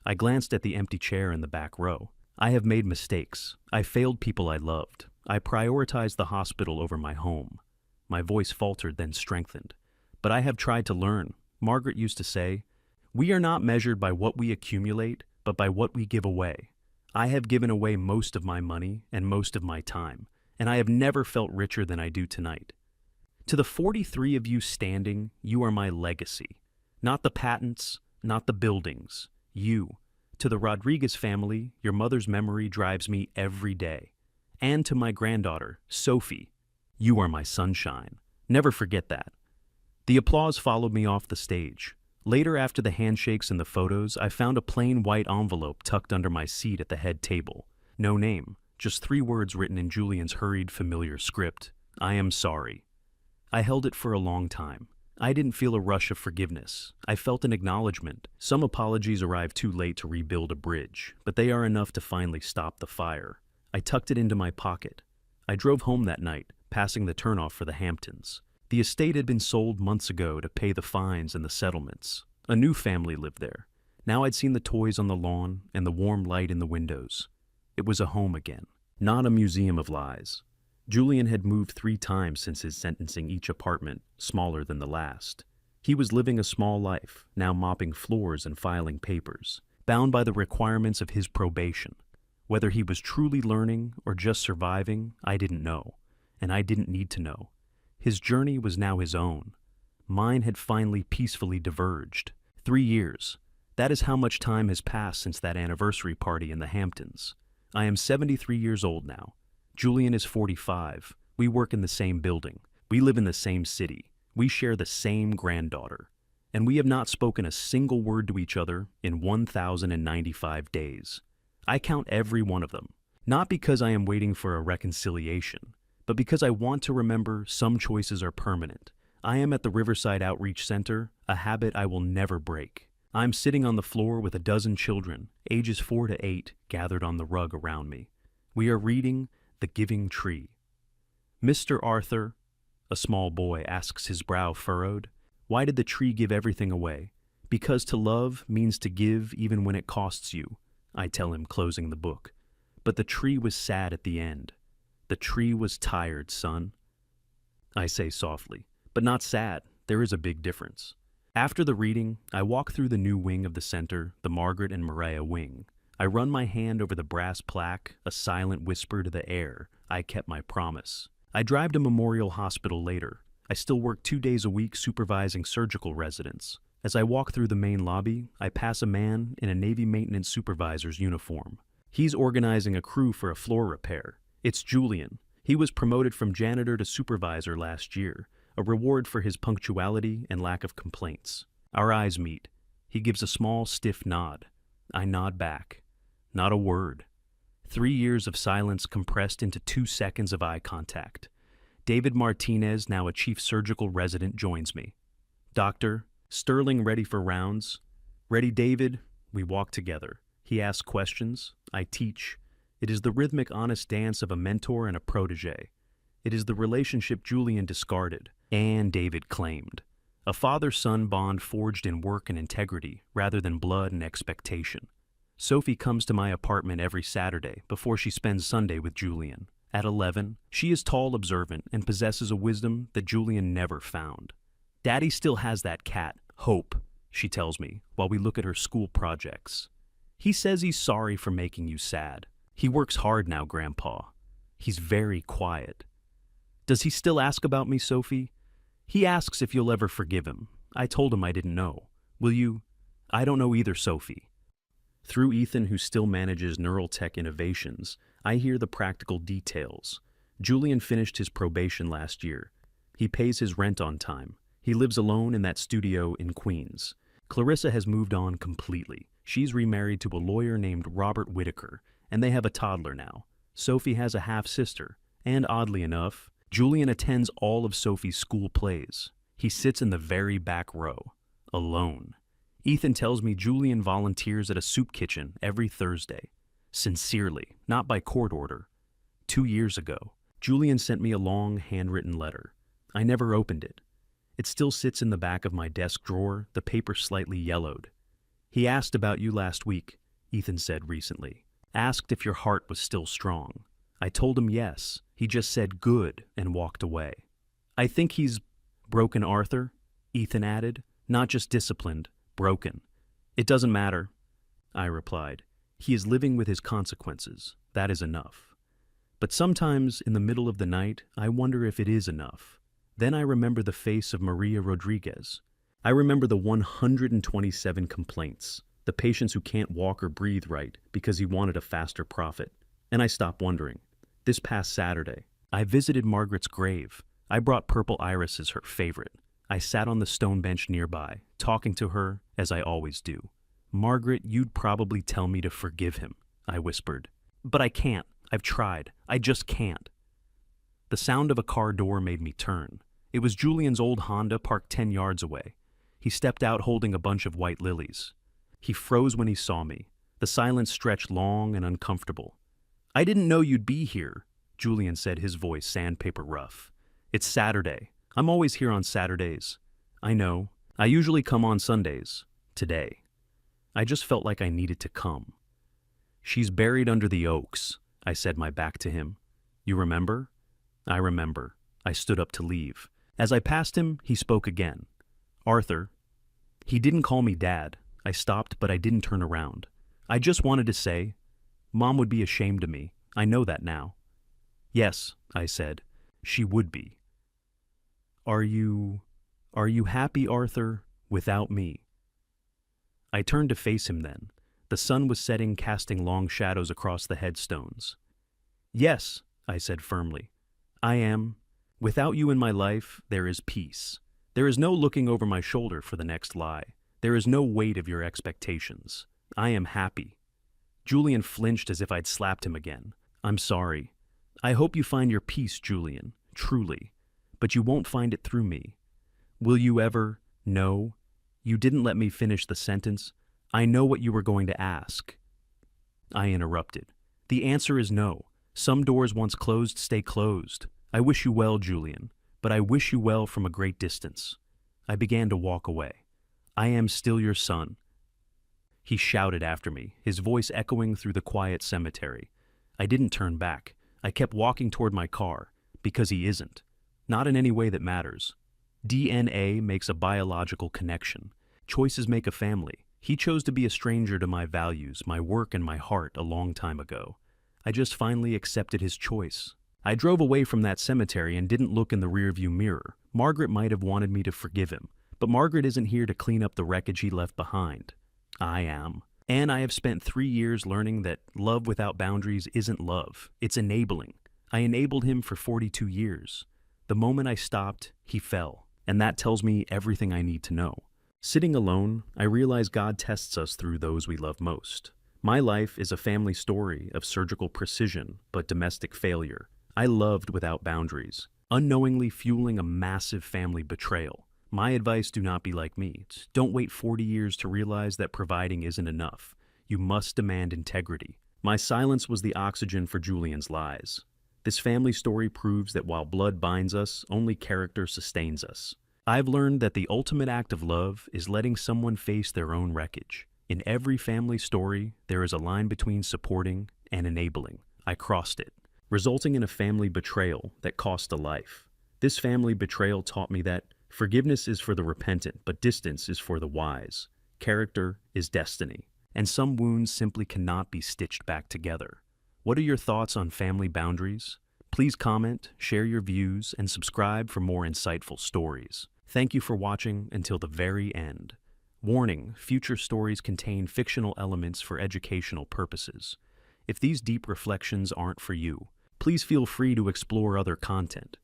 I glanced at the empty chair in the back row. I have made mistakes. I failed people I loved. I prioritized the hospital over my home. My voice faltered, then strengthened. But I have tried to learn. Margaret used to say, we are not measured by what we accumulate, but by what we give away. I have given away most of my money and most of my time, and I have never felt richer than I do tonight. To the 43 of you standing, you are my legacy. Not the patents, not the buildings. You. To the Rodriguez family, your mother's memory drives me every day. And to my granddaughter, Sophie, You are my sunshine. Never forget that." The applause followed me off the stage. Later, after the handshakes and the photos, I found a plain white envelope tucked under my seat at the head table. No name, just 3 words written in Julian's hurried, familiar script. "I am sorry." I held it for a long time. I didn't feel a rush of forgiveness. I felt an acknowledgement. Some apologies arrive too late to rebuild a bridge, but they are enough to finally stop the fire. I tucked it into my pocket. I drove home that night, passing the turnoff for the Hamptons. The estate had been sold months ago to pay the fines and the settlements. A new family lived there. Now I'd seen the toys on the lawn and the warm light in the windows. It was a home again, not a museum of lies. Julian had moved 3 times since his sentencing, each apartment smaller than the last. He was living a small life, now mopping floors and filing papers, bound by the requirements of his probation. Whether he was truly learning or just surviving, I didn't know, and I didn't need to know. His journey was now his own. Mine had finally peacefully diverged. 3 years. That is how much time has passed since that anniversary party in the Hamptons. I am 73 years old now. Julian is 45. We work in the same building. We live in the same city. We share the same granddaughter. And we have not spoken a single word to each other in 1,095 days. I count every one of them, not because I am waiting for a reconciliation, but because I want to remember some choices are permanent. I am at the Riverside Outreach Center, a habit I will never break. I'm sitting on the floor with a dozen children, ages 4 to 8, gathered on the rug around me. We are reading The Giving Tree. "Mr. Arthur," a small boy asks, his brow furrowed, "why did the tree give everything away?" "Because to love means to give even when it costs you," I tell him, closing the book. But the tree was sad at the end. "The tree was tired, son," I say softly, but not sad. There is a big difference. After the reading, I walk through the new wing of the center, the Margaret and Maria wing. I run my hand over the brass plaque, a silent whisper to the air. I kept my promise. I drive to Memorial Hospital later. I still work 2 days a week supervising surgical residents. As I walk through the main lobby, I pass a man in a Navy maintenance supervisor's uniform. He's organizing a crew for a floor repair. It's Julian. He was promoted from janitor to supervisor last year, a reward for his punctuality and lack of complaints. Our eyes meet. He gives a small, stiff nod. I nod back. Not a word. 3 years of silence compressed into 2 seconds of eye contact. David Martinez, now a chief surgical resident, joins me. "Doctor, Sterling ready for rounds?" "Ready, David." We walk together. He asks questions. I teach. It is the rhythmic, honest dance of a mentor and a protege. It is the relationship Julian discarded and David claimed. A father-son bond forged in work and integrity rather than blood and expectation. Sophie comes to my apartment every Saturday before she spends Sunday with Julian. At 11, she is tall, observant, and possesses a wisdom that Julian never found. "Daddy still has that cat, Hope," she tells me while we look at her school projects. "He says he's sorry for making you sad. He works hard now, Grandpa. He's very quiet." "Does he still ask about me, Sophie?" "He asks if you'll ever forgive him. I told him I didn't know. Will you?" "I don't know either, Sophie." Through Ethan, who still manages neural tech innovations, I hear the practical details. Julian finished his probation last year. He pays his rent on time. He lives alone in that studio in Queens. Clarissa has moved on completely. She's remarried to a lawyer named Robert Whitaker, and they have a toddler now. Sophie has a half-sister, and oddly enough, Julian attends all of Sophie's school plays. He sits in the very back row, alone. Ethan tells me Julian volunteers at a soup kitchen every Thursday. Sincerely, not by court order. 2 years ago, Julian sent me a long, handwritten letter. I never opened it. It still sits in the back of my desk drawer, the paper slightly yellowed. "He asked about you last week," Ethan said recently. "Asked if your heart was still strong. I told him yes. He just said good and walked away." "I think he's broken, Arthur," Ethan added. "Not just disciplined, broken." "It doesn't matter," I replied. "He is living with his consequences. That is enough." But sometimes, in the middle of the night, I wonder if it is enough. Then I remember the face of Maria Rodriguez. I remember the 127 complaints, the patients who can't walk or breathe right because he wanted a faster profit. And I stop wondering. This past Saturday, I visited Margaret's grave. I brought purple irises, her favorite. I sat on the stone bench nearby, talking to her as I always do. Margaret, you'd probably tell me to forgive him, I whispered. But I can't. I've tried. I just can't. The sound of a car door made me turn. It was Julian's old Honda parked 10 yards away. He stepped out holding a bunch of white lilies. He froze when he saw me. The silence stretched long and uncomfortable. I didn't know you'd be here, Julian said, his voice sandpaper rough. It's Saturday. I'm always here on Saturdays. I know. I usually come on Sundays. Today. I just felt like I needed to come. She's buried under the oaks, I said, my back to him. You remember? I remember. I stood up to leave. As I passed him, he spoke again. Arthur. He didn't call me Dad. I stopped, but I didn't turn around. I just wanted to say, Mom would be ashamed of me. I know that now. Yes, I said. She would be. Are you happy, Arthur, without me? I turned to face him then. The sun was setting, casting long shadows across the headstones. Yes, I said firmly. I am. Without you in my life, there is peace. There is no looking over my shoulder for the next lie. There is no weight of your expectations. I am happy. Julian flinched as if I'd slapped him again. I'm sorry. I hope you find your peace, Julian, truly. But you won't find it through me. Will you ever? No. You didn't let me finish the sentence. I know what you were going to ask. I interrupted. The answer is no. Some doors once closed stay closed. I wish you well, Julian, but I wish you well from a great distance. I began to walk away. I am still your son. He shouted after me, his voice echoing through the quiet cemetery. I didn't turn back. I kept walking toward my car, because he isn't. Not in any way that matters. DNA makes a biological connection. Choices make a family. He chose to be a stranger to my values, my work, and my heart a long time ago. I just finally accepted his choice. I drove away from that cemetery and didn't look in the rearview mirror. Margaret might have wanted me to forgive him, but Margaret isn't here to clean up the wreckage he left behind. I am. And I have spent 3 years learning that love without boundaries isn't love. It's enabling. I enabled him for 42 years. The moment I stopped, he fell. And that tells me everything I need to know. Sitting alone, I realize God tests us through those we love most. My life is a family story of surgical precision, but domestic failure. I loved without boundaries, unknowingly fueling a massive family betrayal. My advice: do not be like me. Don't wait 40 years to realize that providing isn't enough. You must demand integrity. My silence was the oxygen for Julian's lies. This family story proves that while blood binds us, only character sustains us. I've learned that the ultimate act of love is letting someone face their own wreckage. In every family story, there is a line between supporting and enabling. I crossed it, resulting in a family betrayal that cost a life. This family betrayal taught me that forgiveness is for the repentant, but distance is for the wise. Character is destiny, and some wounds simply cannot be stitched back together. What are your thoughts on family boundaries? Please comment, share your views, and subscribe for more insightful stories. Thank you for watching until the very end. Warning: future stories contain fictional elements for educational purposes. If these deep reflections aren't for you, please feel free to explore other content.